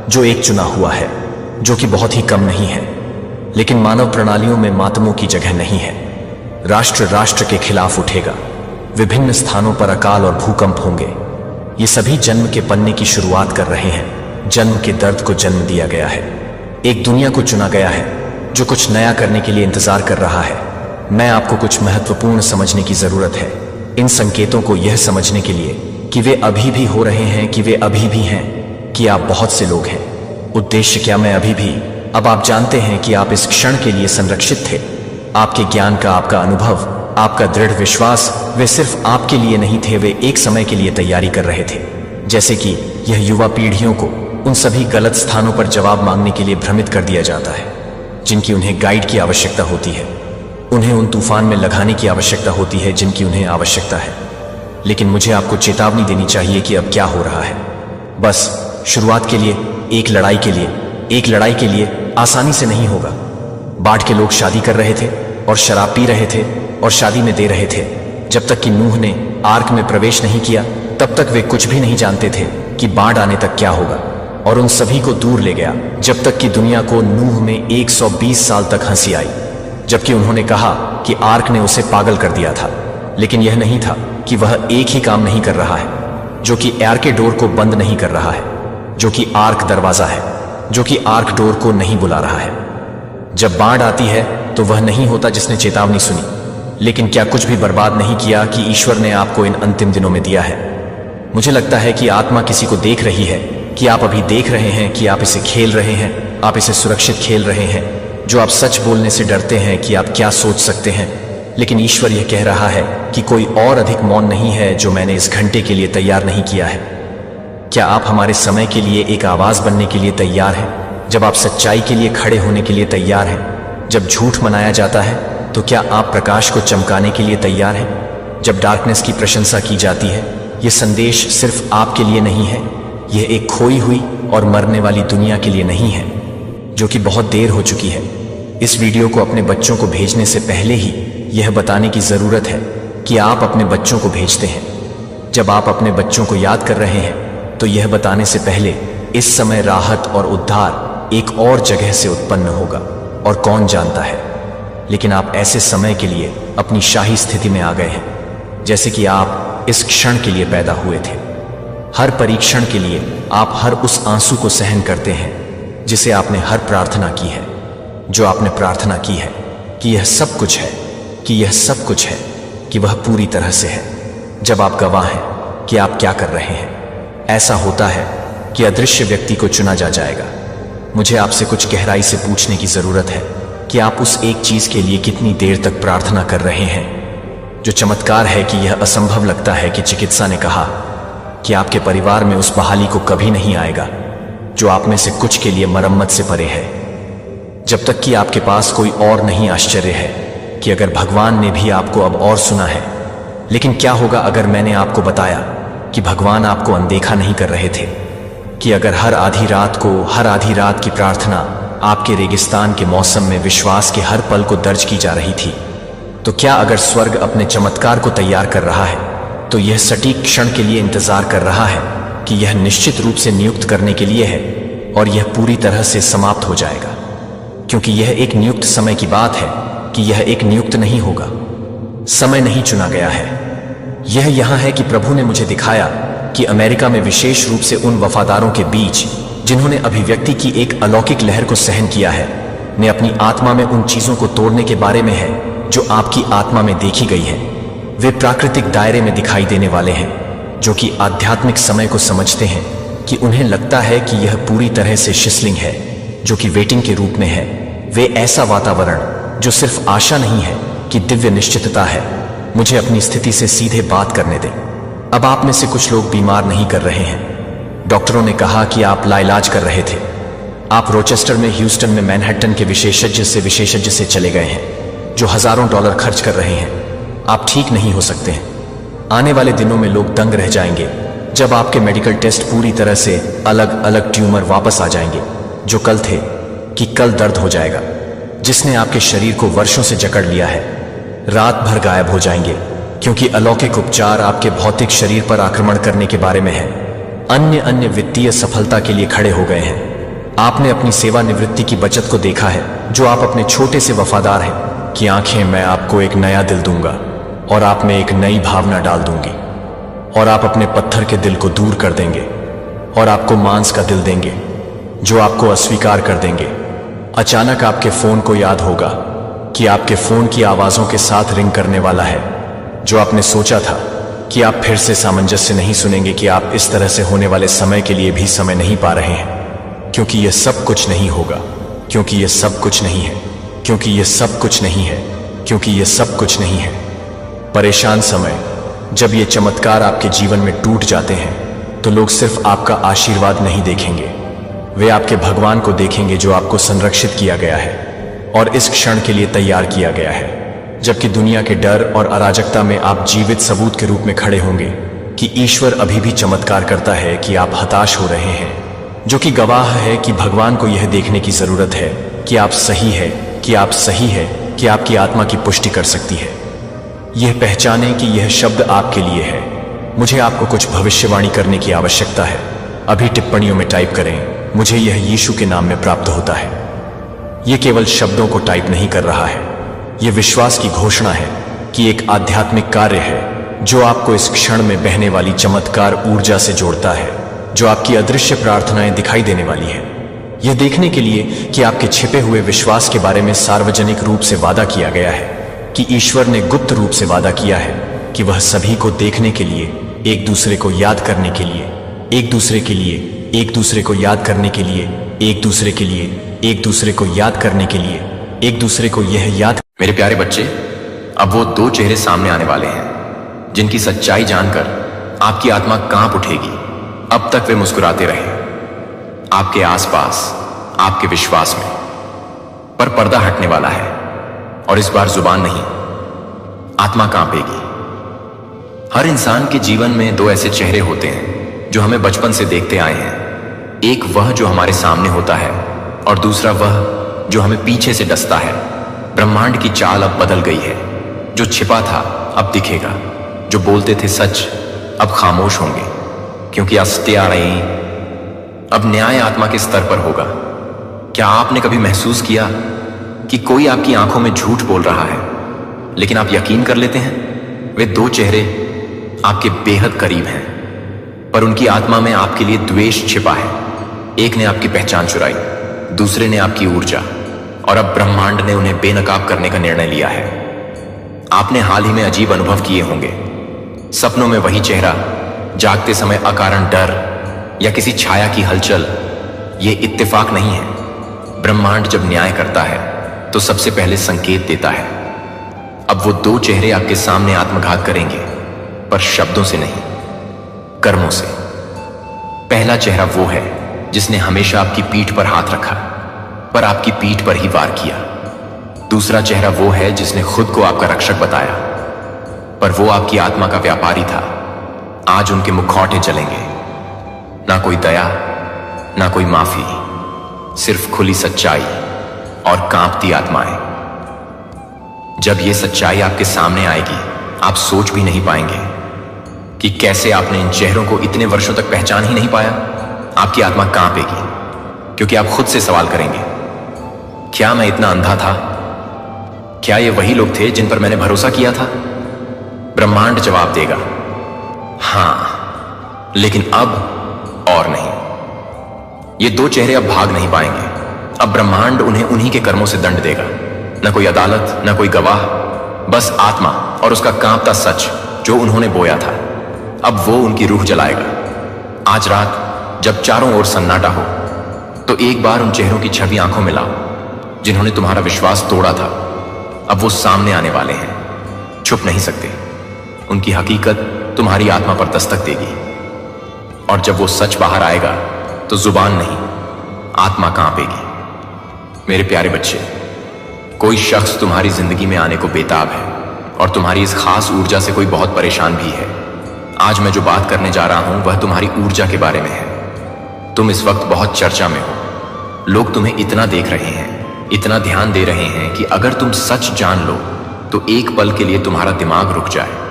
S1: जो एक चुना हुआ है, जो कि बहुत ही कम नहीं है, लेकिन मानव प्रणालियों में मातमों की जगह नहीं है। राष्ट्र राष्ट्र के खिलाफ उठेगा, विभिन्न स्थानों पर अकाल और भूकंप होंगे। ये सभी जन्म के पन्ने की शुरुआत कर रहे हैं। जन्म के दर्द को जन्म दिया गया है। एक दुनिया को चुना गया है जो कुछ नया करने के लिए इंतजार कर रहा है। मैं आपको कुछ महत्वपूर्ण समझने की जरूरत है, इन संकेतों को यह समझने के लिए कि वे अभी भी हो रहे हैं, कि वे अभी भी हैं, कि आप बहुत से लोग हैं। उद्देश्य क्या? मैं अभी भी। अब आप जानते हैं कि आप इस क्षण के लिए संरक्षित थे। आपके ज्ञान का, आपका अनुभव, आपका दृढ़ विश्वास, वे सिर्फ आपके लिए नहीं थे, वे एक समय के लिए तैयारी कर रहे थे। जैसे कि यह युवा पीढ़ियों को उन सभी गलत स्थानों पर जवाब मांगने के लिए भ्रमित कर दिया जाता है जिनकी उन्हें गाइड की आवश्यकता होती है। उन्हें उन तूफान में लगाने की आवश्यकता होती है जिनकी उन्हें आवश्यकता है। लेकिन मुझे आपको चेतावनी देनी चाहिए कि अब क्या हो रहा है। बस शुरुआत के लिए, एक लड़ाई के लिए, एक लड़ाई के लिए आसानी से नहीं होगा। बाढ़ के लोग शादी कर रहे थे और शराब पी रहे थे और शादी में दे रहे थे। जब तक कि नूह ने आर्क में प्रवेश नहीं किया तब तक वे कुछ भी नहीं जानते थे कि बाढ़ आने तक क्या होगा, और उन सभी को दूर ले गया जब तक कि दुनिया को नूह में 120 साल तक हंसी आई, जबकि उन्होंने कहा कि आर्क ने उसे पागल कर दिया था। लेकिन यह नहीं था कि वह एक ही काम नहीं कर रहा है। जो कि आर्क के डोर को बंद नहीं कर रहा है, जो कि आर्क दरवाजा है, जो कि आर्क डोर को नहीं बुला रहा है। जब बाढ़ आती है तो वह नहीं होता जिसने चेतावनी सुनी, लेकिन क्या कुछ भी बर्बाद नहीं किया कि ईश्वर ने आपको इन अंतिम दिनों में दिया है। मुझे लगता है कि आत्मा किसी को देख रही है, कि आप अभी देख रहे हैं कि आप इसे खेल रहे हैं, आप इसे सुरक्षित खेल रहे हैं, जो आप सच बोलने से डरते हैं कि आप क्या सोच सकते हैं। लेकिन ईश्वर यह कह रहा है कि कोई और अधिक मौन नहीं है जो मैंने इस घंटे के लिए तैयार नहीं किया है। क्या आप हमारे समय के लिए एक आवाज बनने के लिए तैयार हैं? जब आप सच्चाई के लिए खड़े होने के लिए तैयार हैं? जब झूठ मनाया जाता है तो क्या आप प्रकाश को चमकाने के लिए तैयार हैं? जब डार्कनेस की प्रशंसा की जाती है, यह संदेश सिर्फ आपके लिए नहीं है। यह एक खोई हुई और मरने वाली दुनिया के लिए नहीं है, जो कि बहुत देर हो चुकी है। इस वीडियो को अपने बच्चों को भेजने से पहले ही यह बताने की जरूरत है कि आप अपने बच्चों को भेजते हैं। जब आप अपने बच्चों को याद कर रहे हैं तो यह बताने से पहले इस समय राहत और उद्धार एक और जगह से उत्पन्न होगा, और कौन जानता है। लेकिन आप ऐसे समय के लिए अपनी शाही स्थिति में आ गए हैं, जैसे कि आप इस क्षण के लिए पैदा हुए थे। हर परीक्षण के लिए आप हर उस आंसू को सहन करते हैं जिसे आपने हर प्रार्थना की है, जो आपने प्रार्थना की है कि यह सब कुछ है, कि यह सब कुछ है, कि वह पूरी तरह से है। जब आप गवाह हैं कि आप क्या कर रहे हैं, ऐसा होता है कि अदृश्य व्यक्ति को चुना जाएगा। मुझे आपसे कुछ गहराई से पूछने की जरूरत है कि आप उस एक चीज के लिए कितनी देर तक प्रार्थना कर रहे हैं। जो चमत्कार है कि यह असंभव लगता है कि चिकित्सा ने कहा कि आपके परिवार में उस बहाली को कभी नहीं आएगा जो आप में से कुछ के लिए मरम्मत से परे है। जब तक कि आपके पास कोई और नहीं आश्चर्य है कि अगर भगवान ने भी आपको अब और सुना है। लेकिन क्या होगा अगर मैंने आपको बताया कि भगवान आपको अनदेखा नहीं कर रहे थे, कि अगर हर आधी रात की प्रार्थना आपके रेगिस्तान के मौसम में विश्वास के हर पल को दर्ज की जा रही थी, तो क्या अगर स्वर्ग अपने चमत्कार को तैयार कर रहा है तो यह सटीक क्षण के लिए इंतजार कर रहा है कि यह निश्चित रूप से नियुक्त करने के लिए है, और यह पूरी तरह से समाप्त हो जाएगा। क्योंकि यह एक नियुक्त समय की बात है कि यह एक नियुक्त नहीं होगा। समय नहीं चुना गया है। यह यहाँ है कि प्रभु ने मुझे दिखाया कि अमेरिका में विशेष रूप से उन वफादारों के बीच जिन्होंने अभिव्यक्ति की एक अलौकिक लहर को सहन किया है, ने अपनी आत्मा में उन चीजों को तोड़ने के बारे में है जो आपकी आत्मा में देखी गई है। वे प्राकृतिक दायरे में दिखाई देने वाले हैं जो कि आध्यात्मिक समय को समझते हैं, कि उन्हें लगता है कि यह पूरी तरह से शिस्लिंग है, जो कि वेटिंग के रूप में है। वे ऐसा वातावरण जो सिर्फ आशा नहीं है कि दिव्य निश्चितता है। मुझे अपनी स्थिति से सीधे बात करने दें। अब आप में से कुछ लोग बीमार नहीं कर रहे हैं। डॉक्टरों ने कहा कि आप लाइलाज कर रहे थे। आप रोचेस्टर में, ह्यूस्टन में, मैनहट्टन के विशेषज्ञ से चले गए हैं जो हजारों डॉलर खर्च कर रहे हैं। आप ठीक नहीं हो सकते हैं। आने वाले दिनों में लोग दंग रह जाएंगे जब आपके मेडिकल टेस्ट पूरी तरह से अलग अलग ट्यूमर वापस आ जाएंगे जो कल थे, कि कल दर्द हो जाएगा जिसने आपके शरीर को वर्षों से जकड़ लिया है, रात भर गायब हो जाएंगे, क्योंकि अलौकिक उपचार आपके भौतिक शरीर पर आक्रमण करने के बारे में है। अन्य वित्तीय सफलता के लिए खड़े हो गए हैं। आपने अपनी सेवानिवृत्ति की बचत को देखा है, जो आप अपने छोटे से वफादार हैं कि आंखें, मैं आपको एक नया दिल दूंगा और आप में एक नई भावना डाल दूंगी, और आप अपने पत्थर के दिल को दूर कर देंगे और आपको मांस का दिल देंगे जो आपको अस्वीकार कर देंगे। अचानक आपके फोन को याद होगा कि आपके फोन की आवाजों के साथ रिंग करने वाला है, जो आपने सोचा था कि आप फिर से सामंजस्य नहीं सुनेंगे, कि आप इस तरह से होने वाले समय के लिए भी समय नहीं पा रहे हैं, क्योंकि यह सब कुछ नहीं होगा, क्योंकि यह सब कुछ नहीं है, क्योंकि यह सब कुछ नहीं है, क्योंकि यह सब कुछ नहीं है। परेशान समय, जब ये चमत्कार आपके जीवन में टूट जाते हैं तो लोग सिर्फ आपका आशीर्वाद नहीं देखेंगे, वे आपके भगवान को देखेंगे जो आपको संरक्षित किया गया है और इस क्षण के लिए तैयार किया गया है, जबकि दुनिया के डर और अराजकता में आप जीवित सबूत के रूप में खड़े होंगे कि ईश्वर अभी भी चमत्कार करता है, कि आप हताश हो रहे हैं, जो कि गवाह है कि भगवान को यह देखने की जरूरत है कि आप सही है, कि आप सही है, कि आपकी आत्मा की पुष्टि कर सकती है। यह पहचाने कि यह शब्द आपके लिए है। मुझे आपको कुछ भविष्यवाणी करने की आवश्यकता है। अभी टिप्पणियों में टाइप करें, मुझे यह यीशु के नाम में प्राप्त होता है। यह केवल शब्दों को टाइप नहीं कर रहा है, यह विश्वास की घोषणा है कि एक आध्यात्मिक कार्य है जो आपको इस क्षण में बहने वाली चमत्कार ऊर्जा से जोड़ता है, जो आपकी अदृश्य प्रार्थनाएं दिखाई देने वाली है। यह देखने के लिए कि आपके छिपे हुए विश्वास के बारे में सार्वजनिक रूप से वादा किया गया है, कि ईश्वर ने गुप्त रूप से वादा किया है कि वह सभी को देखने के लिए, एक दूसरे को याद करने के लिए, एक दूसरे के लिए, एक दूसरे को याद करने के लिए, एक दूसरे के लिए, एक दूसरे को याद करने के लिए, एक दूसरे को यह याद।
S2: मेरे प्यारे बच्चे, अब वो दो चेहरे सामने आने वाले हैं जिनकी सच्चाई जानकर आपकी आत्मा कांप उठेगी। अब तक वे मुस्कुराते रहे आपके आसपास, आपके विश्वास में, पर पर्दा हटने वाला है और इस बार जुबान नहीं, आत्मा कांपेगी। हर इंसान के जीवन में दो ऐसे चेहरे होते हैं जो हमें बचपन से देखते आए हैं। एक वह जो हमारे सामने होता है और दूसरा वह जो हमें पीछे से डसता है। ब्रह्मांड की चाल अब बदल गई है। जो छिपा था अब दिखेगा, जो बोलते थे सच अब खामोश होंगे, क्योंकि अस्त्यारई अब न्याय आत्मा के स्तर पर होगा। क्या आपने कभी महसूस किया कि कोई आपकी आंखों में झूठ बोल रहा है, लेकिन आप यकीन कर लेते हैं? वे दो चेहरे आपके बेहद करीब हैं, पर उनकी आत्मा में आपके लिए द्वेष छिपा है। एक ने आपकी पहचान चुराई, दूसरे ने आपकी ऊर्जा, और अब ब्रह्मांड ने उन्हें बेनकाब करने का निर्णय लिया है। आपने हाल ही में अजीब अनुभव किए होंगे। सपनों में वही चेहरा, जागते समय अकारण डर या किसी छाया की हलचल। ये इत्तेफाक नहीं है। ब्रह्मांड जब न्याय करता है तो सबसे पहले संकेत देता है। अब वो दो चेहरे आपके सामने आत्मघात करेंगे, पर शब्दों से नहीं, कर्मों से। पहला चेहरा वो है जिसने हमेशा आपकी पीठ पर हाथ रखा, पर आपकी पीठ पर ही वार किया। दूसरा चेहरा वो है जिसने खुद को आपका रक्षक बताया, पर वो आपकी आत्मा का व्यापारी था। आज उनके मुखौटे जलेंगे। ना कोई दया, ना कोई माफी, सिर्फ खुली सच्चाई और कांपती आत्माएं। जब ये सच्चाई आपके सामने आएगी, आप सोच भी नहीं पाएंगे कि कैसे आपने इन चेहरों को इतने वर्षों तक पहचान ही नहीं पाया। आपकी आत्मा कांपेगी, क्योंकि आप खुद से सवाल करेंगे, क्या मैं इतना अंधा था? क्या ये वही लोग थे जिन पर मैंने भरोसा किया था? ब्रह्मांड जवाब देगा, हां, लेकिन अब और नहीं। ये दो चेहरे अब भाग नहीं पाएंगे। अब ब्रह्मांड उन्हें उन्हीं के कर्मों से दंड देगा। न कोई अदालत, न कोई गवाह, बस आत्मा और उसका कांपता सच जो उन्होंने बोया था। अब वो उनकी रूह जलाएगा। आज रात जब चारों ओर सन्नाटा हो, तो एक बार उन चेहरों की छवि आंखों में लाओ जिन्होंने तुम्हारा विश्वास तोड़ा था। अब वो सामने आने वाले हैं, छुप नहीं सकते। उनकी हकीकत तुम्हारी आत्मा पर दस्तक देगी, और जब वो सच बाहर आएगा तो जुबान नहीं, आत्मा कांपेगी। मेरे प्यारे बच्चे, कोई शख्स तुम्हारी जिंदगी में आने को बेताब है, और तुम्हारी इस खास ऊर्जा से कोई बहुत परेशान भी है। आज मैं जो बात करने जा रहा हूं वह तुम्हारी ऊर्जा के बारे में है। तुम इस वक्त बहुत चर्चा में हो। लोग तुम्हें इतना देख रहे हैं, इतना ध्यान दे रहे हैं कि अगर तुम सच जान लो तो एक पल के लिए तुम्हारा दिमाग रुक जाए।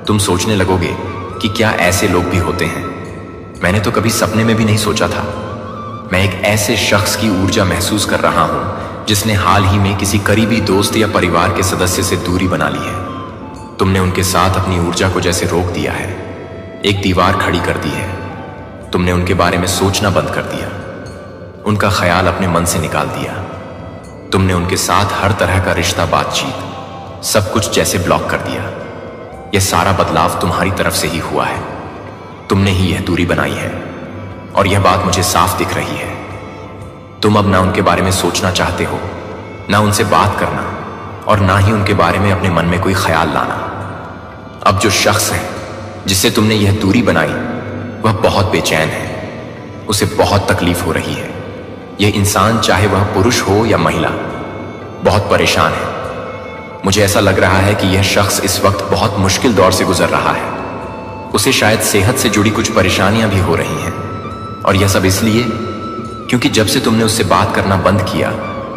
S2: तुम सोचने लगोगे कि क्या ऐसे लोग भी होते हैं? मैंने तो कभी सपने में भी नहीं सोचा था। मैं एक ऐसे शख्स की ऊर्जा महसूस कर रहा हूं जिसने हाल ही में किसी करीबी दोस्त या परिवार के सदस्य से दूरी बना ली है। तुमने उनके साथ अपनी ऊर्जा को जैसे रोक दिया है, एक दीवार खड़ी कर दी है। तुमने उनके बारे में सोचना बंद कर दिया, उनका ख्याल अपने मन से निकाल दिया। तुमने उनके साथ हर तरह का रिश्ता, बातचीत, सब कुछ जैसे ब्लॉक कर दिया। यह सारा बदलाव तुम्हारी तरफ से ही हुआ है। तुमने ही यह दूरी बनाई है, और यह बात मुझे साफ दिख रही है। तुम अब ना उनके बारे में सोचना चाहते हो, ना उनसे बात करना, और ना ही उनके बारे में अपने मन में कोई ख्याल लाना। अब जो शख्स है जिससे तुमने यह दूरी बनाई, वह बहुत बेचैन है। उसे बहुत तकलीफ हो रही है। यह इंसान, चाहे वह पुरुष हो या महिला, बहुत परेशान है। मुझे ऐसा लग रहा है कि यह शख्स इस वक्त बहुत मुश्किल दौर से गुजर रहा है। उसे शायद सेहत से जुड़ी कुछ परेशानियां भी हो रही हैं, और यह सब इसलिए क्योंकि जब से तुमने उससे बात करना बंद किया,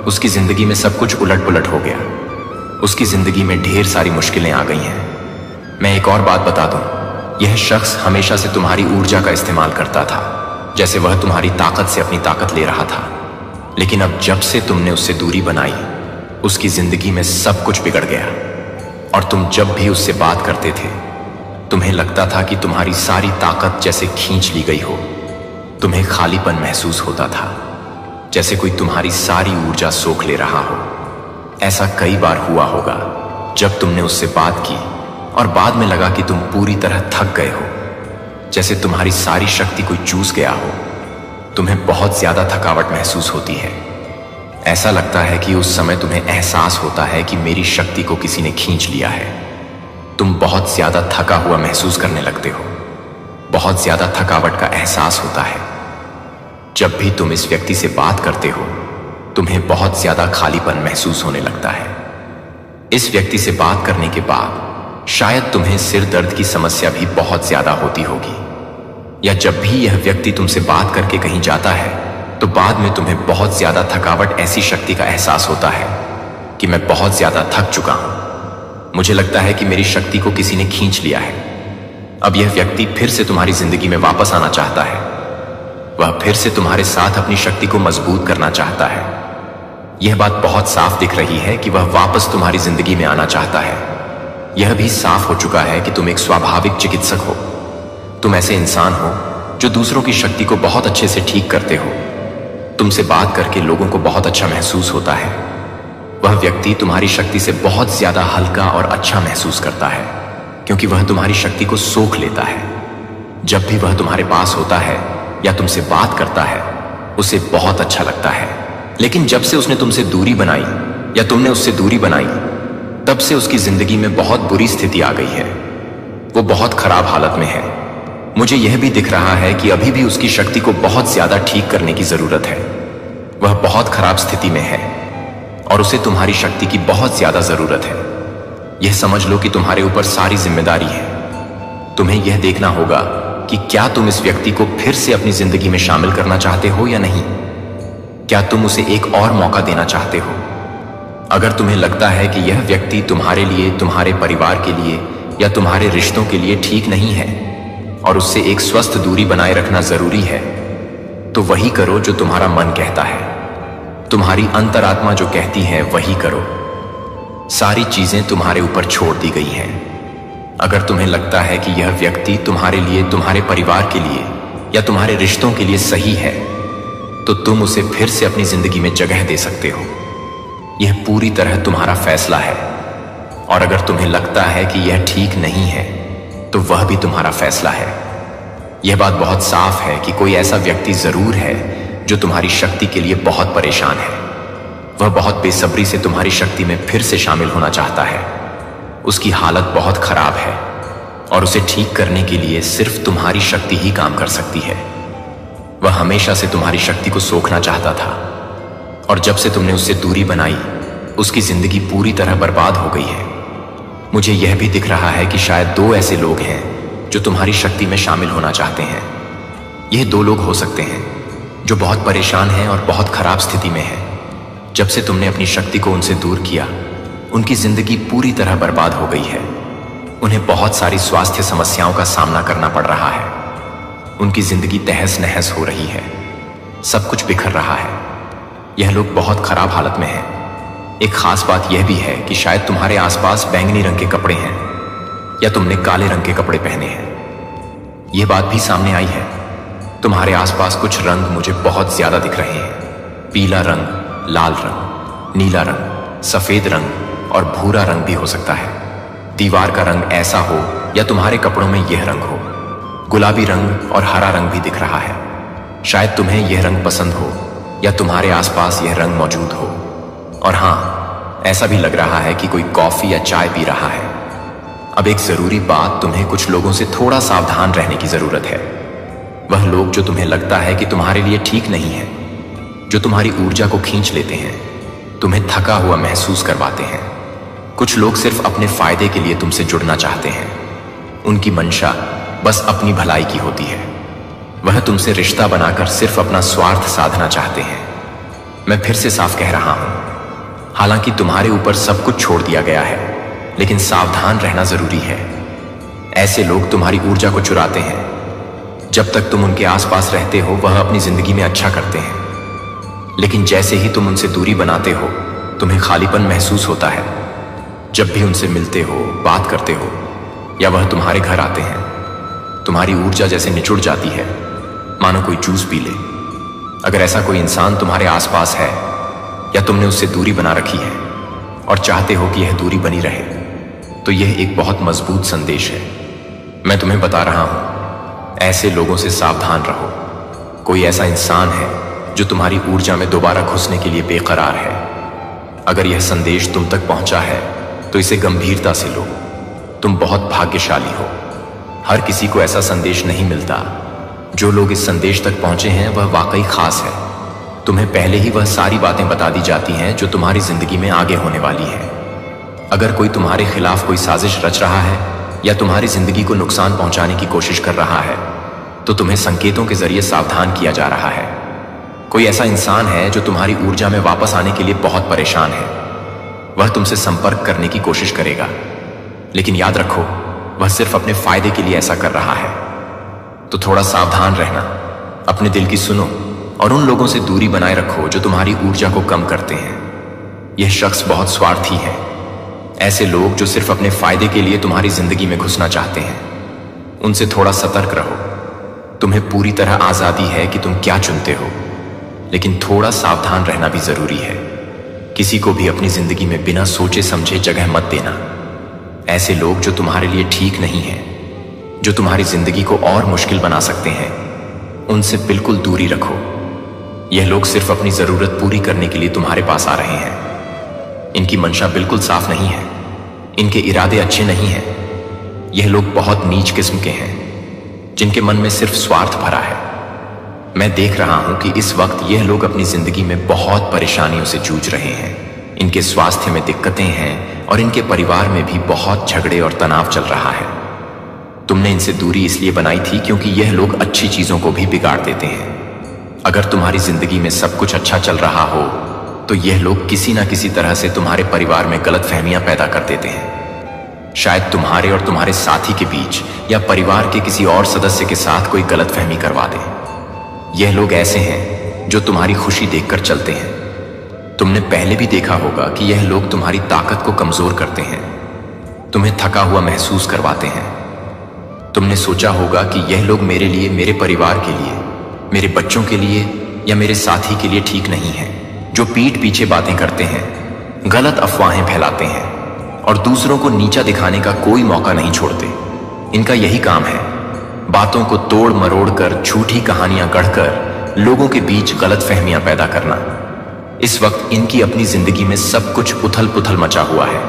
S2: उसकी जिंदगी में सब कुछ उलट पुलट हो गया। उसकी जिंदगी में ढेर सारी मुश्किलें आ गई हैं। मैं एक और बात बता दूं, यह शख्स हमेशा से तुम्हारी ऊर्जा का इस्तेमाल करता था, जैसे वह तुम्हारी ताकत से अपनी ताकत ले रहा था। लेकिन अब जब से तुमने उससे दूरी बनाई, उसकी जिंदगी में सब कुछ बिगड़ गया। और तुम जब भी उससे बात करते थे, तुम्हें लगता था कि तुम्हारी सारी ताकत जैसे खींच ली गई हो। तुम्हें खालीपन महसूस होता था, जैसे कोई तुम्हारी सारी ऊर्जा सोख ले रहा हो। ऐसा कई बार हुआ होगा जब तुमने उससे बात की और बाद में लगा कि तुम पूरी तरह थक गए हो, जैसे तुम्हारी सारी शक्ति कोई चूस गया हो। तुम्हें बहुत ज्यादा थकावट महसूस होती है। ऐसा लगता है कि उस समय तुम्हें एहसास होता है कि मेरी शक्ति को किसी ने खींच लिया है। तुम बहुत ज्यादा थका हुआ महसूस करने लगते हो। बहुत ज्यादा थकावट का एहसास होता है। जब भी तुम इस व्यक्ति से बात करते हो, तुम्हें बहुत ज्यादा खालीपन महसूस होने लगता है। इस व्यक्ति से बात करने के बाद शायद तुम्हें सिर दर्द की समस्या भी बहुत ज्यादा होती होगी, या जब भी यह व्यक्ति तुमसे बात करके कहीं जाता है तो बाद में तुम्हें बहुत ज्यादा थकावट, ऐसी शक्ति का एहसास होता है कि मैं बहुत ज्यादा थक चुका हूं। मुझे लगता है कि मेरी शक्ति को किसी ने खींच लिया है। अब यह व्यक्ति फिर से तुम्हारी जिंदगी में वापस आना चाहता है। वह फिर से तुम्हारे साथ अपनी शक्ति को मजबूत करना चाहता है। यह बात बहुत साफ दिख रही है कि वह वापस तुम्हारी जिंदगी में आना चाहता है। यह भी साफ हो चुका है कि तुम एक स्वाभाविक चिकित्सक हो। तुम ऐसे इंसान हो जो दूसरों की शक्ति को बहुत अच्छे से ठीक करते हो। तुमसे बात करके लोगों को बहुत अच्छा महसूस होता है। वह व्यक्ति तुम्हारी शक्ति से बहुत ज्यादा हल्का और अच्छा महसूस करता है, क्योंकि वह तुम्हारी शक्ति को सोख लेता है। जब भी वह तुम्हारे पास होता है या तुमसे बात करता है, उसे बहुत अच्छा लगता है। लेकिन जब से उसने तुमसे दूरी बनाई या तुमने उससे दूरी बनाई, तब से उसकी जिंदगी में बहुत बुरी स्थिति आ गई है। वो बहुत खराब हालत में है। मुझे यह भी दिख रहा है कि अभी भी उसकी शक्ति को बहुत ज्यादा ठीक करने की जरूरत है। वह बहुत खराब स्थिति में है और उसे तुम्हारी शक्ति की बहुत ज्यादा जरूरत है। यह समझ लो कि तुम्हारे ऊपर सारी जिम्मेदारी है। तुम्हें यह देखना होगा कि क्या तुम इस व्यक्ति को फिर से अपनी जिंदगी में शामिल करना चाहते हो या नहीं। क्या तुम उसे एक और मौका देना चाहते हो? अगर तुम्हें लगता है कि यह व्यक्ति तुम्हारे लिए, तुम्हारे परिवार के लिए या तुम्हारे रिश्तों के लिए ठीक नहीं है और उससे एक स्वस्थ दूरी बनाए रखना जरूरी है, तो वही करो जो तुम्हारा मन कहता है। तुम्हारी अंतरात्मा जो कहती है वही करो। सारी चीजें तुम्हारे ऊपर छोड़ दी गई हैं। अगर तुम्हें लगता है कि यह व्यक्ति तुम्हारे लिए, तुम्हारे परिवार के लिए या तुम्हारे रिश्तों के लिए सही है, तो तुम उसे फिर से अपनी जिंदगी में जगह दे सकते हो। यह पूरी तरह तुम्हारा फैसला है। और अगर तुम्हें लगता है कि यह ठीक नहीं है, तो वह भी तुम्हारा फैसला है। यह बात बहुत साफ है कि कोई ऐसा व्यक्ति जरूर है जो तुम्हारी शक्ति के लिए बहुत परेशान है। वह बहुत बेसब्री से तुम्हारी शक्ति में फिर से शामिल होना चाहता है। उसकी हालत बहुत खराब है और उसे ठीक करने के लिए सिर्फ तुम्हारी शक्ति ही काम कर सकती है। वह हमेशा से तुम्हारी शक्ति को सोखना चाहता था और जब से तुमने उससे दूरी बनाई, उसकी जिंदगी पूरी तरह बर्बाद हो गई है। मुझे यह भी दिख रहा है कि शायद 2 ऐसे लोग हैं जो तुम्हारी शक्ति में शामिल होना चाहते हैं। यह 2 लोग हो सकते हैं जो बहुत परेशान हैं और बहुत खराब स्थिति में हैं। जब से तुमने अपनी शक्ति को उनसे दूर किया, उनकी जिंदगी पूरी तरह बर्बाद हो गई है। उन्हें बहुत सारी स्वास्थ्य समस्याओं का सामना करना पड़ रहा है। उनकी जिंदगी तहस नहस हो रही है। सब कुछ बिखर रहा है। यह लोग बहुत खराब हालत में हैं। एक खास बात यह भी है कि शायद तुम्हारे आसपास बैंगनी रंग के कपड़े हैं या तुमने काले रंग के कपड़े पहने हैं। यह बात भी सामने आई है। तुम्हारे आसपास कुछ रंग मुझे बहुत ज्यादा दिख रहे हैं। पीला रंग, लाल रंग, नीला रंग, सफेद रंग और भूरा रंग भी हो सकता है। दीवार का रंग ऐसा हो या तुम्हारे कपड़ों में यह रंग हो। गुलाबी रंग और हरा रंग भी दिख रहा है। शायद तुम्हें यह रंग पसंद हो या तुम्हारे आसपास यह रंग मौजूद हो। और हाँ, ऐसा भी लग रहा है कि कोई कॉफी या चाय पी रहा है। अब एक जरूरी बात, तुम्हें कुछ लोगों से थोड़ा सावधान रहने की जरूरत है। वह लोग जो तुम्हें लगता है कि तुम्हारे लिए ठीक नहीं है, जो तुम्हारी ऊर्जा को खींच लेते हैं, तुम्हें थका हुआ महसूस करवाते हैं। कुछ लोग सिर्फ अपने फायदे के लिए तुमसे जुड़ना चाहते हैं। उनकी मंशा बस अपनी भलाई की होती है। वह तुमसे रिश्ता बनाकर सिर्फ अपना स्वार्थ साधना चाहते हैं। मैं फिर से साफ कह रहा हूं, हालांकि तुम्हारे ऊपर सब कुछ छोड़ दिया गया है, लेकिन सावधान रहना जरूरी है। ऐसे लोग तुम्हारी ऊर्जा को चुराते हैं। जब तक तुम उनके आसपास रहते हो, वह अपनी जिंदगी में अच्छा करते हैं, लेकिन जैसे ही तुम उनसे दूरी बनाते हो, तुम्हें खालीपन महसूस होता है। जब भी उनसे मिलते हो, बात करते हो, या वह तुम्हारे घर आते हैं। तुम्हारी ऊर्जा जैसे निचुड़ जाती है, मानो कोई जूस पी ले। अगर ऐसा कोई इंसान तुम्हारे आसपास है या तुमने उससे दूरी बना रखी है और चाहते हो कि यह दूरी बनी रहे, तो यह एक बहुत मजबूत संदेश है। मैं तुम्हें बता रहा हूं, ऐसे लोगों से सावधान रहो। कोई ऐसा इंसान है जो तुम्हारी ऊर्जा में दोबारा घुसने के लिए बेकरार है। अगर यह संदेश तुम तक पहुंचा है तो इसे गंभीरता से लो। तुम बहुत भाग्यशाली हो। हर किसी को ऐसा संदेश नहीं मिलता। जो लोग इस संदेश तक पहुंचे हैं वह वाकई खास है। तुम्हें पहले ही वह सारी बातें बता दी जाती हैं जो तुम्हारी जिंदगी में आगे होने वाली है। अगर कोई तुम्हारे खिलाफ कोई साजिश रच रहा है या तुम्हारी जिंदगी को नुकसान पहुंचाने की कोशिश कर रहा है, तो तुम्हें संकेतों के जरिए सावधान किया जा रहा है। कोई ऐसा इंसान है जो तुम्हारी ऊर्जा में वापस आने के लिए बहुत परेशान है। वह तुमसे संपर्क करने की कोशिश करेगा, लेकिन याद रखो, वह सिर्फ अपने फायदे के लिए ऐसा कर रहा है। तो थोड़ा सावधान रहना, अपने दिल की सुनो और उन लोगों से दूरी बनाए रखो जो तुम्हारी ऊर्जा को कम करते हैं। यह शख्स बहुत स्वार्थी है। ऐसे लोग जो सिर्फ अपने फायदे के लिए तुम्हारी जिंदगी में घुसना चाहते हैं, उनसे थोड़ा सतर्क रहो। तुम्हें पूरी तरह आजादी है कि तुम क्या चुनते हो, लेकिन थोड़ा सावधान रहना भी जरूरी है। किसी को भी अपनी जिंदगी में बिना सोचे समझे जगह मत देना। ऐसे लोग जो तुम्हारे लिए ठीक नहीं हैं, जो तुम्हारी जिंदगी को और मुश्किल बना सकते हैं, उनसे बिल्कुल दूरी रखो। यह लोग सिर्फ अपनी जरूरत पूरी करने के लिए तुम्हारे पास आ रहे हैं। इनकी मंशा बिल्कुल साफ नहीं है। इनके इरादे अच्छे नहीं हैं। यह लोग बहुत नीच किस्म के हैं, जिनके मन में सिर्फ स्वार्थ भरा है। मैं देख रहा हूं कि इस वक्त यह लोग अपनी जिंदगी में बहुत परेशानियों से जूझ रहे हैं। इनके स्वास्थ्य में दिक्कतें हैं और इनके परिवार में भी बहुत झगड़े और तनाव चल रहा है। तुमने इनसे दूरी इसलिए बनाई थी क्योंकि यह लोग अच्छी चीजों को भी बिगाड़ देते हैं। अगर तुम्हारी जिंदगी में सब कुछ अच्छा चल रहा हो, तो यह लोग किसी ना किसी तरह से तुम्हारे परिवार में गलतफहमियां पैदा कर देते हैं। शायद तुम्हारे और तुम्हारे साथी के बीच या परिवार के किसी और सदस्य के साथ कोई गलतफहमी करवा दे। यह लोग ऐसे हैं जो तुम्हारी खुशी देखकर चलते हैं। तुमने पहले भी देखा होगा कि यह लोग तुम्हारी ताकत को कमजोर करते हैं, तुम्हें थका हुआ महसूस करवाते हैं। तुमने सोचा होगा कि यह लोग मेरे लिए, मेरे परिवार के लिए, मेरे बच्चों के लिए या मेरे साथी के लिए ठीक नहीं है। जो पीठ पीछे बातें करते हैं, गलत अफवाहें फैलाते हैं और दूसरों को नीचा दिखाने का कोई मौका नहीं छोड़ते। इनका यही काम है, बातों को तोड़ मरोड़ कर, झूठी कहानियां गढ़कर लोगों के बीच गलतफहमियां पैदा करना। इस वक्त इनकी अपनी जिंदगी में सब कुछ उथल पुथल मचा हुआ है।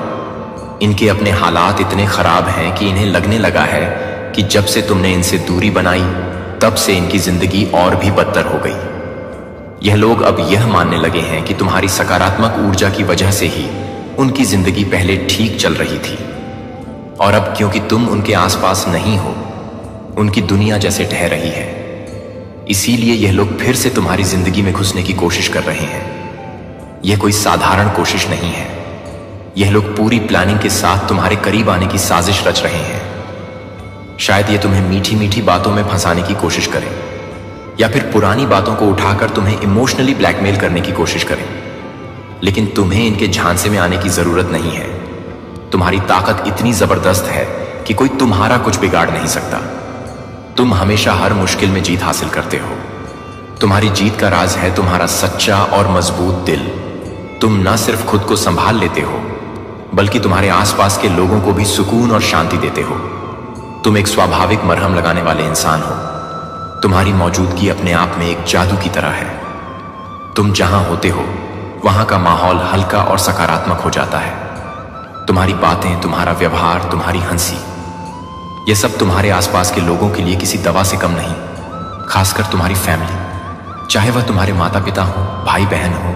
S2: इनके अपने हालात इतने खराब हैं कि इन्हें लगने लगा है कि जब से तुमने इनसे दूरी बनाई, तब से इनकी जिंदगी और भी बदतर हो गई। यह लोग अब यह मानने लगे हैं कि तुम्हारी सकारात्मक ऊर्जा की वजह से ही उनकी जिंदगी पहले ठीक चल रही थी, और अब क्योंकि तुम उनके आसपास नहीं हो, उनकी दुनिया जैसे ढह रही है। इसीलिए यह लोग फिर से तुम्हारी जिंदगी में घुसने की कोशिश कर रहे हैं। यह कोई साधारण कोशिश नहीं है। यह लोग पूरी प्लानिंग के साथ तुम्हारे करीब आने की साजिश रच रहे हैं। शायद ये तुम्हें मीठी मीठी बातों में फंसाने की कोशिश करें, या फिर पुरानी बातों को उठाकर तुम्हें इमोशनली ब्लैकमेल करने की कोशिश करें। लेकिन तुम्हें इनके झांसे में आने की जरूरत नहीं है। तुम्हारी ताकत इतनी जबरदस्त है कि कोई तुम्हारा कुछ बिगाड़ नहीं सकता। तुम हमेशा हर मुश्किल में जीत हासिल करते हो। तुम्हारी जीत का राज है तुम्हारा सच्चा और मजबूत दिल। तुम न सिर्फ खुद को संभाल लेते हो, बल्कि तुम्हारे आसपास के लोगों को भी सुकून और शांति देते हो। तुम एक स्वाभाविक मरहम लगाने वाले इंसान हो। तुम्हारी मौजूदगी अपने आप में एक जादू की तरह है। तुम जहां होते हो, वहां का माहौल हल्का और सकारात्मक हो जाता है। तुम्हारी बातें, तुम्हारा व्यवहार, तुम्हारी हंसी, यह सब तुम्हारे आसपास के लोगों के लिए किसी दवा से कम नहीं। खासकर तुम्हारी फैमिली, चाहे वह तुम्हारे माता पिता हो, भाई बहन हो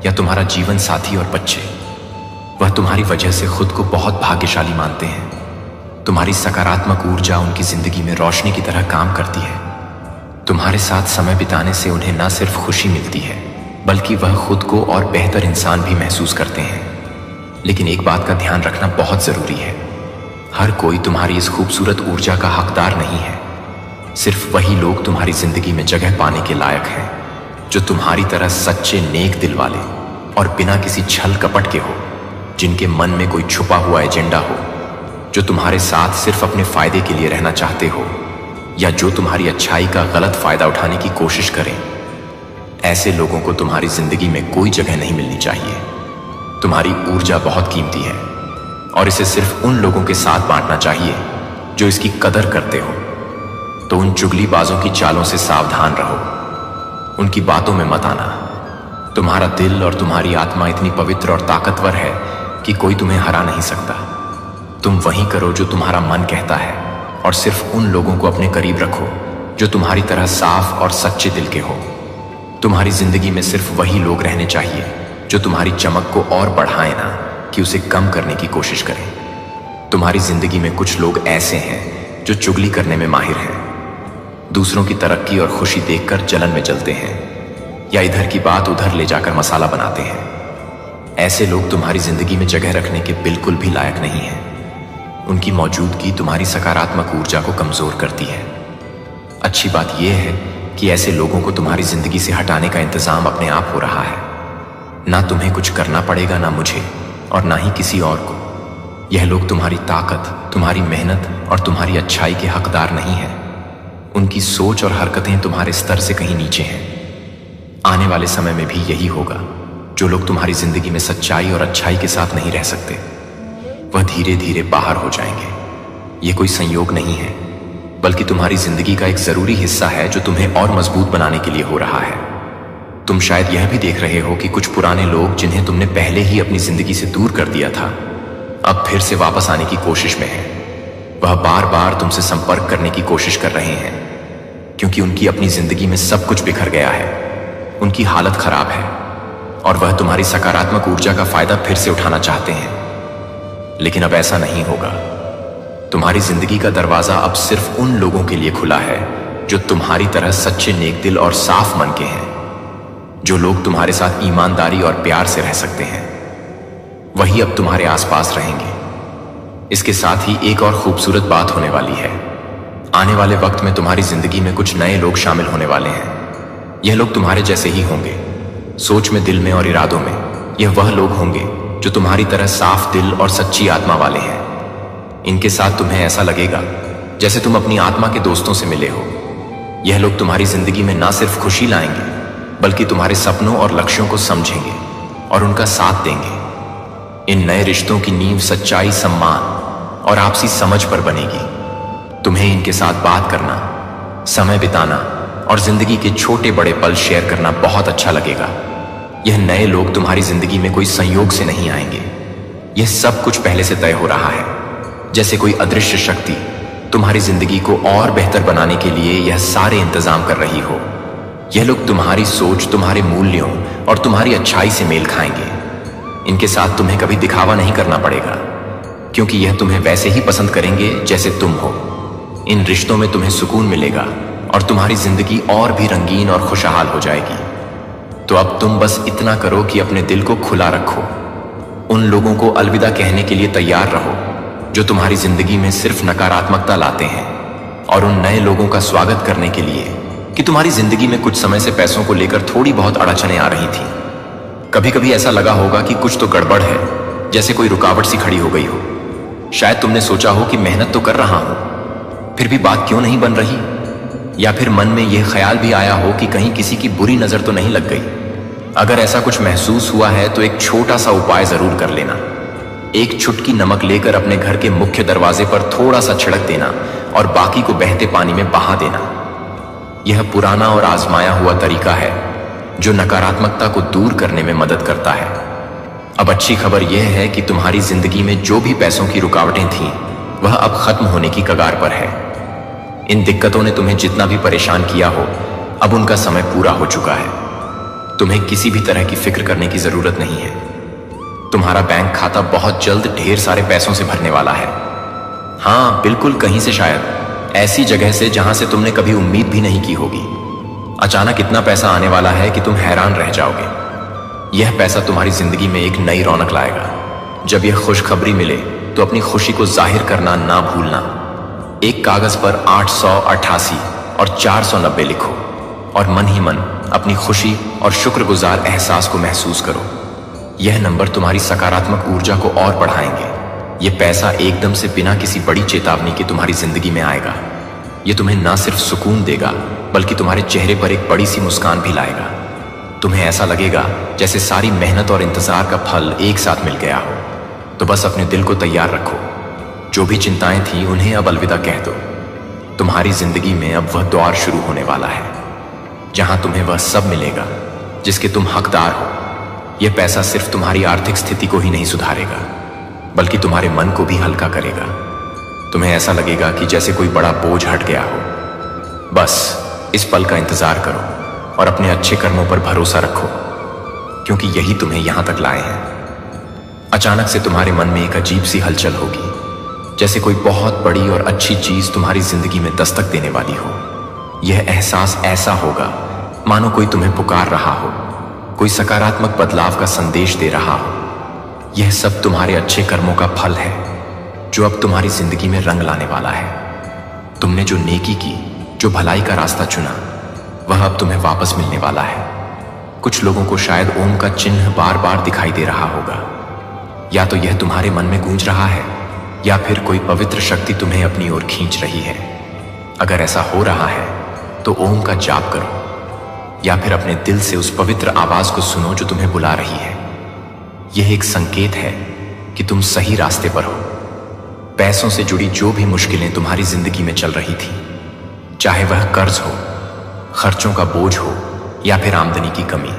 S2: या तुम्हारा जीवन साथी और बच्चे, वह तुम्हारी वजह से खुद को बहुत भाग्यशाली मानते हैं। तुम्हारी सकारात्मक ऊर्जा उनकी जिंदगी में रोशनी की तरह काम करती है। तुम्हारे साथ समय बिताने से उन्हें न सिर्फ खुशी मिलती है, बल्कि वह खुद को और बेहतर इंसान भी महसूस करते हैं। लेकिन एक बात का ध्यान रखना बहुत जरूरी है, हर कोई तुम्हारी इस खूबसूरत ऊर्जा का हकदार नहीं है। सिर्फ वही लोग तुम्हारी जिंदगी में जगह पाने के लायक हैं जो तुम्हारी तरह सच्चे नेक दिल वाले और बिना किसी छल कपट के हो, जिनके मन में कोई छुपा हुआ एजेंडा हो, जो तुम्हारे साथ सिर्फ अपने फायदे के लिए रहना चाहते हो या जो तुम्हारी अच्छाई का गलत फायदा उठाने की कोशिश करें, ऐसे लोगों को तुम्हारी जिंदगी में कोई जगह नहीं मिलनी चाहिए। तुम्हारी ऊर्जा बहुत कीमती है और इसे सिर्फ उन लोगों के साथ बांटना चाहिए जो इसकी कदर करते हो। तो उन चुगलीबाजों की चालों से सावधान रहो, उनकी बातों में मत आना। तुम्हारा दिल और तुम्हारी आत्मा इतनी पवित्र और ताकतवर है कि कोई तुम्हें हरा नहीं सकता। तुम वही करो जो तुम्हारा मन कहता है और सिर्फ उन लोगों को अपने करीब रखो जो तुम्हारी तरह साफ और सच्चे दिल के हो। तुम्हारी जिंदगी में सिर्फ वही लोग रहने चाहिए जो तुम्हारी चमक को और बढ़ाएं, ना कि उसे कम करने की कोशिश करें। तुम्हारी जिंदगी में कुछ लोग ऐसे हैं जो चुगली करने में माहिर हैं, दूसरों की तरक्की और खुशी देखकर जलन में जलते हैं या इधर की बात उधर ले जाकर मसाला बनाते हैं। ऐसे लोग तुम्हारी जिंदगी में जगह रखने के बिल्कुल भी लायक नहीं हैं। उनकी मौजूदगी तुम्हारी सकारात्मक ऊर्जा को कमजोर करती है। अच्छी बात यह है कि ऐसे लोगों को तुम्हारी जिंदगी से हटाने का इंतजाम अपने आप हो रहा है। ना तुम्हें कुछ करना पड़ेगा, ना मुझे और ना ही किसी और को। यह लोग तुम्हारी ताकत, तुम्हारी मेहनत और तुम्हारी अच्छाई के हकदार नहीं हैं। उनकी सोच और हरकतें तुम्हारे स्तर से कहीं नीचे हैं। आने वाले समय में भी यही होगा। जो लोग तुम्हारी जिंदगी में सच्चाई और अच्छाई के साथ नहीं रह सकते, वह धीरे धीरे बाहर हो जाएंगे। ये कोई संयोग नहीं है, बल्कि तुम्हारी जिंदगी का एक जरूरी हिस्सा है जो तुम्हें और मजबूत बनाने के लिए हो रहा है। तुम शायद यह भी देख रहे हो कि कुछ पुराने लोग जिन्हें तुमने पहले ही अपनी जिंदगी से दूर कर दिया था, अब फिर से वापस आने की कोशिश में हैं। वह बार बार तुमसे संपर्क करने की कोशिश कर रहे हैं क्योंकि उनकी अपनी जिंदगी में सब कुछ बिखर गया है, उनकी हालत खराब है और वह तुम्हारी सकारात्मक ऊर्जा का फायदा फिर से उठाना चाहते हैं। लेकिन अब ऐसा नहीं होगा। तुम्हारी जिंदगी का दरवाजा अब सिर्फ उन लोगों के लिए खुला है जो तुम्हारी तरह सच्चे, नेक दिल और साफ मन के हैं। जो लोग तुम्हारे साथ ईमानदारी और प्यार से रह सकते हैं, वही अब तुम्हारे आसपास रहेंगे। इसके साथ ही एक और खूबसूरत बात होने वाली है। आने वाले वक्त में तुम्हारी जिंदगी में कुछ नए लोग शामिल होने वाले हैं। यह लोग तुम्हारे जैसे ही होंगे, सोच में, दिल में और इरादों में। यह वह लोग होंगे जो तुम्हारी तरह साफ दिल और सच्ची आत्मा वाले हैं। इनके साथ तुम्हें ऐसा लगेगा जैसे तुम अपनी आत्मा के दोस्तों से मिले हो। यह लोग तुम्हारी जिंदगी में ना सिर्फ खुशी लाएंगे, बल्कि तुम्हारे सपनों और लक्ष्यों को समझेंगे और उनका साथ देंगे। इन नए रिश्तों की नींव सच्चाई, सम्मान और आपसी समझ पर बनेगी। तुम्हें इनके साथ बात करना, समय बिताना और जिंदगी के छोटे बड़े पल शेयर करना बहुत अच्छा लगेगा। यह नए लोग तुम्हारी जिंदगी में कोई संयोग से नहीं आएंगे। यह सब कुछ पहले से तय हो रहा है, जैसे कोई अदृश्य शक्ति तुम्हारी जिंदगी को और बेहतर बनाने के लिए यह सारे इंतजाम कर रही हो। यह लोग तुम्हारी सोच, तुम्हारे मूल्यों और तुम्हारी अच्छाई से मेल खाएंगे। इनके साथ तुम्हें कभी दिखावा नहीं करना पड़ेगा, क्योंकि यह तुम्हें वैसे ही पसंद करेंगे जैसे तुम हो। इन रिश्तों में तुम्हें सुकून मिलेगा और तुम्हारी जिंदगी और भी रंगीन और खुशहाल हो जाएगी। तो अब तुम बस इतना करो कि अपने दिल को खुला रखो। उन लोगों को अलविदा कहने के लिए तैयार रहो जो तुम्हारी जिंदगी में सिर्फ नकारात्मकता लाते हैं, और उन नए लोगों का स्वागत करने के लिए कि तुम्हारी जिंदगी में कुछ समय से पैसों को लेकर थोड़ी बहुत अड़चनें आ रही थी। कभी कभी ऐसा लगा होगा कि कुछ तो गड़बड़ है, जैसे कोई रुकावट सी खड़ी हो गई हो। शायद तुमने सोचा हो कि मेहनत तो कर रहा हूं, फिर भी बात क्यों नहीं बन रही। या फिर मन में यह ख्याल भी आया हो कि कहीं किसी की बुरी नजर तो नहीं लग गई। अगर ऐसा कुछ महसूस हुआ है तो एक छोटा सा उपाय जरूर कर लेना। एक चुटकी नमक लेकर अपने घर के मुख्य दरवाजे पर थोड़ा सा छिड़क देना और बाकी को बहते पानी में बहा देना। यह पुराना और आजमाया हुआ तरीका है जो नकारात्मकता को दूर करने में मदद करता है। अब अच्छी खबर यह है कि तुम्हारी जिंदगी में जो भी पैसों की रुकावटें थीं, वह अब खत्म होने की कगार पर है। इन दिक्कतों ने तुम्हें जितना भी परेशान किया हो, अब उनका समय पूरा हो चुका है। तुम्हें किसी भी तरह की फिक्र करने की जरूरत नहीं है। तुम्हारा बैंक खाता बहुत जल्द ढेर सारे पैसों से भरने वाला है। हाँ, बिल्कुल कहीं से, शायद ऐसी जगह से जहां से तुमने कभी उम्मीद भी नहीं की होगी। अचानक इतना पैसा आने वाला है कि तुम हैरान रह जाओगे। यह पैसा तुम्हारी जिंदगी में एक नई रौनक लाएगा। जब यह खुशखबरी मिले तो अपनी खुशी को जाहिर करना ना भूलना। एक कागज पर 888 और 490 लिखो और मन ही मन अपनी खुशी और शुक्रगुजार एहसास को महसूस करो। यह नंबर तुम्हारी सकारात्मक ऊर्जा को और बढ़ाएंगे ये पैसा एकदम से बिना किसी बड़ी चेतावनी के तुम्हारी जिंदगी में आएगा। ये तुम्हें ना सिर्फ सुकून देगा बल्कि तुम्हारे चेहरे पर एक बड़ी सी मुस्कान भी लाएगा। तुम्हें ऐसा लगेगा जैसे सारी मेहनत और इंतजार का फल एक साथ मिल गया हो। तो बस अपने दिल को तैयार रखो। जो भी चिंताएं थी उन्हें अब अलविदा कह दो। तुम्हारी जिंदगी में अब वह दौर शुरू होने वाला है जहां तुम्हें वह सब मिलेगा जिसके तुम हकदार हो। यह पैसा सिर्फ तुम्हारी आर्थिक स्थिति को ही नहीं सुधारेगा बल्कि तुम्हारे मन को भी हल्का करेगा। तुम्हें ऐसा लगेगा कि जैसे कोई बड़ा बोझ हट गया हो। बस इस पल का इंतजार करो और अपने अच्छे कर्मों पर भरोसा रखो, क्योंकि यही तुम्हें यहां तक लाए हैं। अचानक से तुम्हारे मन में एक अजीब सी हलचल होगी, जैसे कोई बहुत बड़ी और अच्छी चीज तुम्हारी जिंदगी में दस्तक देने वाली हो। यह एहसास ऐसा होगा मानो कोई तुम्हें पुकार रहा हो, कोई सकारात्मक बदलाव का संदेश दे रहा हो। यह सब तुम्हारे अच्छे कर्मों का फल है जो अब तुम्हारी जिंदगी में रंग लाने वाला है। तुमने जो नेकी की, जो भलाई का रास्ता चुना, वह अब तुम्हें वापस मिलने वाला है। कुछ लोगों को शायद ओम का चिन्ह बार बार दिखाई दे रहा होगा। या तो यह तुम्हारे मन में गूंज रहा है या फिर कोई पवित्र शक्ति तुम्हें अपनी ओर खींच रही है। अगर ऐसा हो रहा है तो ओम का जाप करो या फिर अपने दिल से उस पवित्र आवाज को सुनो जो तुम्हें बुला रही है। यह एक संकेत है कि तुम सही रास्ते पर हो। पैसों से जुड़ी जो भी मुश्किलें तुम्हारी जिंदगी में चल रही थी, चाहे वह कर्ज हो, खर्चों का बोझ हो या फिर आमदनी की कमी,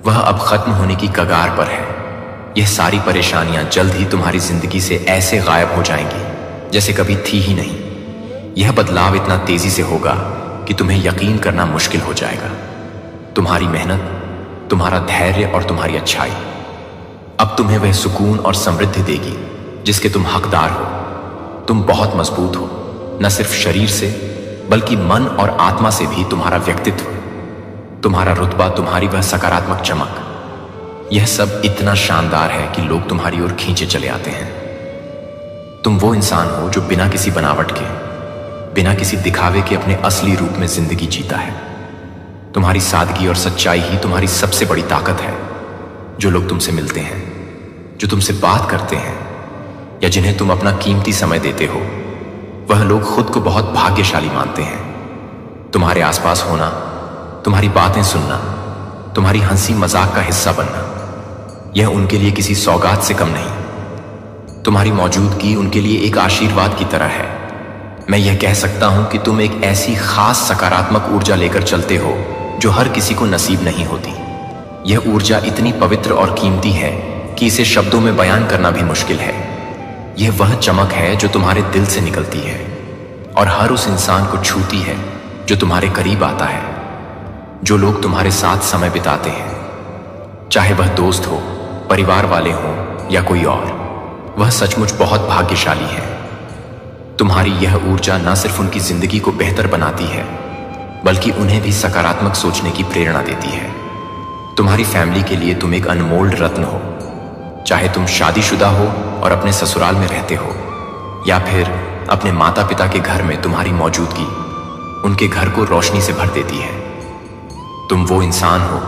S2: वह अब खत्म होने की कगार पर है। यह सारी परेशानियां जल्द ही तुम्हारी जिंदगी से ऐसे गायब हो जाएंगी जैसे कभी थी ही नहीं। यह बदलाव इतना तेजी से होगा कि तुम्हें यकीन करना मुश्किल हो जाएगा। तुम्हारी मेहनत, तुम्हारा धैर्य और तुम्हारी अच्छाई अब तुम्हें वह सुकून और समृद्धि देगी जिसके तुम हकदार हो। तुम बहुत मजबूत हो, न सिर्फ शरीर से बल्कि मन और आत्मा से भी। तुम्हारा व्यक्तित्व, तुम्हारा रुतबा, तुम्हारी वह सकारात्मक चमक, यह सब इतना शानदार है कि लोग तुम्हारी ओर खींचे चले आते हैं। तुम वो इंसान हो जो बिना किसी बनावट के, बिना किसी दिखावे के अपने असली रूप में जिंदगी जीता है। तुम्हारी सादगी और सच्चाई ही तुम्हारी सबसे बड़ी ताकत है। जो लोग तुमसे मिलते हैं, जो तुमसे बात करते हैं या जिन्हें तुम अपना कीमती समय देते हो, वह लोग खुद को बहुत भाग्यशाली मानते हैं। तुम्हारे आसपास होना, तुम्हारी बातें सुनना, तुम्हारी हंसी मजाक का हिस्सा बनना, यह उनके लिए किसी सौगात से कम नहीं। तुम्हारी मौजूदगी उनके लिए एक आशीर्वाद की तरह है। मैं यह कह सकता हूं कि तुम एक ऐसी खास सकारात्मक ऊर्जा लेकर चलते हो जो हर किसी को नसीब नहीं होती। यह ऊर्जा इतनी पवित्र और कीमती है कि इसे शब्दों में बयान करना भी मुश्किल है। यह वह चमक है जो तुम्हारे दिल से निकलती है और हर उस इंसान को छूती है जो तुम्हारे करीब आता है। जो लोग तुम्हारे साथ समय बिताते हैं, चाहे वह दोस्त हो, परिवार वाले हों या कोई और, वह सचमुच बहुत भाग्यशाली है। तुम्हारी यह ऊर्जा न सिर्फ उनकी जिंदगी को बेहतर बनाती है बल्कि उन्हें भी सकारात्मक सोचने की प्रेरणा देती है। तुम्हारी फैमिली के लिए तुम एक अनमोल रत्न हो। चाहे तुम शादीशुदा हो और अपने ससुराल में रहते हो या फिर अपने माता पिता के घर में, तुम्हारी मौजूदगी उनके घर को रोशनी से भर देती है। तुम वो इंसान हो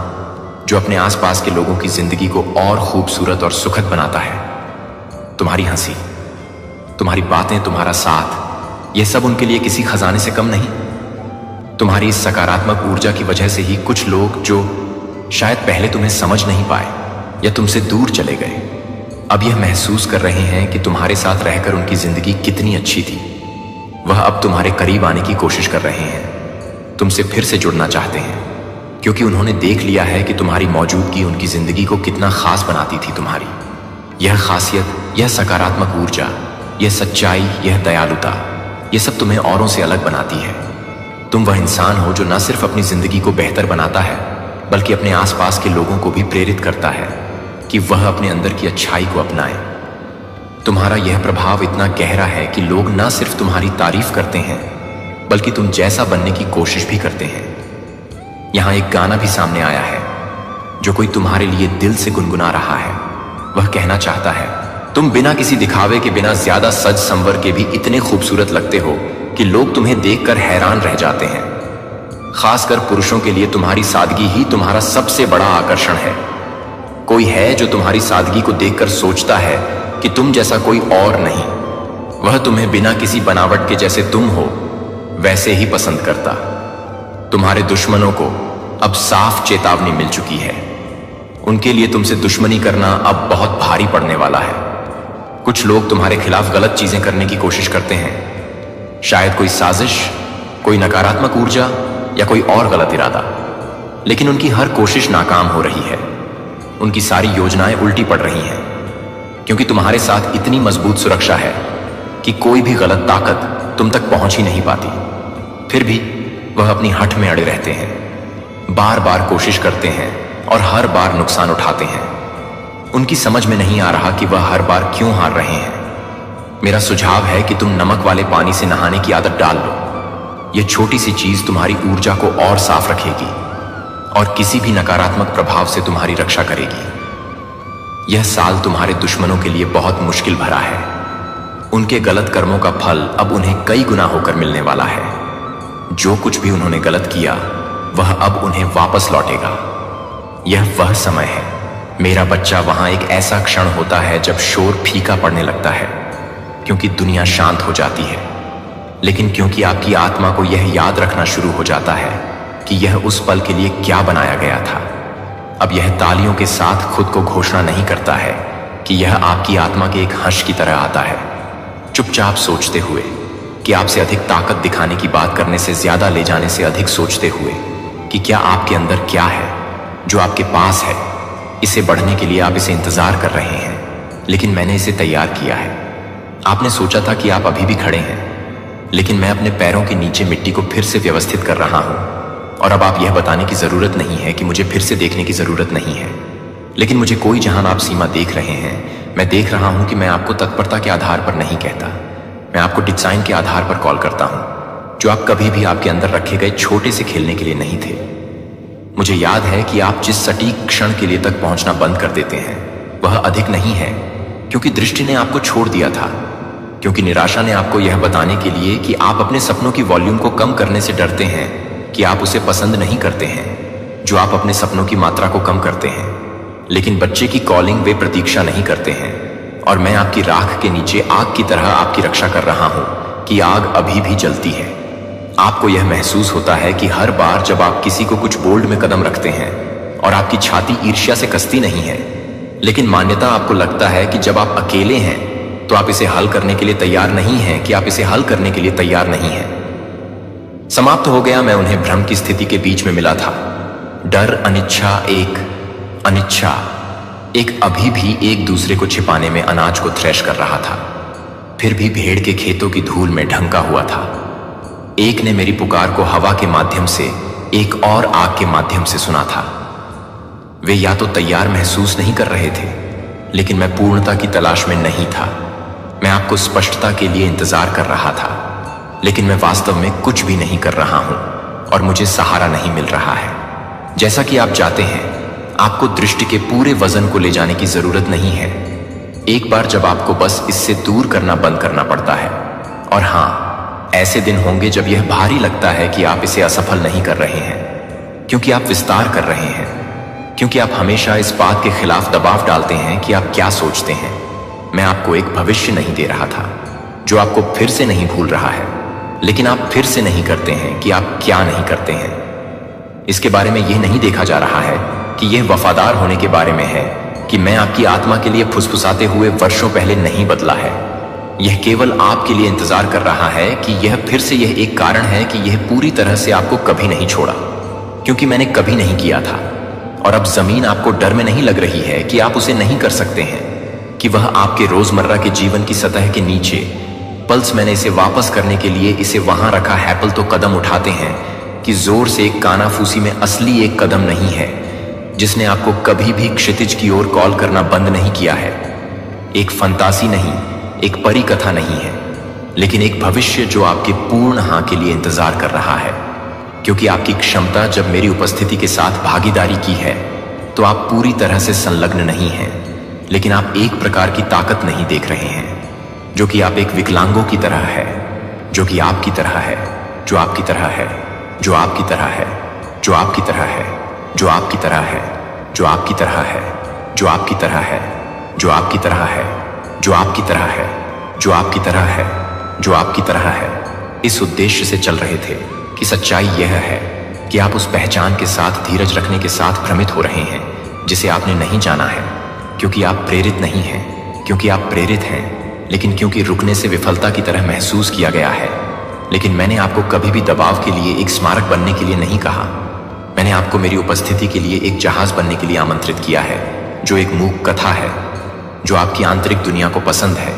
S2: जो अपने आसपास के लोगों की जिंदगी को और खूबसूरत और सुखद बनाता है। तुम्हारी हंसी, तुम्हारी बातें, तुम्हारा साथ, यह सब उनके लिए किसी खजाने से कम नहीं। तुम्हारी इस सकारात्मक ऊर्जा की वजह से ही कुछ लोग जो शायद पहले तुम्हें समझ नहीं पाए या तुमसे दूर चले गए, अब यह महसूस कर रहे हैं कि तुम्हारे साथ रहकर उनकी जिंदगी कितनी अच्छी थी। वह अब तुम्हारे करीब आने की कोशिश कर रहे हैं, तुमसे फिर से जुड़ना चाहते हैं, क्योंकि उन्होंने देख लिया है कि तुम्हारी मौजूदगी उनकी जिंदगी को कितना खास बनाती थी। तुम्हारी यह खासियत, यह सकारात्मक ऊर्जा, यह सच्चाई, यह दयालुता, यह सब तुम्हें औरों से अलग बनाती है। तुम वह इंसान हो जो न सिर्फ अपनी जिंदगी को बेहतर बनाता है बल्कि अपने आसपास के लोगों को भी प्रेरित करता है कि वह अपने अंदर की अच्छाई को अपनाएं। तुम्हारा यह प्रभाव इतना गहरा है कि लोग न सिर्फ तुम्हारी तारीफ करते हैं बल्कि तुम जैसा बनने की कोशिश भी करते हैं। यहां एक गाना भी सामने आया है जो कोई तुम्हारे लिए दिल से गुनगुना रहा है। वह कहना चाहता है, तुम बिना किसी दिखावे के, बिना ज्यादा सज संवर के भी इतने खूबसूरत लगते हो कि लोग तुम्हें देखकर हैरान रह जाते हैं। खासकर पुरुषों के लिए तुम्हारी सादगी ही तुम्हारा सबसे बड़ा आकर्षण है। कोई है जो तुम्हारी सादगी को देखकर सोचता है कि तुम जैसा कोई और नहीं। वह तुम्हें बिना किसी बनावट के जैसे तुम हो वैसे ही पसंद करता। तुम्हारे दुश्मनों को अब साफ चेतावनी मिल चुकी है। उनके लिए तुमसे दुश्मनी करना अब बहुत भारी पड़ने वाला है। कुछ लोग तुम्हारे खिलाफ गलत चीजें करने की कोशिश करते हैं, शायद कोई साजिश, कोई नकारात्मक ऊर्जा या कोई और गलत इरादा, लेकिन उनकी हर कोशिश नाकाम हो रही है। उनकी सारी योजनाएं उल्टी पड़ रही हैं, क्योंकि तुम्हारे साथ इतनी मजबूत सुरक्षा है कि कोई भी गलत ताकत तुम तक पहुंच ही नहीं पाती। फिर भी वह अपनी हठ में अड़े रहते हैं, बार बार कोशिश करते हैं और हर बार नुकसान उठाते हैं। उनकी समझ में नहीं आ रहा कि वह हर बार क्यों हार रहे हैं। मेरा सुझाव है कि तुम नमक वाले पानी से नहाने की आदत डाल लो। यह छोटी सी चीज तुम्हारी ऊर्जा को और साफ रखेगी और किसी भी नकारात्मक प्रभाव से तुम्हारी रक्षा करेगी। यह साल तुम्हारे दुश्मनों के लिए बहुत मुश्किल भरा है। उनके गलत कर्मों का फल अब उन्हें कई गुना होकर मिलने वाला है। जो कुछ भी उन्होंने गलत किया वह अब उन्हें वापस लौटेगा। यह वह समय है मेरा बच्चा, वहां एक ऐसा क्षण होता है जब शोर फीका पड़ने लगता है, क्योंकि दुनिया शांत हो जाती है। लेकिन क्योंकि आपकी आत्मा को यह याद रखना शुरू हो जाता है कि यह उस पल के लिए क्या बनाया गया था, अब यह तालियों के साथ खुद को घोषणा नहीं करता है कि यह आपकी आत्मा के एक हर्ष की तरह आता है, चुपचाप सोचते हुए कि आपसे अधिक ताकत दिखाने की बात करने से ज्यादा ले जाने से अधिक सोचते हुए कि क्या आपके अंदर क्या है जो आपके पास है। इसे बढ़ने के लिए आप इसे इंतजार कर रहे हैं, लेकिन मैंने इसे तैयार किया है। आपने सोचा था कि आप अभी भी खड़े हैं, लेकिन मैं अपने पैरों के नीचे मिट्टी को फिर से व्यवस्थित कर रहा हूं। और अब आप यह बताने की जरूरत नहीं है कि मुझे फिर से देखने की जरूरत नहीं है, लेकिन मुझे कोई जहां आप सीमा देख रहे हैं, मैं देख रहा हूं कि मैं आपको तत्परता के आधार पर नहीं कहता, मैं आपको डिजाइन के आधार पर कॉल करता हूं, जो आप कभी भी आपके अंदर रखे गए छोटे से खेलने के लिए नहीं थे। मुझे याद है कि आप जिस सटीक क्षण के लिए तक पहुंचना बंद कर देते हैं वह अधिक नहीं है, क्योंकि दृष्टि ने आपको छोड़ दिया था, क्योंकि निराशा ने आपको यह बताने के लिए कि आप अपने सपनों की वॉल्यूम को कम करने से डरते हैं कि आप उसे पसंद नहीं करते हैं, जो आप अपने सपनों की मात्रा को कम करते हैं। लेकिन बच्चे की कॉलिंग वे प्रतीक्षा नहीं करते हैं, और मैं आपकी राख के नीचे आग की तरह आपकी रक्षा कर रहा हूं कि आग अभी भी जलती है। आपको यह महसूस होता है कि हर बार जब आप किसी को कुछ बोल्ड में कदम रखते हैं और आपकी छाती ईर्ष्या से कसती नहीं है, लेकिन मान्यता आपको लगता है कि जब आप अकेले हैं तो आप इसे हल करने के लिए तैयार नहीं हैं, कि आप इसे हल करने के लिए तैयार नहीं हैं। समाप्त हो गया। मैं उन्हें भ्रम की स्थिति के बीच में मिला था। डर, अनिच्छा, एक अभी भी एक दूसरे को छिपाने में अनाज को थ्रेश कर रहा था, फिर भी भेड़ के खेतों की धूल में ढंका हुआ था। एक ने मेरी पुकार को हवा के माध्यम से, एक और आग के माध्यम से सुना था। वे या तो तैयार महसूस नहीं कर रहे थे, लेकिन मैं पूर्णता की तलाश में नहीं था। मैं आपको स्पष्टता के लिए इंतजार कर रहा था, लेकिन मैं वास्तव में कुछ भी नहीं कर रहा हूं और मुझे सहारा नहीं मिल रहा है। जैसा कि आप जाते हैं, आपको दृष्टि के पूरे वजन को ले जाने की जरूरत नहीं है। एक बार जब आपको बस इससे दूर करना बंद करना पड़ता है। और हां, ऐसे दिन होंगे जब यह भारी लगता है कि आप इसे असफल नहीं कर रहे हैं, क्योंकि आप विस्तार कर रहे हैं, क्योंकि आप हमेशा इस बात के खिलाफ दबाव डालते हैं कि आप क्या सोचते हैं। मैं आपको एक भविष्य नहीं दे रहा था जो आपको फिर से नहीं भूल रहा है, लेकिन आप फिर से नहीं करते हैं कि आप क्या नहीं करते हैं। इसके बारे में यह नहीं देखा जा रहा है कि यह वफादार होने के बारे में है कि मैं आपकी आत्मा के लिए फुसफुसाते हुए वर्षों पहले नहीं बदला है। यह केवल आपके लिए इंतजार कर रहा है कि यह फिर से यह एक कारण है कि यह पूरी तरह से आपको कभी नहीं छोड़ा, क्योंकि मैंने कभी नहीं किया था। और अब जमीन आपको डर में नहीं लग रही है कि आप उसे नहीं कर सकते हैं, कि वह आपके रोजमर्रा के जीवन की सतह के नीचे पल्स, मैंने इसे वापस करने के लिए इसे वहां रखा हैपल तो कदम उठाते हैं कि जोर से एक कानाफूसी में असली एक कदम नहीं है जिसने आपको कभी भी क्षितिज की ओर कॉल करना बंद नहीं किया है। एक फंतासी नहीं, एक परी कथा नहीं है, लेकिन एक भविष्य जो आपके पूर्ण हां के लिए इंतजार कर रहा है। क्योंकि आपकी क्षमता जब मेरी उपस्थिति के साथ भागीदारी की है तो आप पूरी तरह से संलग्न नहीं हैं, लेकिन आप एक प्रकार की ताकत नहीं देख रहे हैं जो कि आप एक विकलांगों की तरह है, जो कि आपकी तरह है, जो आपकी तरह है, जो आपकी तरह है, जो आपकी तरह है, जो आपकी तरह है, जो आपकी तरह है, जो आपकी तरह है, जो आपकी तरह है, जो आपकी तरह है, जो आपकी तरह है, जो आपकी तरह है। इस उद्देश्य से चल रहे थे कि सच्चाई यह है कि आप उस पहचान के साथ धीरज रखने के साथ भ्रमित हो रहे हैं जिसे आपने नहीं जाना है, क्योंकि आप प्रेरित नहीं हैं, क्योंकि आप प्रेरित हैं, लेकिन क्योंकि रुकने से विफलता की तरह महसूस किया गया है। लेकिन मैंने आपको कभी भी दबाव के लिए एक स्मारक बनने के लिए नहीं कहा। मैंने आपको मेरी उपस्थिति के लिए एक जहाज बनने के लिए आमंत्रित किया है, जो एक मूक कथा है, जो आपकी आंतरिक दुनिया को पसंद है।